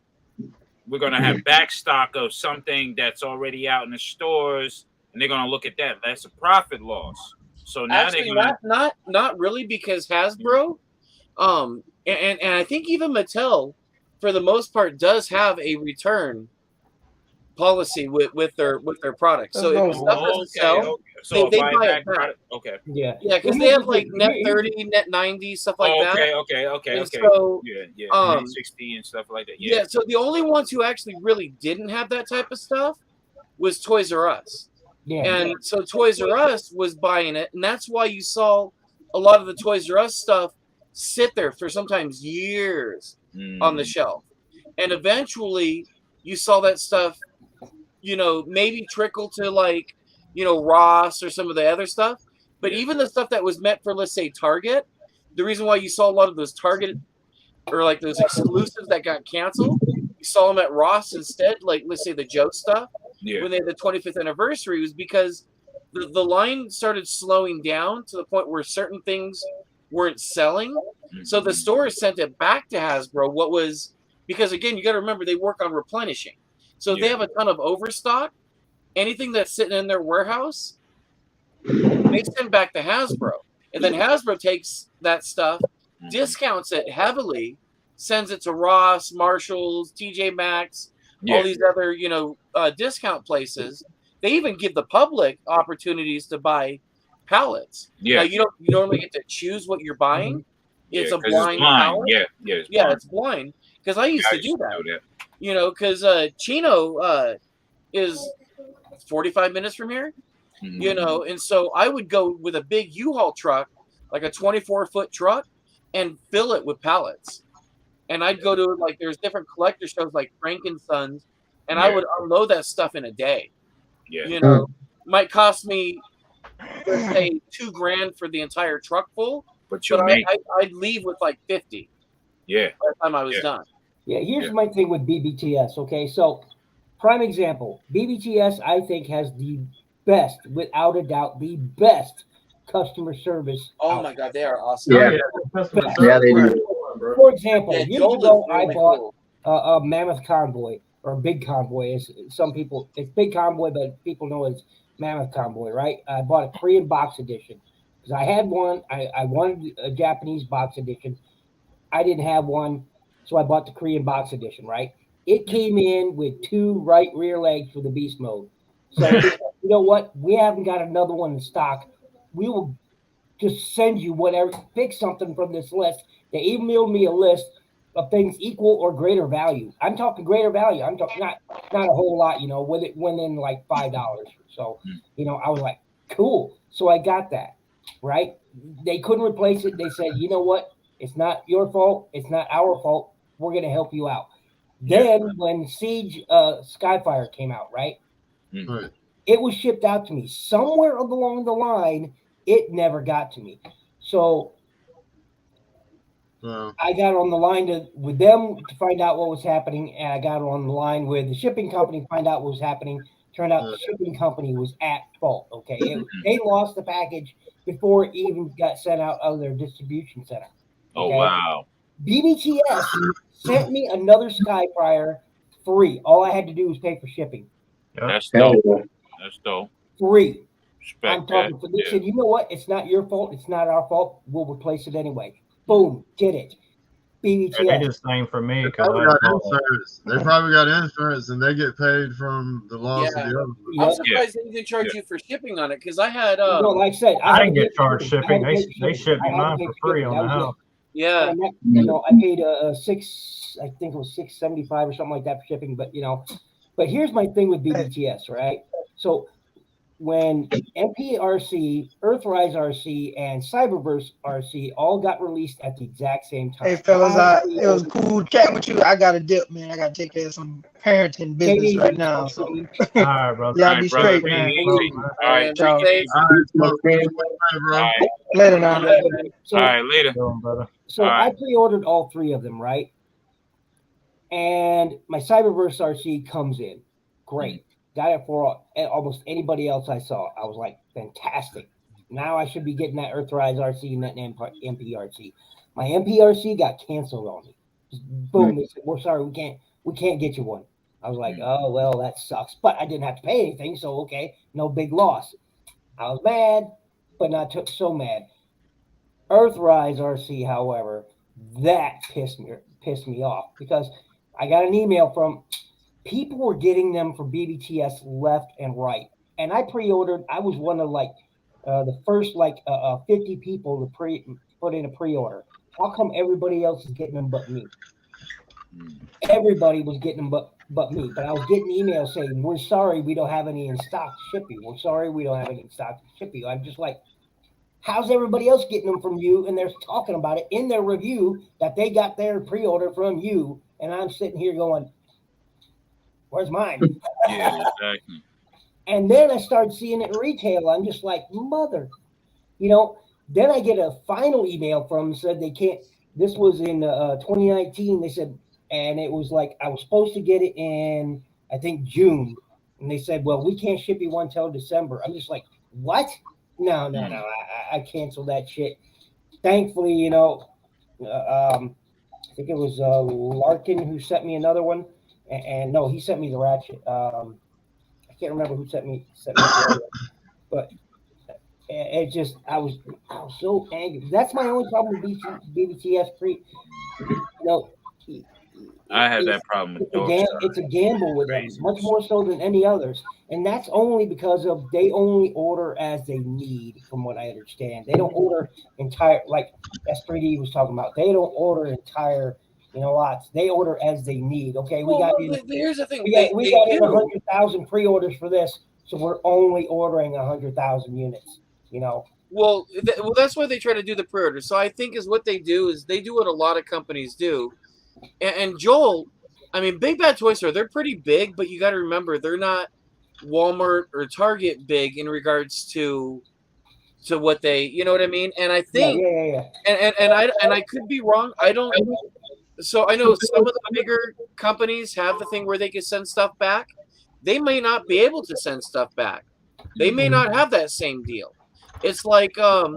we're gonna have back stock of something that's already out in the stores, and they're gonna look at that. That's a profit loss. So now Actually, they're gonna not really because Hasbro, and I think even Mattel, for the most part, does have a return policy with their products. So if stuff doesn't sell, so they buy buy back it back. product. Okay. Yeah, because they have like net 30, net 90, stuff like that. Okay. And so, yeah. Net 60 and stuff like that. yeah. So the only ones who actually really didn't have that type of stuff was Toys R Us. Yeah. And so Toys R Us was buying it, and that's why you saw a lot of the Toys R Us stuff sit there for sometimes years on the shelf. And eventually you saw that stuff, maybe trickle to like, Ross or some of the other stuff. But even the stuff that was meant for, let's say, Target, the reason why you saw a lot of those Target or like those exclusives that got canceled, you saw them at Ross instead, like let's say the Joe stuff, when they had the 25th anniversary, was because the line started slowing down to the point where certain things weren't selling. So the stores sent it back to Hasbro, because again, you got to remember they work on replenishing. So if they have a ton of overstock, anything that's sitting in their warehouse, they send back to Hasbro. And then Hasbro takes that stuff, discounts it heavily, sends it to Ross, Marshalls, TJ Maxx, all these other, discount places. They even give the public opportunities to buy pallets. Now, you don't normally get to choose what you're buying. It's a blind pallet. It's blind. Because I used to do that. Because Chino is 45 minutes from here. And so I would go with a big U-Haul truck, like a 24-foot truck, and fill it with pallets. And I'd go to, like, there's different collector shows like Frankensons, and I would unload that stuff in a day. Might cost me, let's say, $2,000 for the entire truck full, but I'd leave with like 50. By the time I was done. Yeah, here's my thing with BBTS. Okay, so prime example, BBTS I think has the best, without a doubt, the best customer service. Oh my god, they are awesome. Yeah. Yeah, they do. For example, Yeah, years Joel ago, is I really bought cool. a Mammoth Convoy, or a Big Convoy, as some people. It's Big Convoy, but people know it's Mammoth Convoy, right? I bought a Korean box edition because I had one. I wanted a Japanese box edition. I didn't have one, so I bought the Korean box edition, right? It came in with 2 right rear legs for the beast mode. So they said, you know what? We haven't got another one in stock. We will just send you whatever, pick something from this list. They emailed me a list of things equal or greater value. I'm talking greater value. I'm talking not a whole lot, with it went in like $5. So, I was like, cool. So I got that, right? They couldn't replace it. They said, you know what? It's not your fault. It's not our fault. We're gonna help you out. Then when Siege Skyfire came out, right? Right. It was shipped out to me. Somewhere along the line, it never got to me. So I got on the line with them to find out what was happening, and I got on the line with the shipping company to find out what was happening. Turned out the shipping company was at fault. Okay, they lost the package before it even got sent out of their distribution center. Oh Okay? wow. BBTS sent me another Skyfire free. All I had to do was pay for shipping. That's dope. That's dope. Free. Respect I'm talking for they said, you know what? It's not your fault. It's not our fault. We'll replace it anyway. Boom. Did it. BBTS. They did the same for me They because probably I got bought insurance. They probably got insurance, and they get paid from the loss of the other one. I'm surprised they didn't charge you for shipping on it because I had. No, like I said, I had didn't to get pay charged for shipping. I had to They pay for shipped me I had to mine pay for for free shipping. on That the was house. it. Yeah. And I paid I think it was $6.75 or something like that for shipping. But but here's my thing with BBTS, right? So when MPRC, Earthrise RC, and Cyberverse RC all got released at the exact same time. Hey fellas, it was cool chatting with you. I got to dip, man. I got to take care of some parenting business right now. So, All right, brother. y'all be straight, man. All right. Ciao. bro. Later now. So, All right, later. Brother. So I pre-ordered all 3 of them, right? And my Cyberverse RC comes in. Great. Got it for almost anybody else I saw. I was like, fantastic. Now I should be getting that Earthrise RC and that MPRC. My MPRC got canceled on me. Just boom. They said, we're sorry, we can't get you one. I was like, oh, well, that sucks. But I didn't have to pay anything, so okay, no big loss. I was mad, but not so mad. Earthrise RC, however, that pissed me off because I got an email from people were getting them from BBTS left and right, and I pre-ordered. I was one of the first 50 people to put in a pre-order. How come everybody else is getting them but me? Everybody was getting them but me, but I was getting emails saying, "We're sorry, we don't have any in stock to ship you. We're sorry, we don't have any in stock to ship you." I'm just like, how's everybody else getting them from you? And they're talking about it in their review that they got their pre-order from you. And I'm sitting here going, where's mine? Yeah, exactly. And then I started seeing it in retail. I'm just like, mother. Then I get a final email from them, said they can't. This was in 2019. They said, and it was like I was supposed to get it in, I think, June. And they said, well, we can't ship you one till December. I'm just like, what? No. I canceled that shit. Thankfully, I think it was Larkin who sent me another one, and no, he sent me the Ratchet. I can't remember who sent me the other one, but it just I was so angry. That's my only problem with BBTS free. I have that problem with it's a gamble with them, much more so than any others. And that's only because they only order as they need, from what I understand. They don't order entire, like S3D was talking about. They don't order entire, lots. They order as they need. Okay, here's the thing. We got 100,000 pre-orders for this, so we're only ordering 100,000 units. Well, that's why they try to do the pre-order. So I think is what they do is they do what a lot of companies do. And Joel, I mean, Big Bad Toy Store, they're pretty big, but you got to remember they're not Walmart or Target big in regards to what they, you know what I mean? And I think, and I could be wrong. I don't. So I know some of the bigger companies have the thing where they can send stuff back. They may not be able to send stuff back. They may not have that same deal. It's like a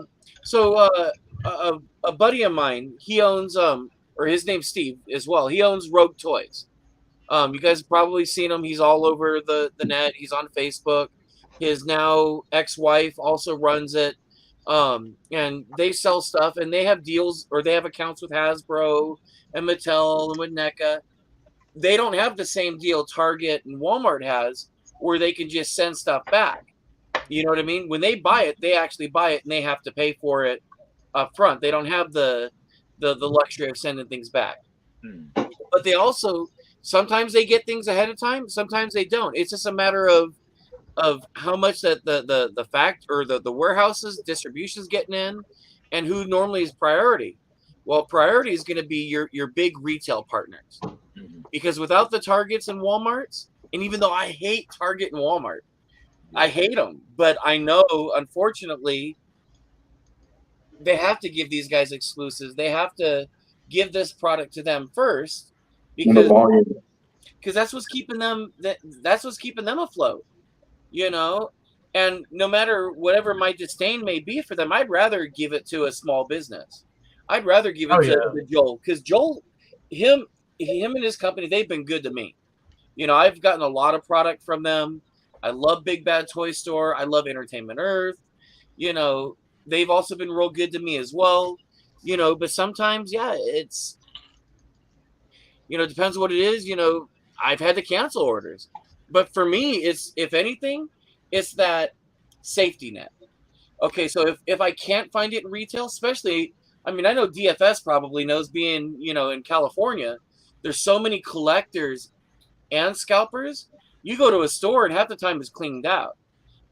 buddy of mine, he owns or his name's Steve as well. He owns Rogue Toys. You guys have probably seen him. He's all over the net. He's on Facebook. His now ex-wife also runs it. And they sell stuff, and they have deals, or they have accounts with Hasbro and Mattel and with NECA. They don't have the same deal Target and Walmart has, where they can just send stuff back. You know what I mean? When they buy it, they actually buy it, and they have to pay for it up front. They don't have the luxury of sending things back. But they also sometimes they get things ahead of time, sometimes they don't. It's just a matter of how much that the fact or the warehouses distribution's getting in, and who normally is priority. Well, priority is going to be your big retail partners, because without the Targets and Walmarts, and even though I hate Target and Walmart, I hate them, but I know unfortunately they have to give these guys exclusives. They have to give this product to them first, because that's what's keeping them afloat, you know. And no matter whatever my disdain may be for them, I'd rather give it to a small business. I'd rather give it to Joel, because Joel, him and his company, they've been good to me. You know, I've gotten a lot of product from them. I love Big Bad Toy Store. I love Entertainment Earth. You know, they've also been real good to me as well. You know, but sometimes, yeah, it's, you know, it depends what it is. You know, I've had to cancel orders. But for me, it's, if anything, it's that safety net. Okay, so if I can't find it in retail, especially, I mean, I know DFS probably knows, being, you know, in California, there's so many collectors and scalpers. You go to a store and half the time it's cleaned out.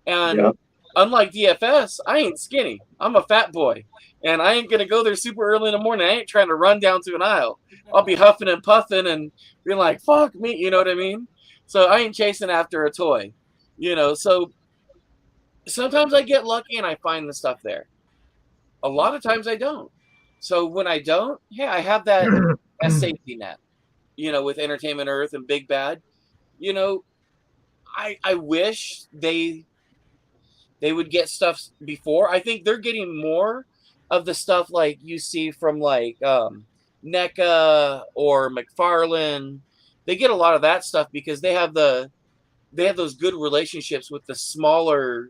And unlike DFS, I ain't skinny. I'm a fat boy. And I ain't going to go there super early in the morning. I ain't trying to run down to an aisle. I'll be huffing and puffing and being like, fuck me, you know what I mean? So I ain't chasing after a toy, you know. So sometimes I get lucky and I find the stuff there. A lot of times I don't. So when I don't, yeah, I have that safety net, you know, with Entertainment Earth and Big Bad. You know, I wish they would get stuff before. I think they're getting more of the stuff like you see from like NECA or McFarlane. They get a lot of that stuff because they have those good relationships with the smaller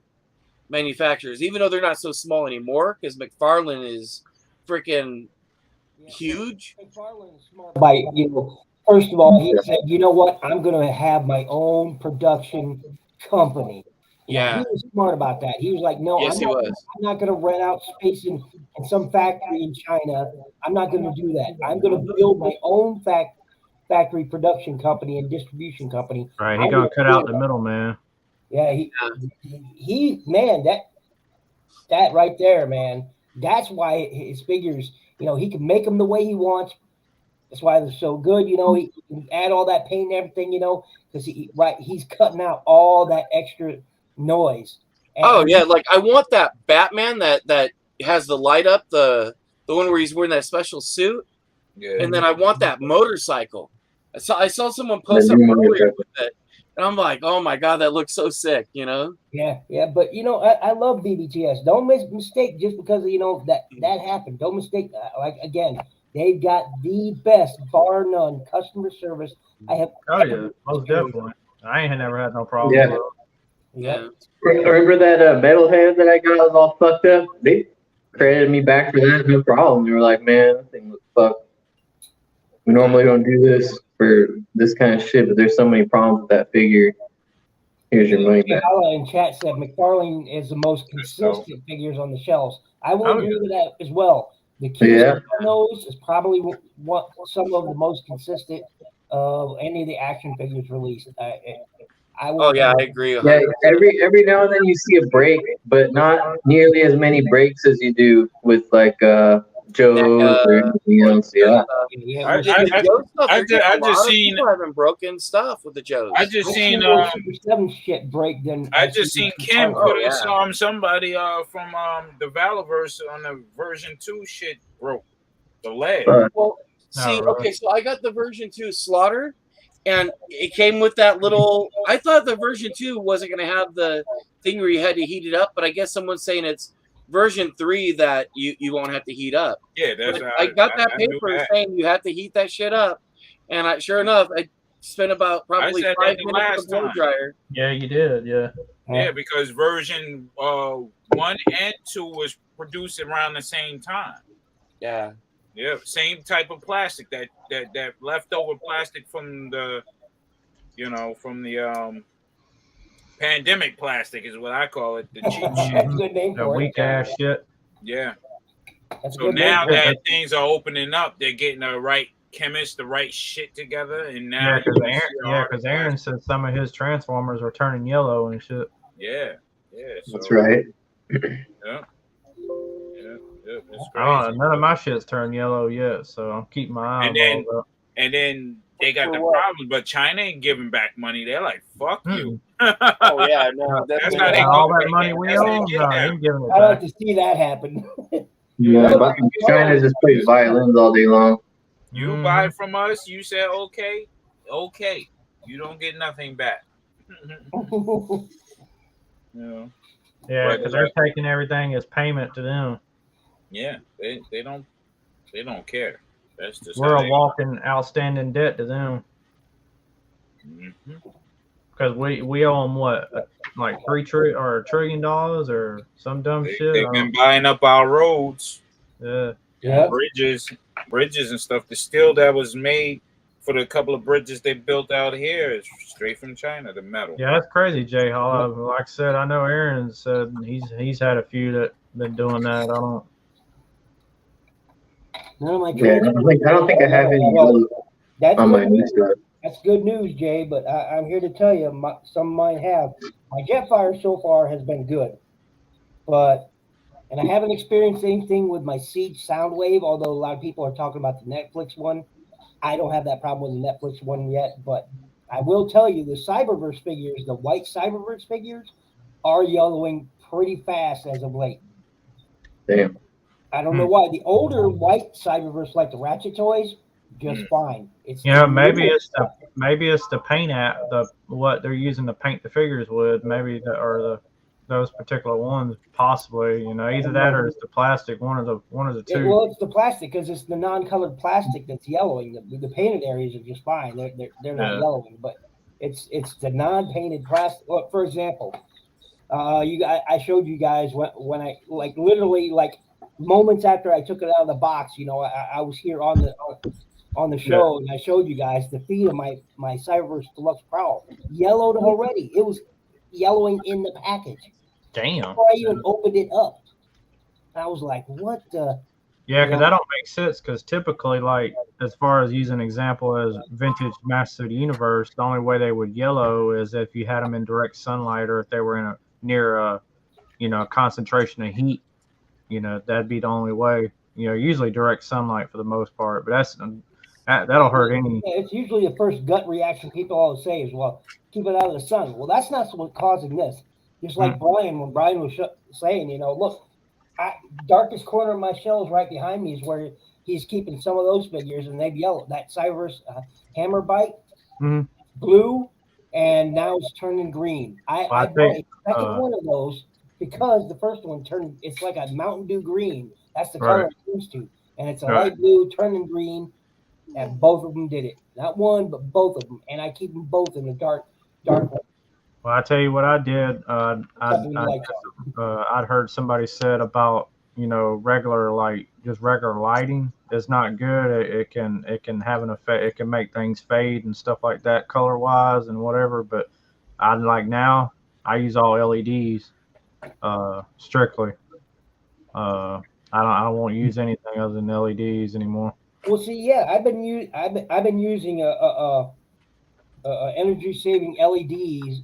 manufacturers, even though they're not so small anymore, because McFarlane is freaking huge. McFarlane is smart by, you know, first of all, he said, you know what, I'm going to have my own production company. You know, he was smart about that. He was like, no, yes, I'm not going to rent out space in some factory in China. I'm not going to do that. I'm going to build my own factory production company and distribution company. Right, he gonna cut out the middleman. Yeah, he man, that right there, man. That's why his figures, you know, he can make them the way he wants. That's why they're so good, you know. He can add all that paint and everything, you know, because he's cutting out all that extra noise. And yeah, like I want that Batman that has the light up, the one where he's wearing that special suit. Yeah. And then I want that motorcycle. I saw someone post up earlier with it, and I'm like, oh my god, that looks so sick, you know? Yeah, but you know, I love BBTS. Don't make a mistake just because, you know, that happened. Don't mistake. Like again, they've got the best, bar none, customer service I have. Oh yeah, most definitely. I ain't never had no problem. Yeah. Remember that metalhead that I got was all fucked up? They credited me back for that, no problem. They were like, man, that thing was fucked. We normally don't do this for this kind of shit, but there's so many problems with that figure. Here's your money back. In chat said McFarlane is the most consistent figures on the shelves. I will agree with that as well. The Q nose is probably some of the most consistent of any of the action figures released. I agree. Yeah, every now and then you see a break, but not nearly as many breaks as you do with like Joe's or anything else. Yeah. I just seen having broken stuff with the Joes. I just seen shit break. Then I just seen Kim put somebody from the Valorverse on the version 2 shit broke the leg. Well, see, okay, so I got the version 2 Slaughter, and it came with that little. I thought the version 2 wasn't going to have the thing where you had to heat it up, but I guess someone's saying it's version 3 that you won't have to heat up. Yeah, that's But I got that I knew paper that. saying you have to heat that shit up, and sure enough, I spent about probably said 5 that the minutes last with a blow time. dryer. Yeah, you did. Yeah. Yeah, because version 1 and 2 was produced around the same time. Yeah. Yeah, same type of plastic that leftover plastic from the pandemic plastic is what I call it, the cheap shit. That's a good name That for weak it. ass shit. Yeah. That's a So good name now for that it. things are opening up, they're getting the right chemists, the right shit together, and now Yeah, you're gonna see a harder because Aaron said some of his transformers were turning yellow and shit. Yeah, yeah. That's So, right. yeah. It's I don't crazy. know. None of my shit's turned yellow yet, so I'm keeping my eyeballs up. And then they got the problem, but China ain't giving back money. They're like, "Fuck you." Oh yeah, no, That's how they all go. that money we That's how they own. get No, they down. ain't giving it I like back. to see that happen. Yeah, but China just plays violins all day long. You buy from us, you say okay, okay. You don't get nothing back. Yeah. Yeah, because they're taking everything as payment to them. Yeah, they don't care. That's just We're how a walking outstanding debt to them. Because we owe them what, like $1 trillion or some dumb shit. They've been buying up our roads. Yeah. Bridges and stuff. The steel that was made for the couple of bridges they built out here is straight from China. The metal. Yeah, that's crazy, Jay Hall. Like I said, I know Aaron said he's had a few that been doing that. I don't. None of my Yeah, I don't think I have any yellow on my new stuff. That's good news, Jay. But I'm here to tell you, some of mine have. My Jetfire so far has been good, and I haven't experienced anything with my Siege Soundwave. Although a lot of people are talking about the Netflix one, I don't have that problem with the Netflix one yet. But I will tell you, the Cyberverse figures, the white Cyberverse figures, are yellowing pretty fast as of late. Damn. I don't know why. The older white Cyberverse, like the Ratchet toys, just fine. It's maybe it's the paint what they're using to paint the figures with. Maybe those particular ones, possibly. Either that or it's the plastic. One of the two. Well, it's the plastic because it's the non-colored plastic that's yellowing. The painted areas are just fine. They're not yellowing, but it's the non-painted plastic. Look, for example, I showed you guys when I literally moments after I took it out of the box. I was here on the show and I showed you guys the feet of my Cyberverse Deluxe Prowl yellowed already. It was yellowing in the package. Damn. Before I even opened it up, I was like, "What the?" Yeah, because that don't make sense. Because typically, as far as using an example as vintage Masters of the Universe, the only way they would yellow is if you had them in direct sunlight or if they were near a concentration of heat. That'd be the only way. Usually direct sunlight for the most part, but that'll hurt any. Yeah, it's usually the first gut reaction people always say is, "Well, keep it out of the sun." Well, that's not what's causing this. Just like Brian, when Brian was saying, look, darkest corner of my shelves right behind me is where he's keeping some of those figures, and they've yellowed. That Cyberverse Hammer Bite, blue, and now it's turning green. I bought a second one of those because the first one turned. It's like a Mountain Dew green. That's the color it used to, and it's a light blue turning green. And both of them did it. Not one, but both of them. And I keep them both in the dark one. Well, I tell you what I did. I'd heard somebody said about regular lighting is not good. It can have an effect. It can make things fade and stuff like that, color wise and whatever. But I use all LEDs strictly. I won't use anything other than LEDs anymore. Well, see, yeah, I've been using a energy saving LEDs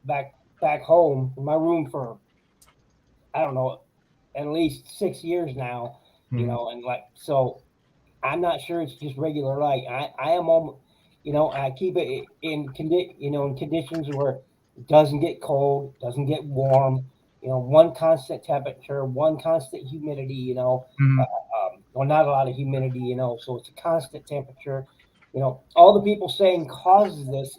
back home in my room for I don't know at least 6 years now. And so I'm not sure it's just regular light. I am almost I keep it in conditions where it doesn't get cold, doesn't get warm. One constant temperature, one constant humidity. Well, not a lot of humidity, so it's a constant temperature. All the people saying causes this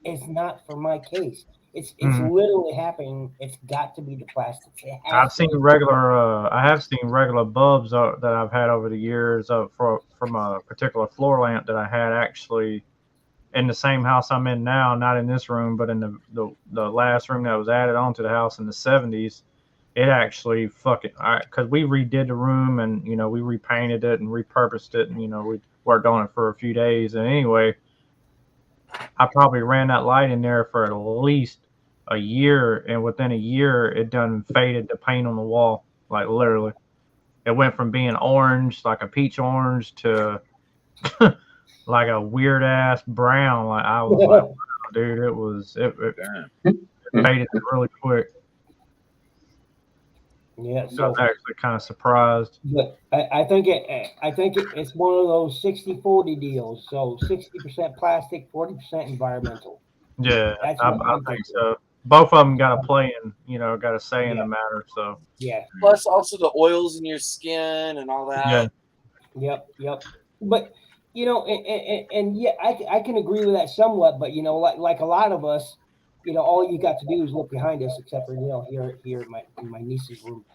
is not for my case. It's Mhm. literally happening. It's got to be the plastics. It has I've to seen be. regular. I have seen regular bulbs that I've had over the years from a particular floor lamp that I had actually in the same house I'm in now, not in this room, but in the last room that was added onto the house in the 70s. It actually fucking, because we redid the room and, you know, we repainted it and repurposed it and, you know, we worked on it for a few days. And anyway, I probably ran that light in there for at least a year. And within a year, it done faded the paint on the wall, like literally. It went from being orange, like a peach orange, to like a weird ass brown. Like I was like, wow, dude, it faded really quick. Yeah, So I was actually kind of surprised. But I think it's one of those 60-40 deals. So 60% plastic, 40% environmental. Yeah, That's I what I'm think thinking. so. Both of them got a play in, you know, got a say in the matter. So Yeah. Plus, also the oils in your skin and all that. yeah. Yep. But you know, and yeah, I can agree with that somewhat. But you know, like a lot of us, you know, all you got to do is look behind us, except for, you know, here in my niece's room.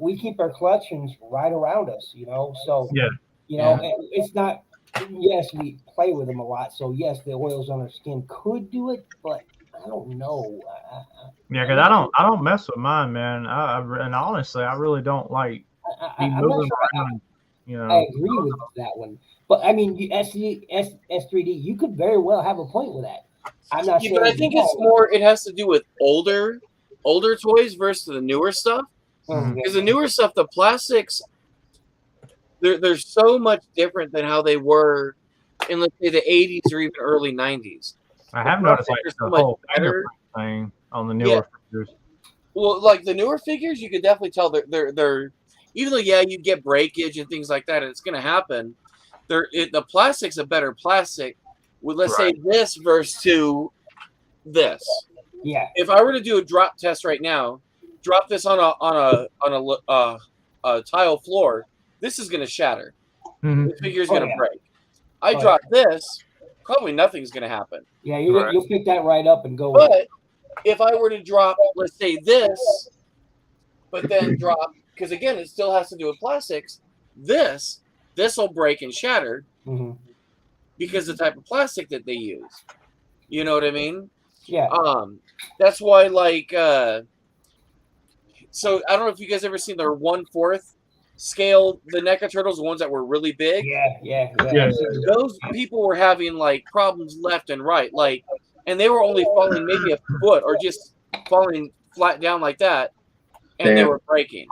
We keep our collections right around us, you know. So Yeah. you know, it's not. Yes, we play with them a lot. So yes, the oils on our skin could do it, but I don't know. Yeah, because I don't mess with mine, man. And honestly, I really don't like be I'm not moving sure. around. You I know, agree with that one, but I mean, S3D, you could very well have a point with that. I'm not Yeah, saying but I it's think it's wrong. more. It has to do with older toys versus the newer stuff. Because the newer stuff, the plastics, they're so much different than how they were in, let's say, the 80s or even early 90s. I The have noticed plastics like are so the much whole better. fingerprint thing on the Yeah. newer figures. Well, like the newer figures, you could definitely tell they're even though you get breakage and things like that, and it's going to happen. The plastic's a better plastic with, let's say, this versus to this. Yeah. If I were to do a drop test right now, drop this on a tile floor, this is going to shatter. Mhm. The figure's Oh, going to yeah. break. I Oh, drop this, probably nothing's going to happen. Yeah, you'll pick that right up and go. But if I were to drop, let's say, this, but then drop, because again, it still has to do with plastics, this will break and shatter because of the type of plastic that they use. You know what I mean? Yeah. That's why, like, so I don't know if you guys ever seen the 1/4 scale, the NECA turtles, the ones that were really big. Yeah. Those people were having like problems left and right, like, and they were only falling maybe a foot or just falling flat down like that, and they Damn. were breaking.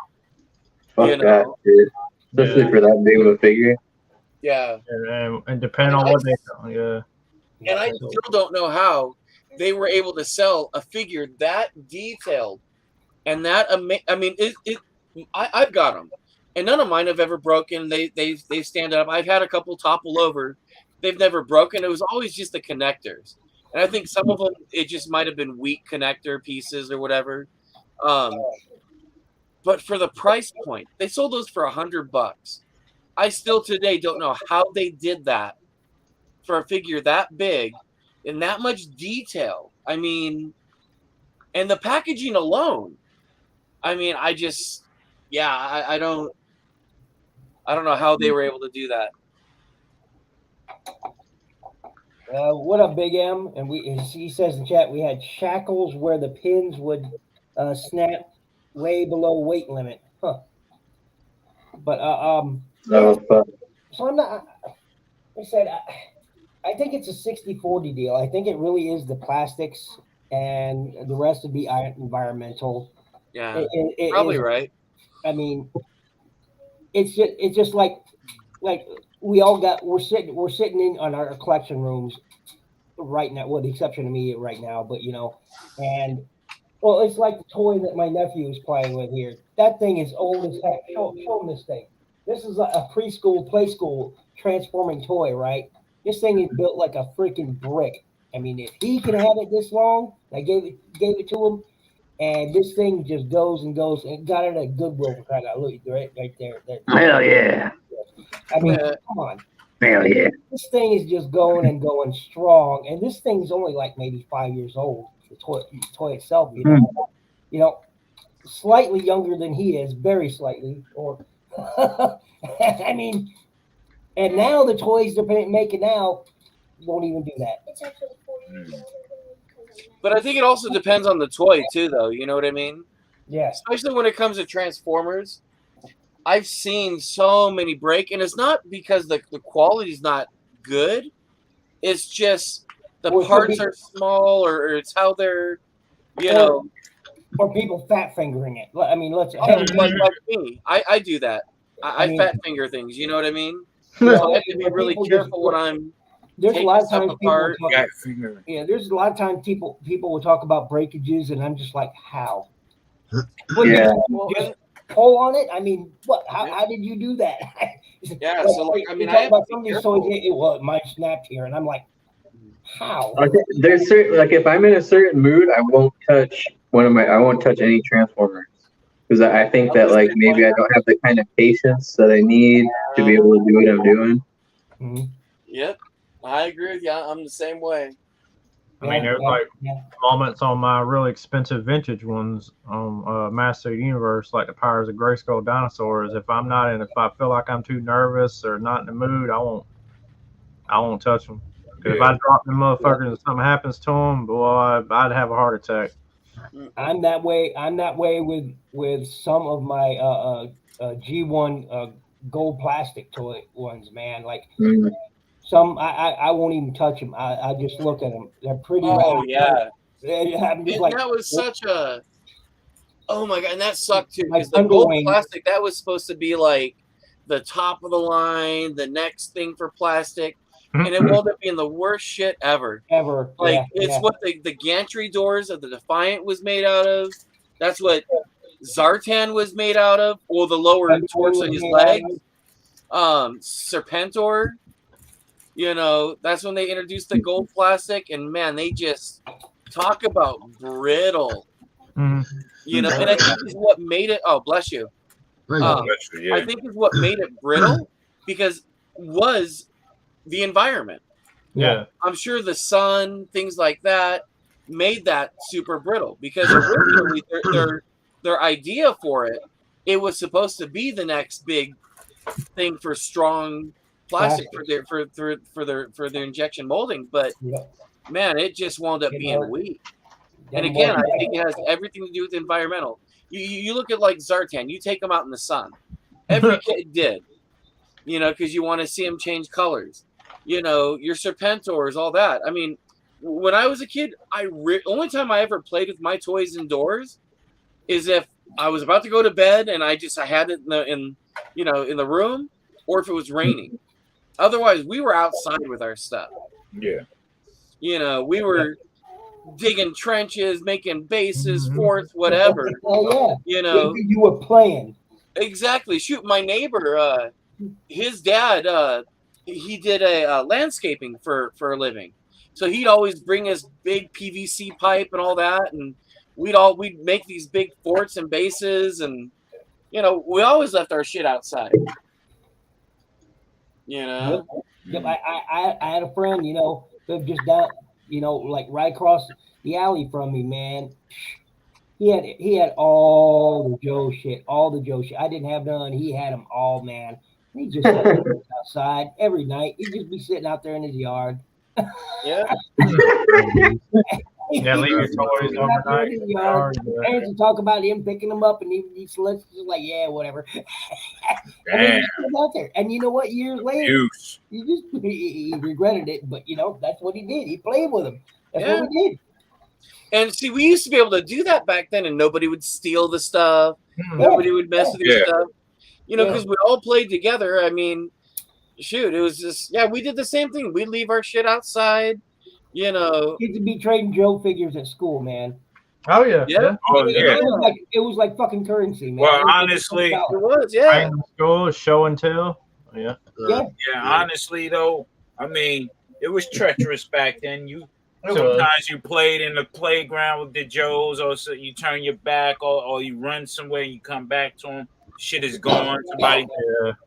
Fuck You that, know? dude. Especially for that big of a figure. Yeah. And depending on what they, And I still don't know how they were able to sell a figure that detailed and that I mean, I've got them, and none of mine have ever broken. They stand up. I've had a couple topple over. They've never broken. It was always just the connectors, and I think some of them it just might have been weak connector pieces or whatever. But for the price point, they sold those for $100. I still today don't know how they did that for a figure that big in that much detail. I mean, and the packaging alone. I mean, I don't know how they were able to do that. What up, Big M? And he says in chat we had shackles where the pins would snap way below weight limit. Huh. But That was fun. so I'm not. I said I think it's a 60-40 deal. I think it really is the plastics, and the rest would be environmental. Yeah, probably right. I mean, it's just like we're sitting in on our collection rooms right now, with the exception of me right now. But you know, and well, it's like the toy that my nephew is playing with here. That thing is old as heck. Show him this thing. This is a preschool, play school transforming toy, right? This thing is built like a freaking brick. I mean, if he can have it this long, I gave it to him, and this thing just goes and goes, and got it at Goodwill for crying out loud, right there. Hell yeah. I mean, come on. Hell yeah. This thing is just going and going strong, and this thing's only like maybe 5 years old. the toy itself. You know, slightly younger than he is, very slightly. Or, I mean, and now the toys they're making now won't even do that. But I think it also depends on the toy too, though. You know what I mean? Yeah. Especially when it comes to Transformers, I've seen so many break, and it's not because the quality's not good. It's just the parts are small, or it's how they're, or people fat fingering it. I mean, let's like me. I do that. I fat finger things. You know what I mean? So I have to be really careful when I'm. There's a lot of times people apart. there's a lot of times people will talk about breakages, and I'm just like, how? Yeah. Just pull on it. I mean, what? How did you do that? Yeah. Like, So like, I mean, you talk about some of these toys. It might snapped here, and I'm like, how? There's certain, like, if I'm in a certain mood, I won't touch any Transformers, because I think that, like, maybe I don't have the kind of patience that I need to be able to do what I'm doing. Mm-hmm. Yep, I agree with you. I'm the same way. I mean, there's moments on my really expensive vintage ones on Master of the Universe, like the Pirates of Grayskull dinosaurs. If I feel like I'm too nervous or not in the mood, I won't touch them. Because if I drop them motherfuckers and something happens to them, boy, I'd have a heart attack. I'm that way. I'm that way with some of my G1 gold plastic toy ones, man. Like some, I won't even touch them. I just look at them. They're pretty. Oh yeah. I'm just like, that was such a. Oh my god, and that sucked too, because Like the gold Underwing. plastic, that was supposed to be like the top of the line, the next thing for plastic, and it wound up being the worst shit ever. Like it's what the gantry doors of the Defiant was made out of. That's what Zartan was made out of, or the lower torso of his legs. Serpentor. That's when they introduced the gold plastic, and man, they just talk about brittle. And I think is what made it. Oh, bless you. I think is what made it brittle because was the environment. Yeah, I'm sure the sun, things like that, made that super brittle because originally their idea for it was supposed to be the next big thing for strong plastic for their injection molding, but man, it just wound up being weak. And again, I think it has everything to do with environmental. You look at like Zartan, you take them out in the sun. Every kid did, because you want to see them change colors. Your Serpentors, all that. I mean, when I was a kid, only time I ever played with my toys indoors is if I was about to go to bed and I had it in the room, or if it was raining. Otherwise, we were outside with our stuff. Yeah. We were digging trenches, making bases, forts, whatever. Oh yeah. You were playing. Exactly. Shoot, my neighbor, his dad, he did a landscaping for a living. So he'd always bring us big PVC pipe and all that, and we'd make these big forts and bases, and we always left our shit outside. Yep. I had a friend, lived just down, like right across the alley from me, man. He had all the Joe shit. I didn't have none. He had them all, man. He just outside every night. He'd just be sitting out there in his yard. Yeah. Yeah, leave your toys overnight. Parents would talk about him picking them up, and he's just like, yeah, whatever. And then he was out there. And you know what? Years later, he regretted it, but that's what he did. He played with them. That's what we did. And see, we used to be able to do that back then, and nobody would steal the stuff. Nobody would mess with your stuff. Because we all played together. I mean, shoot, it was just, we did the same thing. We'd leave our shit outside, Kids would be trading Joe figures at school, man. Oh, yeah. Oh, yeah. It was like fucking currency, man. Well, honestly, it was, yeah. School, show and tell. Yeah. Honestly, though, I mean, it was treacherous back then. Sometimes you played in the playground with the Joes, or so you turn your back, or you run somewhere and you come back to them. Shit is gone. Somebody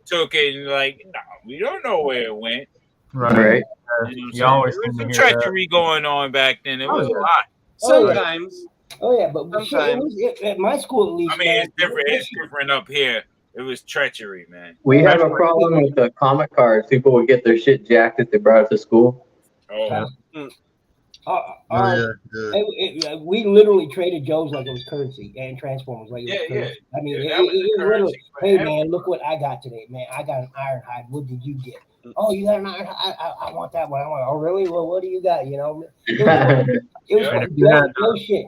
took it, and like, no, we don't know where it went. Right. You always there was some treachery going on back then. It was a lot. Sometimes. Oh yeah, but shit, at my school at least. I mean, it's different. It's different up here. It was treachery, man. We have a problem with the comic cards. People would get their shit jacked if they brought it to school. Oh. We literally traded Joe's like it was currency and Transformers like it was currency. I mean, it was literally, hey man, look what I got today, man. I got an Ironhide. What did you get? Oh, you got an Ironhide. I want that one. I'm like, oh really? Well, what do you got? You know, it was no shit.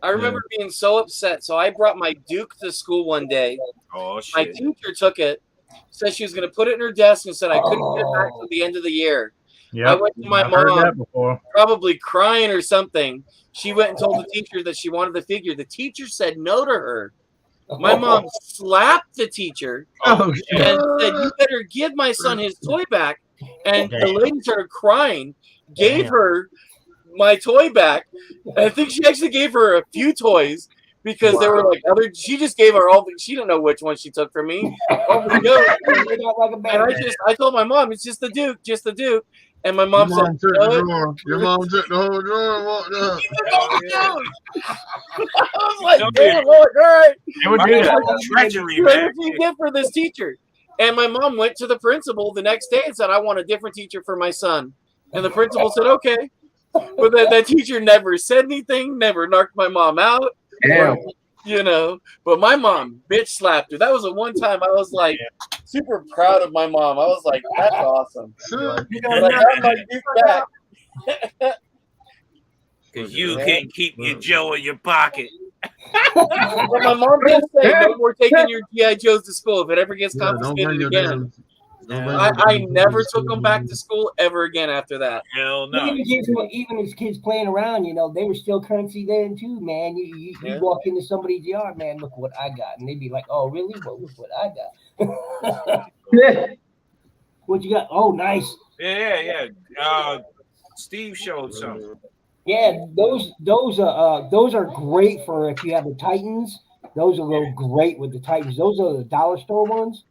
I remember being so upset. So I brought my Duke to school one day. Oh shit! My teacher took it, said she was going to put it in her desk, and said I couldn't get it back till the end of the year. Yep. I went to my I've heard that mom, before. probably crying or something. She went and told the teacher that she wanted the figure. The teacher said no to her. My mom slapped the teacher and said, "You better give my son his toy back." And the lady started crying, gave her my toy back. And I think she actually gave her a few toys because there were like other. She just gave her all. She didn't know which one she took from me. And I told my mom, "It's just the Duke, just the Duke." And my mom said, Your mom took the whole drawer and walked up. I was like, damn, Lord, all right. It would be treachery, What man. did you get for this teacher? And my mom went to the principal the next day and said, I want a different teacher for my son. And the principal said, okay. But that teacher never said anything, never knocked my mom out. Damn. You know, but my mom bitch slapped her. That was the one time I was like super proud of my mom. I was like, that's awesome. But I got my Duke back. Because you can't keep your Joe in your pocket. But my mom did say, no more taking your G.I. Joes to school if it ever gets confiscated again. I never took them back to school ever again after that. Hell no. Even as kids playing around, you know, they were still currency then too, man. You walk into somebody's yard, man, look what I got. And they'd be like, oh, really? Well, look what I got. What you got? Oh, nice. Yeah. Steve showed some. Yeah, those are great for if you have the Titans. Those will go great with the Titans. Those are the dollar store ones.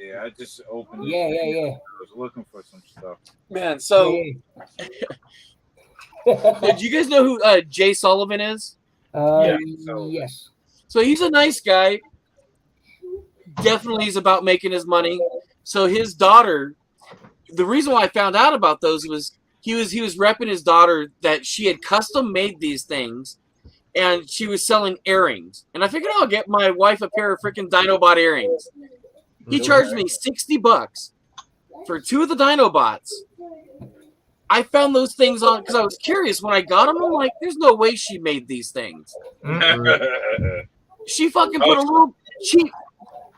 Yeah, I just opened. Yeah. I was looking for some stuff. Man, so do you guys know who Jay Sullivan is? Yes. So he's a nice guy. Definitely he's about making his money. So his daughter, the reason why I found out about those was he was repping his daughter that she had custom made these things and she was selling earrings. And I figured I'll get my wife a pair of freaking Dinobot earrings. He charged me $60 for 2 of the Dinobots. I found those things on because I was curious when I got them. I'm like, there's no way she made these things. She fucking put a little cheap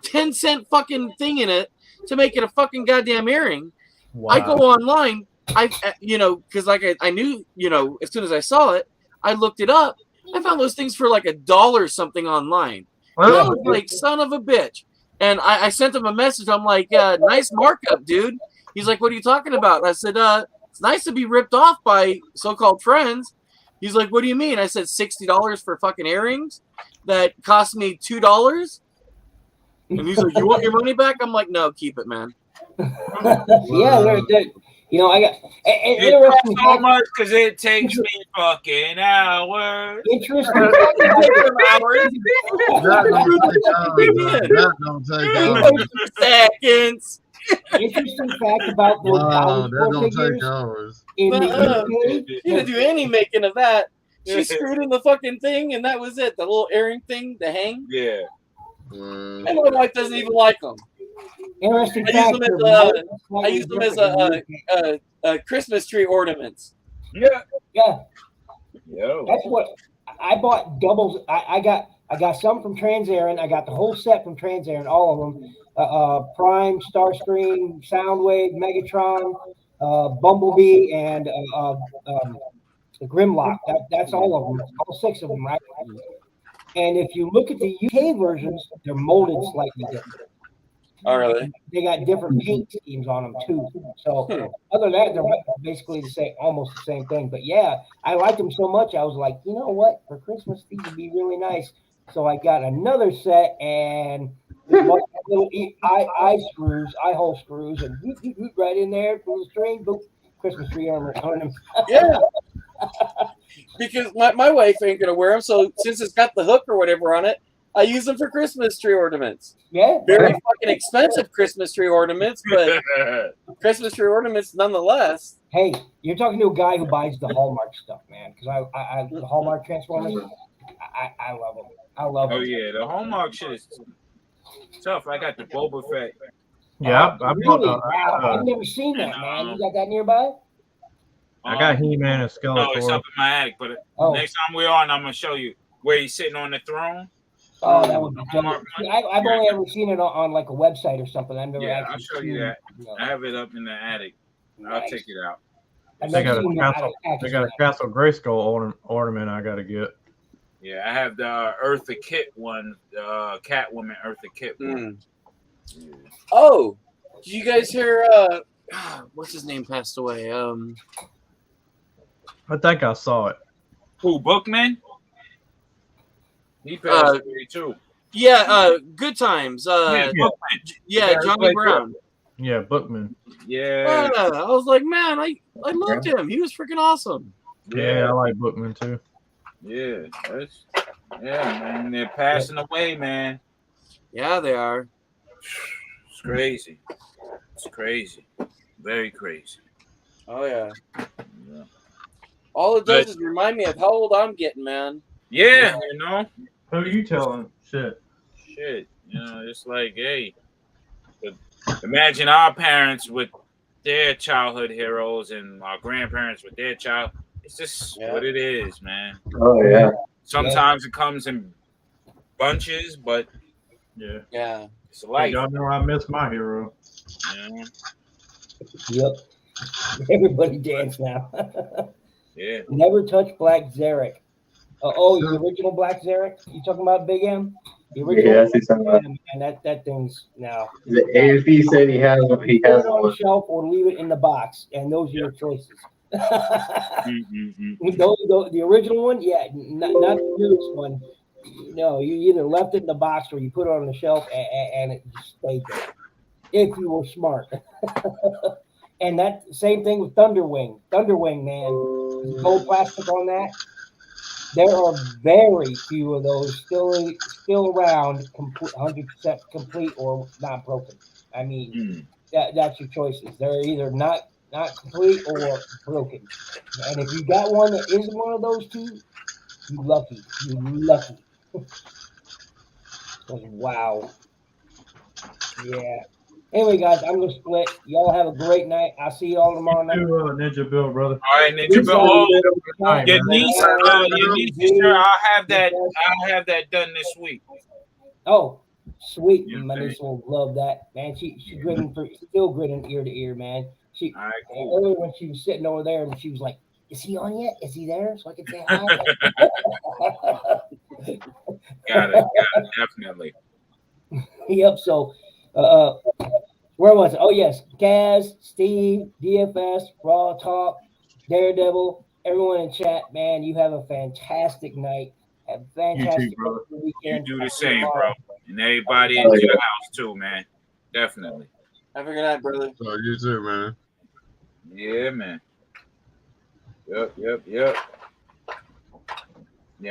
10-cent fucking thing in it to make it a fucking goddamn earring. Wow. I go online, because I knew, as soon as I saw it, I looked it up. I found those things for like $1 something online. And I was like, son of a bitch. And I sent him a message. I'm like, nice markup, dude. He's like, what are you talking about? I said, it's nice to be ripped off by so-called friends. He's like, what do you mean? I said, $60 for fucking earrings that cost me $2. And he's like, you want your money back? I'm like, no, keep it, man. Yeah, they're I got interesting so much because it takes me fucking hours. Interesting. That don't take hours. Seconds. Interesting fact about those that don't take hours. She didn't do any making of that. She screwed in the fucking thing, and that was it. The little earring thing, the hang. Yeah. And my wife doesn't even like them. Interesting I use them as a Christmas tree ornaments. Yeah. Yo. That's what I bought doubles. I got some from Trans-Aaron. I got the whole set from Trans-Aaron, all of them. Prime, Starscream, Soundwave, Megatron, Bumblebee, and Grimlock. That's all of them. All 6 of them, right? And if you look at the UK versions, they're molded slightly different. Oh, really? They got different paint schemes on them too. So other than that, they're basically almost the same thing. But yeah, I liked them so much. I was like, you know what? For Christmas, these would be really nice. So I got another set and little eye hole screws, and right in there, little string, boom, Christmas tree ornament. Yeah. Because my wife ain't gonna wear them. So since it's got the hook or whatever on it, I use them for Christmas tree ornaments. Yeah, very fucking expensive Christmas tree ornaments, but Christmas tree ornaments nonetheless. Hey, you're talking to a guy who buys the Hallmark stuff, man. Because I the Hallmark Transformers, I love them. I love them. Oh yeah, the Hallmark shit is tough. I got the Boba Fett. Yeah, I Really? Wow, I've never seen that, man. You got that nearby? I got He-Man and Skeletor. No, it's up in my attic. But next time we're on, I'm gonna show you where he's sitting on the throne. Oh, that would be dope. I've only ever seen it on like a website or something. I've never Yeah, I'll actually show you seen, that. you know. I have it up in the attic. I'll Nice. take it out. They got a Castle Grayskull ornament I gotta get. Yeah, I have the Eartha Kitt one, the Catwoman Eartha Kitt one. Oh, did you guys hear? What's his name passed away? I think I saw it. Who, Bookman? He passed away too. Yeah, Good Times. Bookman. Yeah, Johnny Brown. Yeah, Bookman. Yeah. I was like, man, I loved him. He was freaking awesome. Yeah, I like Bookman too. Yeah, man. They're passing away, man. Yeah, they are. It's crazy. It's crazy. Very crazy. Oh yeah. All it does is remind me of how old I'm getting, man. Yeah, you know. Who you telling? Shit. You know, it's like, hey, but imagine our parents with their childhood heroes and our grandparents with their child. It's just what it is, man. Oh yeah. Sometimes it comes in bunches, but yeah, it's life. Y'all know I miss my hero. Yeah. Yep. Everybody dance now. Yeah. Never touch Black Zarek. The original Black Zarek? You talking about Big M? The original? Yeah, that's what he's talking about. And that thing's now. The AFE said he has one. He Put has it on one. the shelf or leave it in the box, and those are your choices. The original one, not the newest one. No, you either left it in the box or you put it on the shelf and it just stayed there. If you were smart. And that same thing with Thunderwing. Thunderwing, man, gold plastic on that. There are very few of those still around, 100% complete or not broken. I mean, that's your choices. They're either not complete or broken. And if you got one that isn't one of those two, you lucky. You lucky. Wow. Yeah. Anyway, guys, I'm gonna split. Y'all have a great night. I'll see y'all tomorrow night. Ninja Bill, brother. All right, Ninja Bill. Your niece, sure, I'll have that done this week. Oh, sweet. My niece will love that, man. She still grinning ear to ear, man. Earlier when she was sitting over there and she was like, "Is he on yet? Is he there? So I can say hi." Got it, definitely. Yep. So, where was it? Oh yes, Kaz, Steve, DFS, Raw Talk, Daredevil, everyone in chat, man. You have a fantastic night. Have a fantastic weekend. You do the same, bro. And everybody in your house too, man. Definitely. Have a good night, brother. So you too, man. Yeah, man. Yep. Yeah,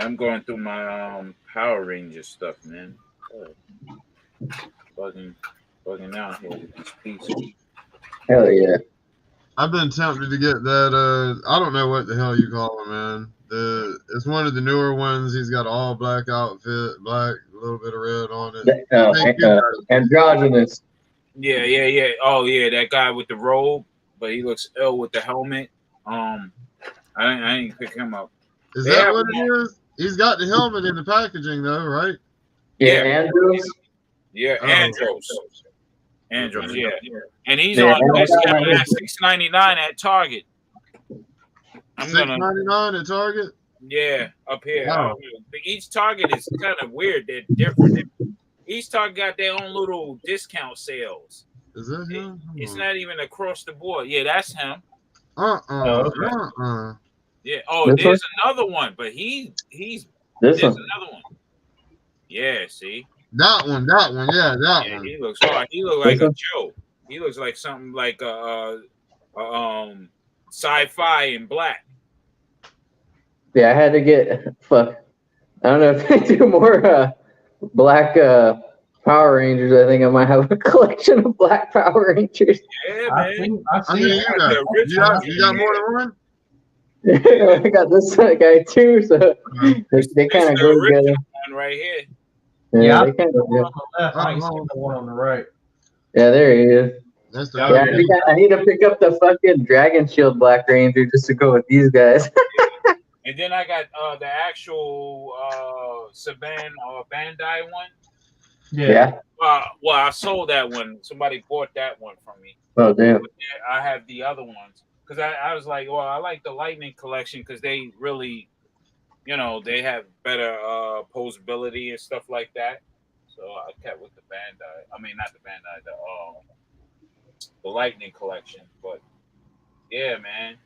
I'm going through my Power Ranger stuff, man. Bugging out here with these pieces. Hell yeah. I've been tempted to get that. I don't know what the hell you call it, man. It's one of the newer ones. He's got an all black outfit, black, a little bit of red on it. Androgynous. Yeah. Oh yeah, that guy with the robe, but he looks ill with the helmet. I ain't pick him up. Is that what it is? He's got the helmet in the packaging though, right? Yeah, Andros. Yeah, Andros, yeah. And he's on discount at $6.99 at Target. $6.99 at Target? Yeah, up here. Wow. Each Target is kind of weird. They're different. Each Target got their own little discount sales. Is that him? It's not even across the board. Yeah, that's him. Yeah. Oh, This there's one? another one, but he's This there's one. another one. Yeah, see? That one, yeah, that one. He looks hard. He looks like This a one? Joe. He looks like something like sci-fi in black. Yeah, I had to get fuck. I don't know if they do more black Power Rangers. I think I might have a collection of black Power Rangers. Yeah, man. I mean, you got more than one. I got this guy too, so they kind of go together. One right here. Yeah, they kind of. I ain't seen the one on the right. Yeah, there he is. That's the Yeah, I need to pick up the fucking Dragon Shield Black Ranger just to go with these guys. And then I got the actual Saban or Bandai one. Yeah. Well, I sold that one. Somebody bought that one from me. Oh damn. But I have the other ones because I was like, well, I like the Lightning collection because they really, they have better posability and stuff like that. So I kept with the Bandai. I mean, not the Bandai, the Lightning collection. But yeah, man,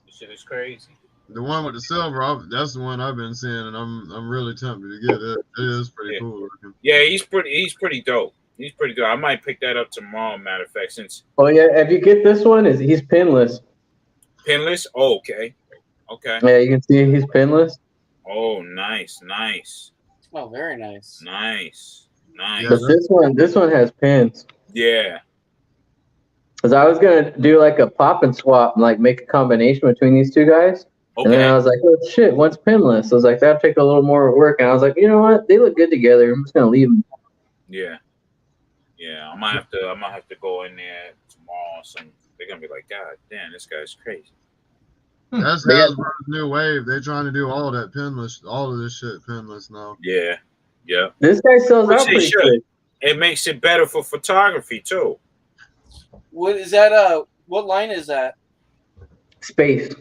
this shit is crazy. The one with the silver, that's the one I've been seeing, and I'm really tempted to get it. It is pretty cool looking. Yeah, he's pretty dope. He's pretty good. I might pick that up tomorrow. Matter of fact, since Oh yeah, if you get this one, he's pinless. pinless. Oh, okay. Yeah, you can see he's pinless. Oh, nice. Oh, very nice. Nice. But this one has pins. Yeah. Cause I was gonna do like a pop and swap and like make a combination between these two guys. And then I was like, oh shit, one's pinless. I was like, that'll take a little more work. And I was like, you know what? They look good together. I'm just gonna leave them. Yeah. I might have to go in there tomorrow. They're gonna be like, God damn, this guy's crazy. That's Hasbro's new wave. They're trying to do all that pinless, all of this shit pinless now. Yeah. This guy sells out pretty quick. It makes it better for photography too. What is that? What line is that? Space.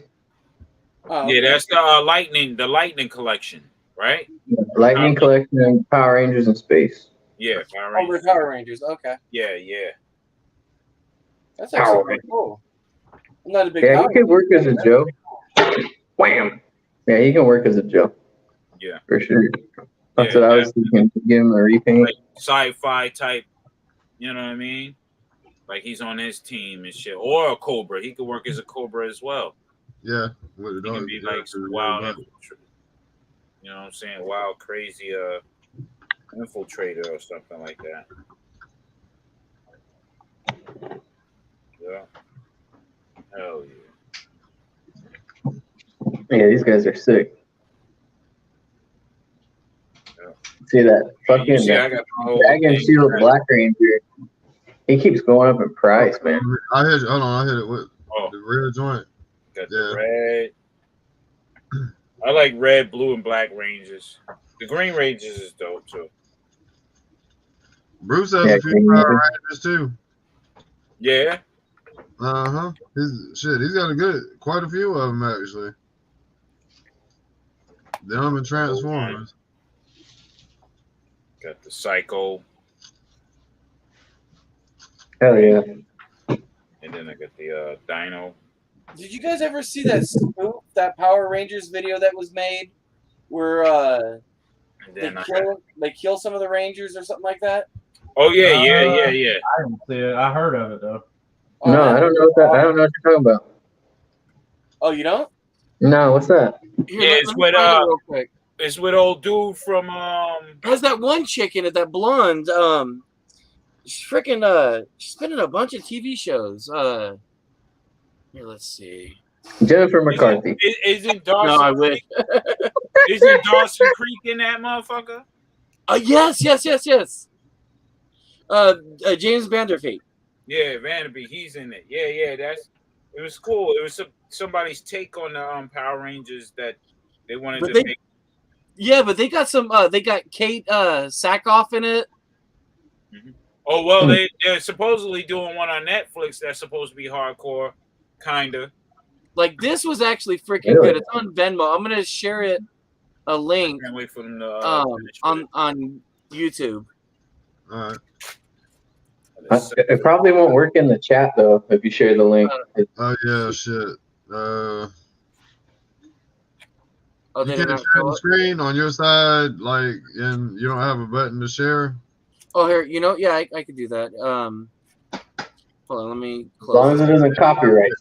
Oh, yeah, okay. that's the Lightning collection, right? Lightning collection and Power Rangers in space. Yeah, Power Rangers. Rangers. Power Rangers. Okay. Yeah. That's actually pretty cool. I'm not a big. Yeah, he could work as a Joe. Wham. Yeah, he can work as a Joe. Yeah. For sure. That's what I was thinking. To give him a repaint. Like sci-fi type. You know what I mean? Like he's on his team and shit, or a Cobra. He could work as a Cobra as well. Yeah, he can be like wild, you know what I'm saying? Wild, crazy, infiltrator or something like that. Yeah. Hell yeah. Yeah, these guys are sick. Yeah. See that fucking Dragon Shield Black Ranger? He keeps going up in price, man. I hit it with the rear joint. Got the red. I like red, blue, and black Rangers. The Green Rangers is dope too. Bruce has a few Power Rangers too. Yeah. He's got quite a few of them actually. Them and Transformers. Got the Psycho. Hell yeah. And then I got the Dino. Did you guys ever see that Power Rangers video that was made where they kill some of the Rangers or something like that? Oh yeah. I didn't see it. I heard of it though. No, I don't know I don't know what you're talking about. Oh, you don't? No, what's that? Here, it's with old dude from has that one chick in it, that blonde, she's freaking she's been in a bunch of TV shows. Here, let's see. Jennifer McCarthy. Isn't Dawson No, I wish. Isn't Dawson Creek in that motherfucker? Yes. James Vanderfeet. Yeah, Vanderbeek, he's in it. Yeah, it was cool. It was somebody's take on the Power Rangers that they wanted to make. Yeah, but they got some. They got Kate Sackhoff in it. Mm-hmm. Oh well, they're supposedly doing one on Netflix that's supposed to be hardcore, kinda. Like this was actually freaking good. It's on Venmo. I'm gonna share it. A link. Can't wait for them to on YouTube. All right. It probably won't work in the chat though if you share the link. Oh yeah, shit. You can't share the screen on your side, and you don't have a button to share. Oh, here, yeah, I could do that. Hold on, let me close. As long as it isn't copyright.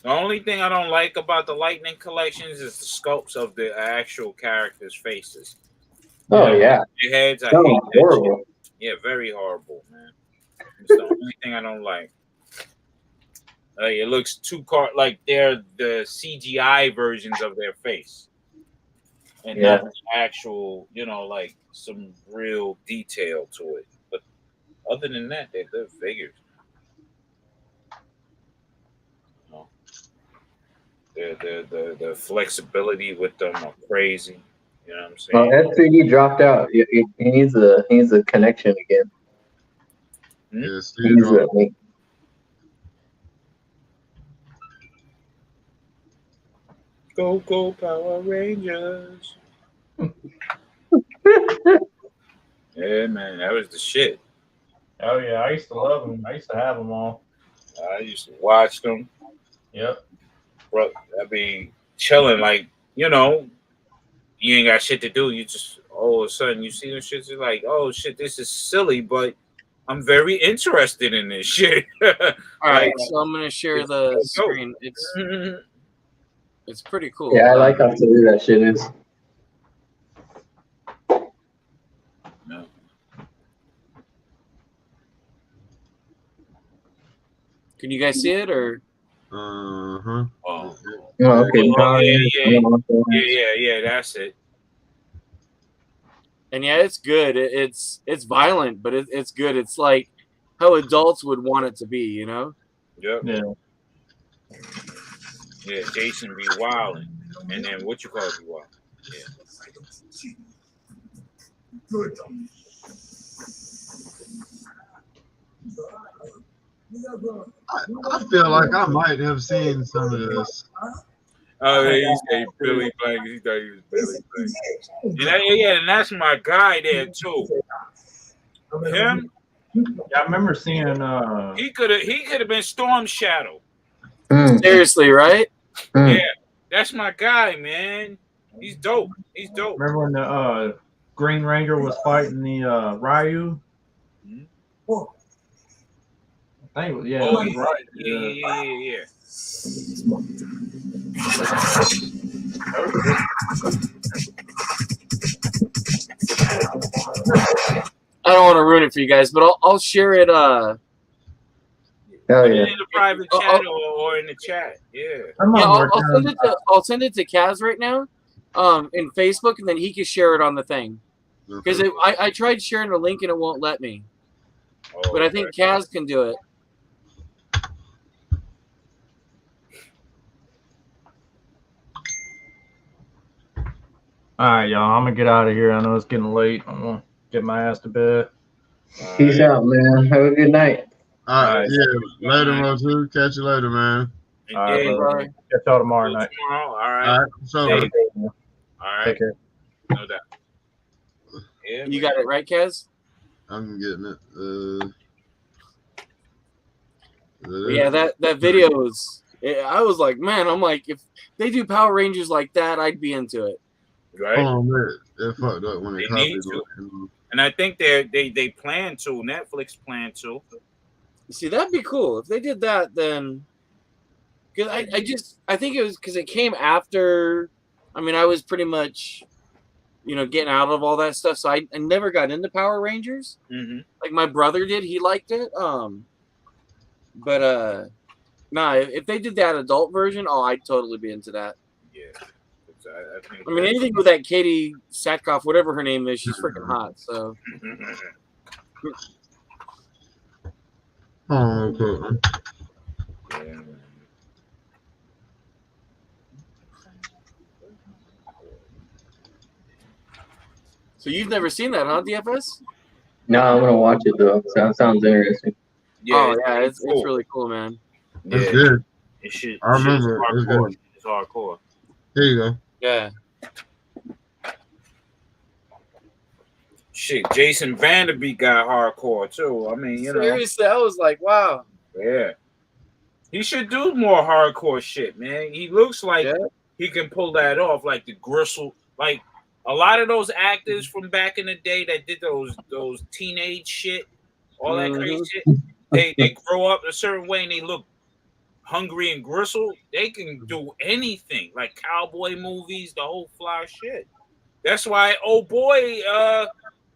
The only thing I don't like about the Lightning collections is the sculpts of the actual characters' faces. Oh yeah. Their heads, I Sounds hate that horrible. shit. Yeah, very horrible, man. It's the only thing I don't like. It looks too like they're the CGI versions of their face, and not the actual, like some real detail to it. But other than that, they're good figures. The flexibility with them are crazy. You know what I'm saying? Well, S3D dropped out. He needs a connection again. Yes, He needs a link. Go Power Rangers! Yeah, man, that was the shit. Oh yeah, I used to love them. I used to have them all. I used to watch them. Yep. Bro, I'd be chilling, like, you ain't got shit to do. You just all of a sudden you see them shit. You're like, oh shit, this is silly, but I'm very interested in this shit. All right, so I'm gonna share the screen. It's pretty cool. Yeah, I like how silly that shit is. No. Can you guys see it or? Uh-huh. Oh, okay. Yeah. That's it. And yeah, it's good. It's violent, but it's good. It's like how adults would want it to be, Yep. Yeah. Yeah, Jason be wilding, and then what you call it be wild. Yeah. I feel like I might have seen some of this. Oh, yeah, he said Billy Blank. He thought he was Billy Blank. Yeah, and that's my guy there too. Him. Yeah, I remember seeing. He could have been Storm Shadow. Seriously, right? Yeah, that's my guy, man. He's dope. Remember when the Green Ranger was fighting the Ryu? I think it was, yeah. Oh, it was right. Yeah. I don't want to ruin it for you guys, but I'll share it. Hell Put yeah. it in the private chat or in the chat. Yeah. I'll send it to Kaz right now, in Facebook, and then he can share it on the thing. Because I tried sharing a link and it won't let me. Oh, but I think Kaz can do it. All right, y'all. I'm gonna get out of here. I know it's getting late. I'm gonna get my ass to bed. Peace out, man. Have a good night. All right, yeah. Later, Mo2. Catch you later, man. All right, brother. Catch y'all tomorrow night. All right. All right. So, All right. Take care. No doubt. Yeah, you got it right, Kaz? I'm getting it. Yeah, that video is. I was like, man, I'm like, if they do Power Rangers like that, I'd be into it. Right? Oh man, they fucked up when they copied it. And I think they plan to. Netflix plan to. See, that'd be cool if they did that. Then, because I think it was because it came after. I mean, I was pretty much, getting out of all that stuff, so I never got into Power Rangers. Mm-hmm. Like my brother did, he liked it. But nah, if they did that adult version, I'd totally be into that. Yeah. I mean, anything with that Katie Satkoff, whatever her name is, she's freaking hot. So. Oh, okay. Yeah. So you've never seen that, huh, DFS? No, I'm gonna watch it though. Sounds interesting. Yeah, it's really cool, man. It's good. It should. I remember. It's hardcore. It's hardcore. Here you go. Yeah. Shit, Jason Vanderbeek got hardcore too. I mean, Seriously, I was like, wow. Yeah. He should do more hardcore shit, man. He looks like he can pull that off, like the Gristle, like a lot of those actors from back in the day that did those teenage shit, all that crazy shit. They grow up a certain way and they look Hungry and Gristle, they can do anything, like cowboy movies, the whole fly shit. That's why, oh boy,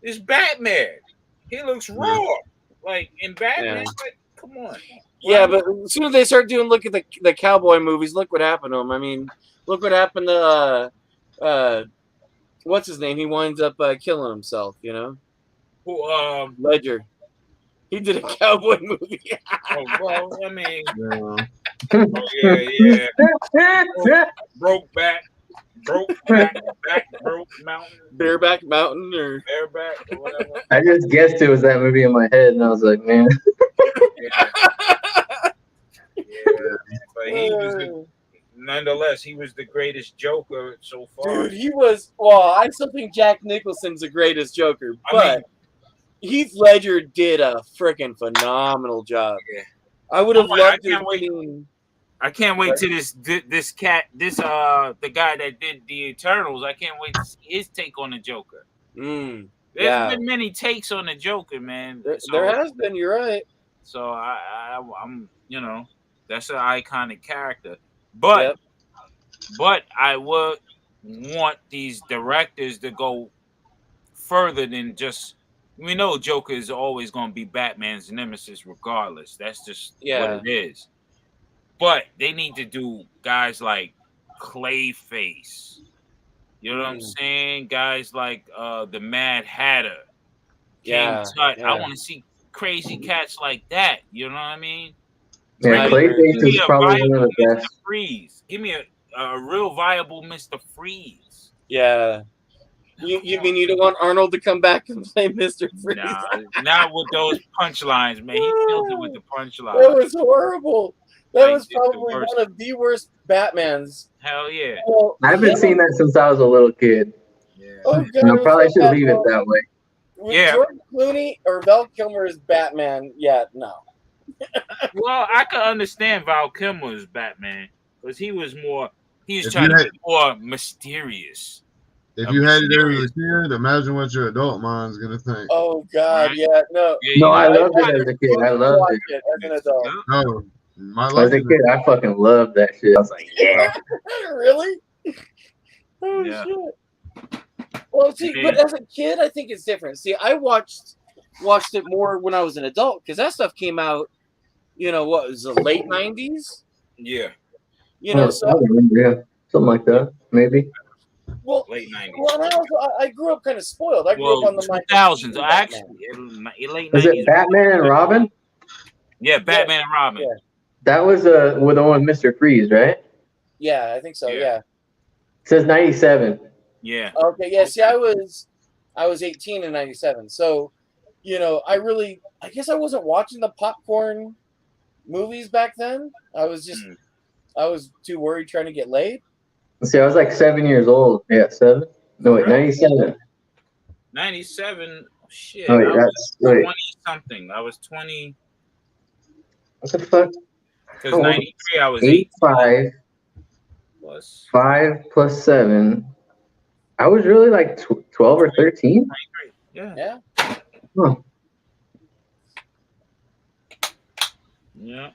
is Batman. He looks raw, like in Batman. Yeah. Like, come on. Yeah, but as soon as they start doing look at the cowboy movies, look what happened to him. I mean, look what happened to what's his name? He winds up killing himself. You know, Who? Ledger. He did a cowboy movie. Oh, well, I mean, Yeah. oh yeah. Broke back, broke mountain, Bareback Mountain, or bareback, or whatever. I just guessed it was that movie in my head, and I was like, man. But he was nonetheless, he was the greatest Joker so far. Dude, he was. Well, I still think Jack Nicholson's the greatest Joker, but Heath Ledger did a freaking phenomenal job. Yeah. I would have loved to. I can't wait to this cat, the guy that did the Eternals. I can't wait to see his take on the Joker. There's been many takes on the Joker, man. There has been. You're right. So I'm, that's an iconic character. But I would want these directors to go further than just. We know Joker is always going to be Batman's nemesis, regardless. That's just what it is. But they need to do guys like Clayface. You know what I'm saying? Guys like the Mad Hatter, King Tut. I want to see crazy cats like that. You know what I mean? Yeah, Clayface is probably one of the best. Freeze. Give me a real viable Mr. Freeze. Yeah. You mean you don't want Arnold to come back and play Mr. Freeze? Nah, not with those punchlines, man. He killed it with the punchlines. That was horrible. That was probably one of the worst Batmans. Hell yeah. Well, I haven't seen that since I was a little kid. Oh, God, I probably should leave it that way. With George Clooney or Val Kilmer as Batman, no. Well, I can understand Val Kilmer as Batman because he was trying to be more mysterious. If you had it as a kid, imagine what your adult mind's gonna think. Oh God, no. No, I loved it as a kid. I loved it. As an adult. No, as a kid, I fucking loved that shit. I was like, yeah. Really? Oh shit. Well, see, but as a kid, I think it's different. See, I watched it more when I was an adult because that stuff came out. What was the late '90s? Yeah. Something like that, maybe. Well, late '90s. Well, I grew up kind of spoiled. I grew up on the 2000s. Actually, late '90s. Was it Batman and Robin? Yeah, Batman and Robin. Yeah. That was with the one with Mr. Freeze, right? Yeah, I think so. Yeah. It says 97. Yeah. Okay. Yeah. See, I was 18 in '97, so I guess I wasn't watching the popcorn movies back then. I was too worried trying to get laid. See, I was like 7 years old. Yeah, 7. No, wait, 97. 97. Shit. Oh, wait, I was 20 something. I was 20. What the fuck? Because 93, I was 8, 5. Plus 5 plus 7. I was really like 12 or 13. Yeah. Huh. Yeah.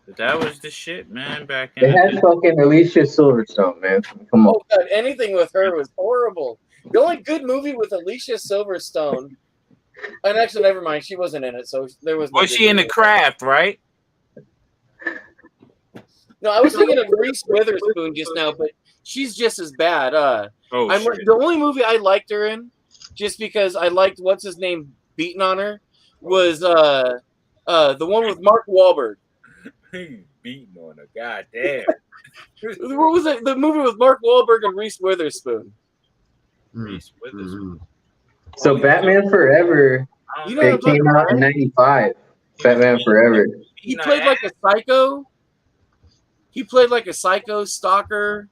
But that was the shit, man, back in They had fucking Alicia Silverstone, man. Come on. Oh God, anything with her was horrible. The only good movie with Alicia Silverstone, and actually, never mind, she wasn't in it, so there was. Was she in The Craft, right? No, I was thinking of Reese Witherspoon just now, but she's just as bad. Shit. The only movie I liked her in, just because I liked what's his name beating on her, was the one with Mark Wahlberg. Beating on her, goddamn. What was it? The movie with Mark Wahlberg and Reese Witherspoon. Reese Witherspoon. So Batman Forever, it came out in '95. Batman Forever. He played like a psycho. He played like a psycho stalker.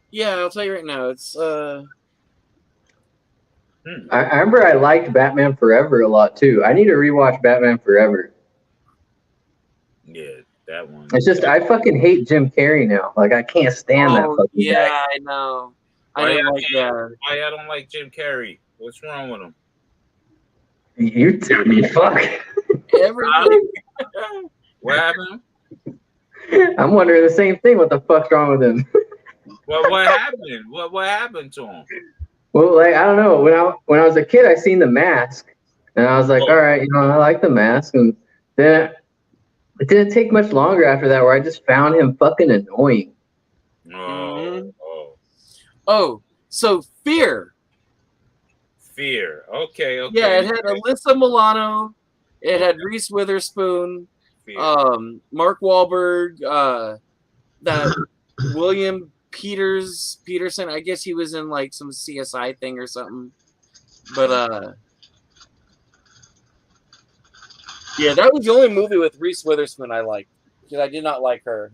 Yeah, I'll tell you right now. It's I remember I liked Batman Forever a lot too. I need to rewatch Batman Forever. Yeah, that one. It's just I fucking hate Jim Carrey now. Like I can't stand that fucking guy. I know. I don't like Jim Carrey. What's wrong with him? You tell me, fuck. everything. What happened? I'm wondering the same thing. What the fuck's wrong with him? Well, what happened? What happened to him? Well, like I don't know. When I was a kid, I seen The Mask, and I was like, all right, I like The Mask, and then it didn't take much longer after that where I just found him fucking annoying. Oh, so Fear. Fear. Okay. Yeah, it had Alyssa Milano. It had Reese Witherspoon. Mark Wahlberg. That William Peterson. I guess he was in like some CSI thing or something. But yeah, that was the only movie with Reese Witherspoon I liked because I did not like her.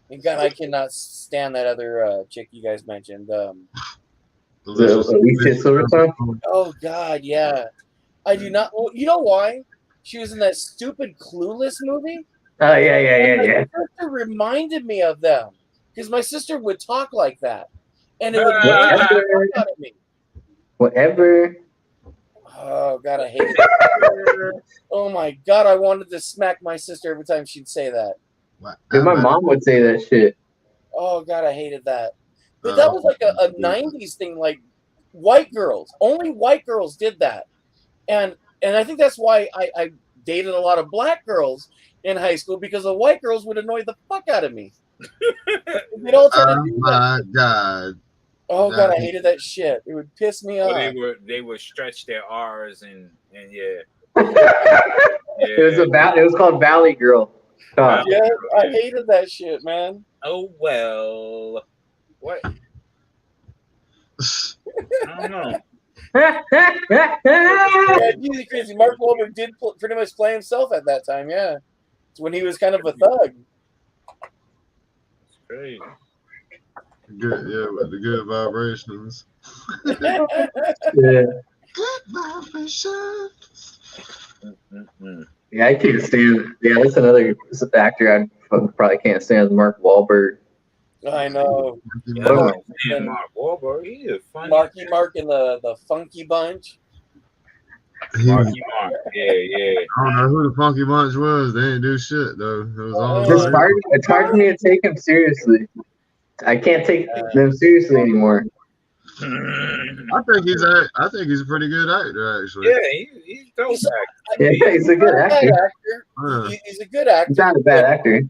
And God, I cannot stand that other chick you guys mentioned. Alicia Silverstone? Oh God, yeah. I do not. Well, you know why? She was in that stupid Clueless movie. Oh yeah. My sister reminded me of them because my sister would talk like that, and it would Whatever. out at me. Whatever. Oh God, I hate it. Oh my God, I wanted to smack my sister every time she'd say that. Dude, my mom would say that shit. Oh God, I hated that. But that was like a 90s thing, like white girls. Only white girls did that. And I think that's why I dated a lot of black girls in high school because the white girls would annoy the fuck out of me. They'd all try to do my that. God. Oh God, I hated that shit. It would piss me off. They would stretch their R's and yeah. It was called Valley Girl. Yeah, I hated that shit, man. Oh well. What? I don't know. Yeah, Jesus crazy. Mark Wahlberg did pretty much play himself at that time. Yeah, it's when he was kind of a thug. It's crazy. Good, yeah, with the good vibrations. Yeah. Good vibrations. Yeah, I can't stand. Yeah, that's another actor I probably can't stand. Mark Wahlberg. I know. Mark Wahlberg, he is funny. Marky Mark and the Funky Bunch. Marky Mark, yeah. I don't know who the Funky Bunch was. They didn't do shit though. It was all. It's hard for me to take him seriously. I can't take them seriously anymore. I think he's a pretty good actor, actually. Yeah, he's a dope actor. Yeah, he's a good actor. He's a good actor. He's not a bad actor.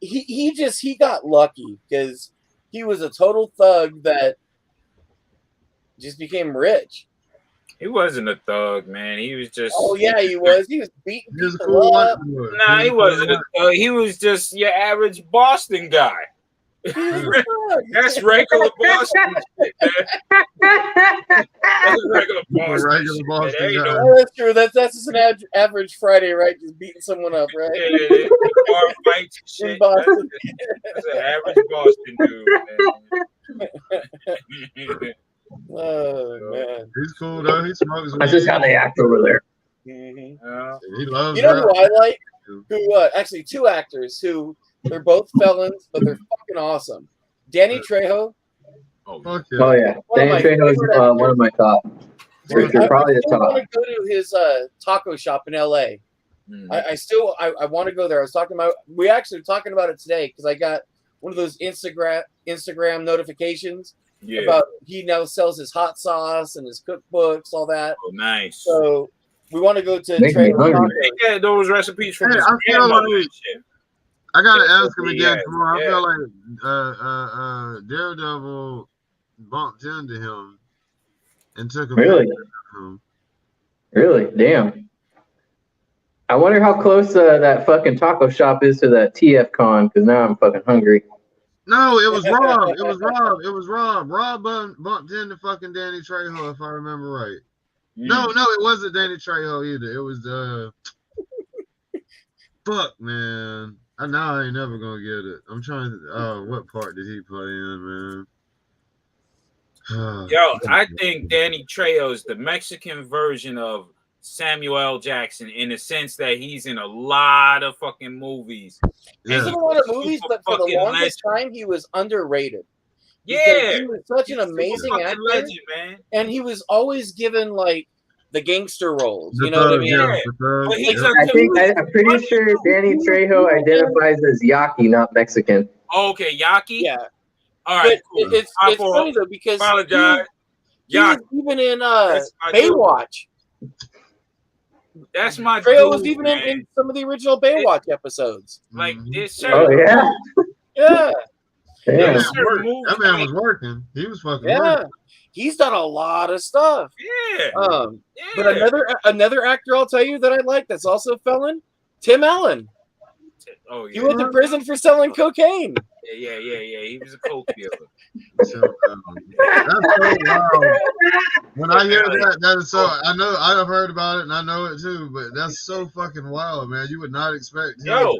He got lucky because he was a total thug that just became rich. He wasn't a thug, man. He was just. Oh yeah, he was. He was beating people up. Nah, he wasn't a thug. He was just your average Boston guy. That's regular Boston shit, man. That's regular Boston shit. Oh, that's true. That's just an average Friday, right? Just beating someone up, right? Yeah, bar fights and shit. In Boston. That's an average Boston dude, man. Oh man, he's cool though. He smokes. That's just how they act over there. Mm-hmm. He loves. You know who I like? Who actually two actors who they're both felons, but they're fucking awesome. Danny Trejo. Oh yeah, Danny Trejo is one of my top. They're probably the top. I want to go to his taco shop in LA. I want to go there. We actually were talking about it today because I got one of those Instagram notifications about he now sells his hot sauce and his cookbooks, all that. Oh, nice. So we want to go to Trejo. Yeah, those recipes from his I feel grandmother like and shit. I gotta ask him again tomorrow. I feel like Daredevil bumped into him and took a Really? picture of him. Really? Damn. I wonder how close that fucking taco shop is to that TF Con, because now I'm fucking hungry. No, it was Rob. It was Rob. Rob bumped into fucking Danny Trejo, if I remember right. No, it wasn't Danny Trejo either. It was fuck, man. I ain't never gonna get it. I'm trying to. What part did he play in, man? Yo, I think Danny Trejo is the Mexican version of Samuel L. Jackson in the sense that he's in a lot of fucking movies. He's in a lot of movies, but for the longest time, he was underrated. Yeah, he was such an amazing actor, legend, man. And he was always given like the gangster roles. The You know what I thug, mean? yeah, the thug. But he's Yeah. I'm pretty sure Danny Trejo identifies as Yaqui, not Mexican. Okay, Yaki. Yeah. All right. But Cool. it's funny though because apologize. he was even in That's my Baywatch. That's my Trejo was dude, even man. in some of the original Baywatch episodes. Like this. Oh yeah. Yeah. Damn. That man was working. He was fucking Yeah. working. He's done a lot of stuff. Yeah. But another actor I'll tell you that I like that's also a felon, Tim Allen. Oh yeah. He went to prison for selling cocaine. Yeah. He was a coke dealer. That's so wild. When I hear that is so. I know I've heard about it and I know it too, but that's so fucking wild, man. You would not expect him. Yo,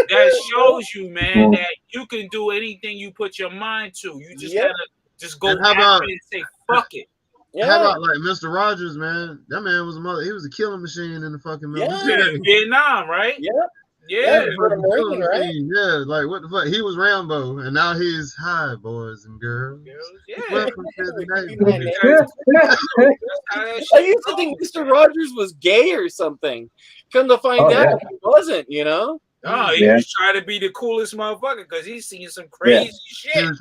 that shows you, man, that you can do anything you put your mind to. You just gotta just go And how after about- it and say fuck it. How about like Mr. Rogers, man? That man was a mother. He was a killing machine in the fucking military. Vietnam, right? Yeah, He was a killing machine. Yeah, like what the fuck? He was Rambo, and now he's hi, boys and girls. Welcome to the I used to think Mr. Rogers was gay or something. Come to find out, he wasn't. You know. No, he was trying to be the coolest motherfucker because he's seen some crazy shit. He was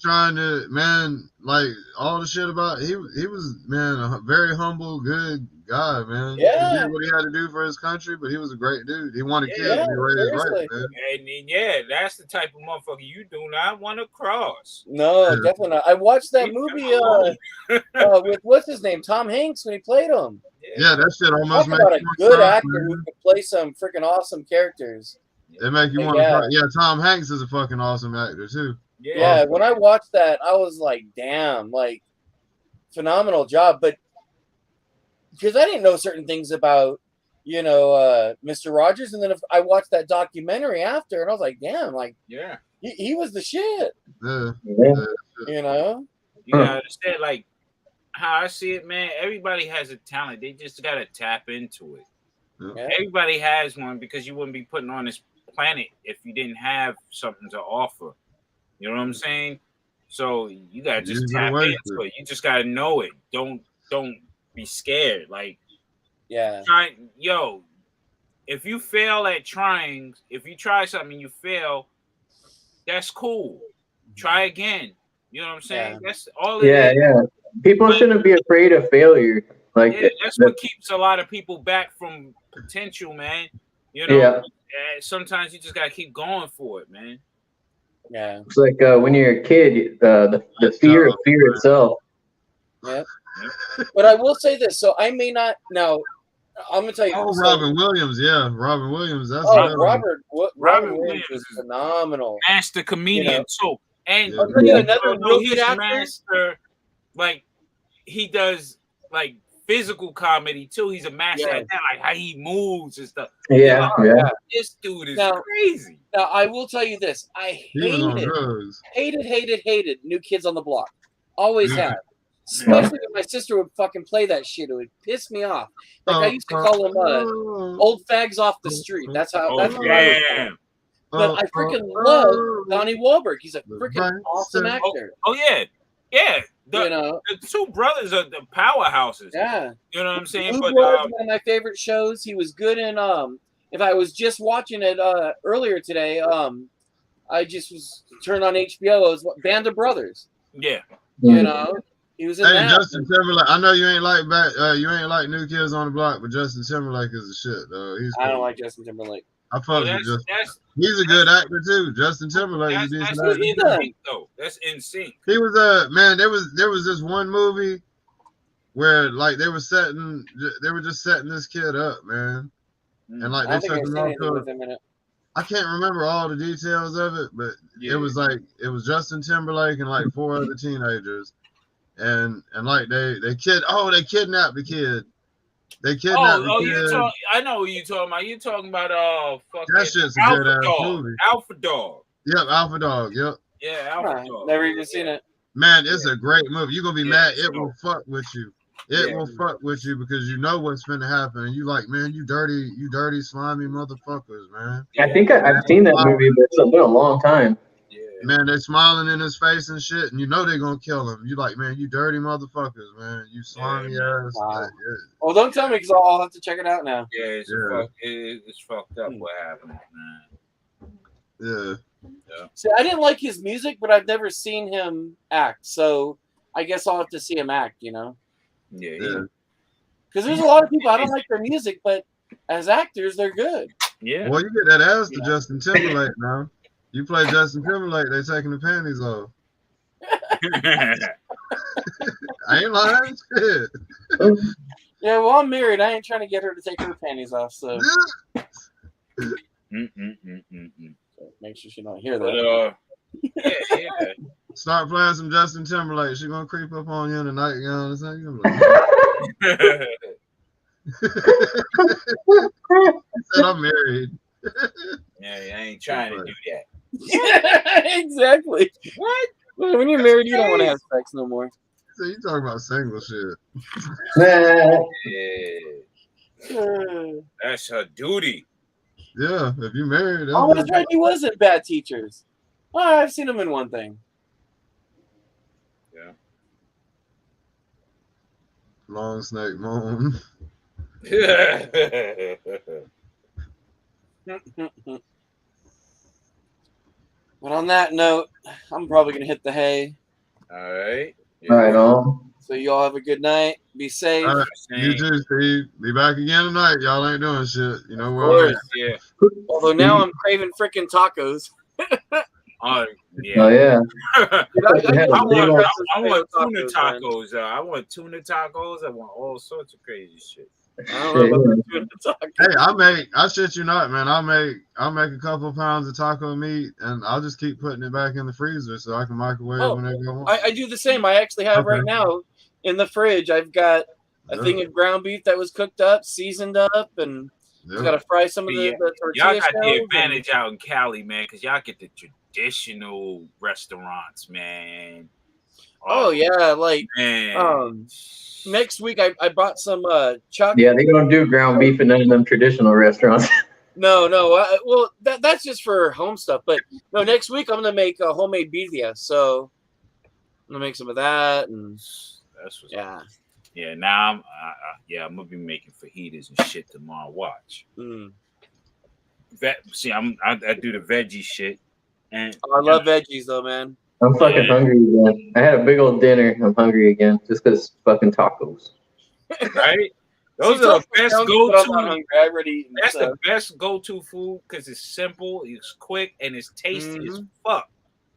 trying to, man, like all the shit about he was, man, a very humble, good guy, man. Yeah. He did what he had to do for his country, but he was a great dude. He wanted kids to be raised right, man. And then, that's the type of motherfucker you do not want to cross. No, definitely not. I watched that movie with what's his name, Tom Hanks, when he played him. Yeah, that shit almost Talk makes about a you good want to actor who could play some freaking awesome characters. It make you want to. Yeah, Tom Hanks is a fucking awesome actor too. Yeah, when I watched that, I was like, damn, like phenomenal job. But because I didn't know certain things about, Mr. Rogers, and then if I watched that documentary after, and I was like, damn, like, he was the shit. Yeah. You know, you gotta understand, like how I see it, man. Everybody has a talent. They just gotta tap into it. Yeah. Everybody has one because you wouldn't be putting on this planet if you didn't have something to offer. You know what I'm saying? So you gotta just tap into it. You just gotta know it. Don't be scared. Like, if you fail at trying, if you try something and you fail, that's cool. Try again. You know what I'm saying? That's all it is. Yeah. People shouldn't be afraid of failure. Like that's what keeps a lot of people back from potential, man. You know, sometimes you just gotta keep going for it, man. Yeah, it's like when you're a kid, the fear of fear itself. Yeah, but I will say this. So I may not now. I'm gonna tell you. Oh, Robin Williams, Robin Williams. That's Robin Williams was phenomenal. Master comedian too, and another real he's good actor. Master. Like he does like physical comedy too. He's a master at that, like how he moves and stuff. Yeah. This dude is Now, crazy. Now I will tell you this: I hated New Kids on the Block. Always have. Especially when my sister would fucking play that shit, it would piss me off. Like I used to call them old fags off the street. That's how. That's what I was calling. But I freaking love Donnie Wahlberg. He's a freaking awesome actor. Oh yeah. The two brothers are the powerhouses. Yeah. You know what I'm saying? Blue Bloods, one of my favorite shows. He was good in if I was just watching it earlier today, I just was turned on HBO. It was Band of Brothers. Yeah. You know, he was in that. Justin Timberlake. I know you ain't like New Kids on the Block, but Justin Timberlake is the shit, though. I don't like Justin Timberlake. I fuck with Justin. He's a good actor too. Justin Timberlake. That's in sync. He was man. There was this one movie where like they were just setting this kid up, man, and like they took him off to. I can't remember all the details of it, but it was Justin Timberlake and like 4 other teenagers, and like they kidnapped the kid. They kidnapped the kid. I know what you're talking about. You're talking about that shit's a good ass movie. Alpha Dog. Yep, Alpha Dog. Yep. Yeah, Alpha Dog. Never even seen it. Man, it's a great movie. You're gonna be mad. It will fuck with you. It will fuck with you because you know what's gonna happen, and you like, man, you dirty, slimy motherfuckers, man. I think I've seen that movie, but it's been a long time. man, they're smiling in his face and shit, and you know they're gonna kill him. You like, man, you dirty motherfuckers, man. You slimy ass. Wow. Like, Well, don't tell me because I'll have to check it out now. Yeah, it's it's fucked up what happened, man. Yeah. See, I didn't like his music, but I've never seen him act. So I guess I'll have to see him act. You know. Yeah. Because there's a lot of people I don't like their music, but as actors, they're good. Yeah. Well, you get that ass to Justin Timberlake now. You play Justin Timberlake, they taking the panties off. I ain't lying. Shit. Yeah, well, I'm married. I ain't trying to get her to take her panties off, so make sure she don't hear that. Yeah. Start playing some Justin Timberlake. She gonna creep up on you in the nightgown or something. You said I'm married. Yeah, I ain't trying to do that. Yeah, exactly. What? When you're married, you don't want to have sex no more. So you talking about single shit? Yeah. That's her duty. Yeah, if you married. Oh, that's right. He was in Bad Teachers. Oh, I've seen him in one thing. Yeah. Long snake moan. But on that note, I'm probably gonna hit the hay. All right. All right, on. So you all have a good night. Be safe. All right. You too, Steve. Be back again tonight. Y'all ain't doing shit. You know Of where course, yeah. Although now I'm craving freaking tacos. Oh yeah. Oh yeah. I want tuna tacos. I want tuna tacos. I want all sorts of crazy shit. I don't know about the tuna tacos. Hey, I shit you not, man. I'll make a couple of pounds of taco meat and I'll just keep putting it back in the freezer so I can microwave whenever I want. I do the same. I actually have right now in the fridge. I've got a thing of ground beef that was cooked up, seasoned up, and got to fry some of the tortilla Y'all got the shells advantage out in Cali, man, because y'all get the traditional restaurants, man. Oh yeah, like man. Next week I bought some chuck. Yeah, they don't do ground beef in none of them traditional restaurants. No. Well, that's just for home stuff. But no, next week I'm gonna make a homemade birria. So I'm gonna make some of that, and that's what's yeah. Yeah, now I'm gonna be making fajitas and shit tomorrow. Watch. See, I do the veggie shit, and I love veggies though, man. I'm fucking hungry again. I had a big old dinner. I'm hungry again just because fucking tacos. Right? Those are the best go-to. That's the best go-to food because it's simple, it's quick, and it's tasty as fuck.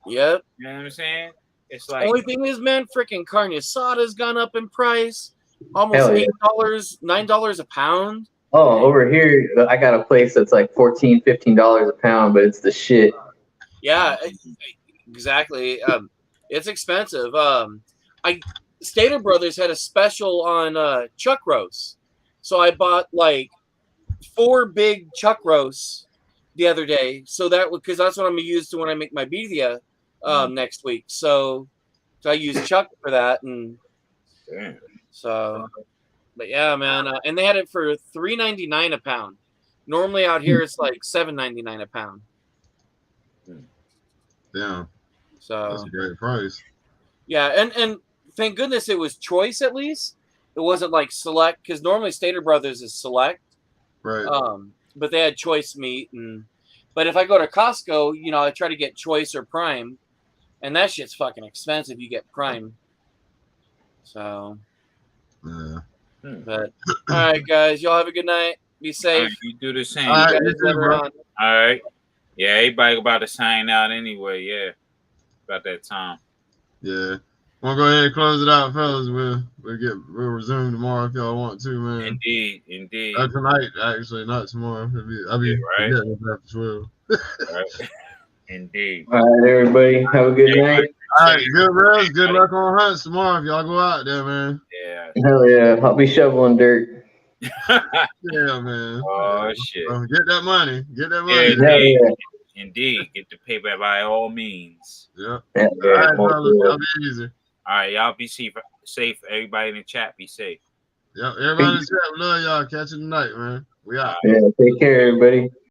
Yep. You know what I'm saying? It's like only thing is, man, freaking carne asada's gone up in price. Almost $9 a pound. Oh, over here I got a place that's like $14, $15 a pound, but it's the shit. Yeah, exactly. It's expensive. Stater Brothers had a special on chuck roasts, so I bought like 4 big chuck roasts the other day. So because that's what I'm gonna use when I make my birria next week. So I use chuck for that, and so. But yeah, man, and they had it for $3.99 a pound. Normally out here it's like $7.99 a pound. Yeah. So that's a great price. Yeah, and thank goodness it was choice at least. It wasn't like select because normally Stater Brothers is select. Right. But they had choice meat, but if I go to Costco, I try to get choice or prime, and that shit's fucking expensive. You get prime. So. Yeah. But all right, guys, y'all have a good night. Be safe. Right, you do the same. All right. All right. Yeah, everybody about to sign out anyway. Yeah, about that time. Yeah. We'll go ahead and close it out, fellas. We'll resume tomorrow if y'all want to, man. Indeed. Tonight, actually, not tomorrow. I'll be right after 12. Right. Indeed. All right, everybody. Have a good night. All right, good rest. Good luck on hunts tomorrow if y'all go out there, man. Yeah. Hell yeah. I'll be shoveling dirt. Yeah, man. Oh shit. Get that money. Get that money. Yeah. Indeed. Get the paper by all means. Yep. Yeah, all right, fellas. Y'all be easy. All right, y'all be safe. Everybody in the chat, be safe. Yep. Everybody in the chat, we love y'all. Catch you tonight, man. We out. Yeah. Take care, everybody.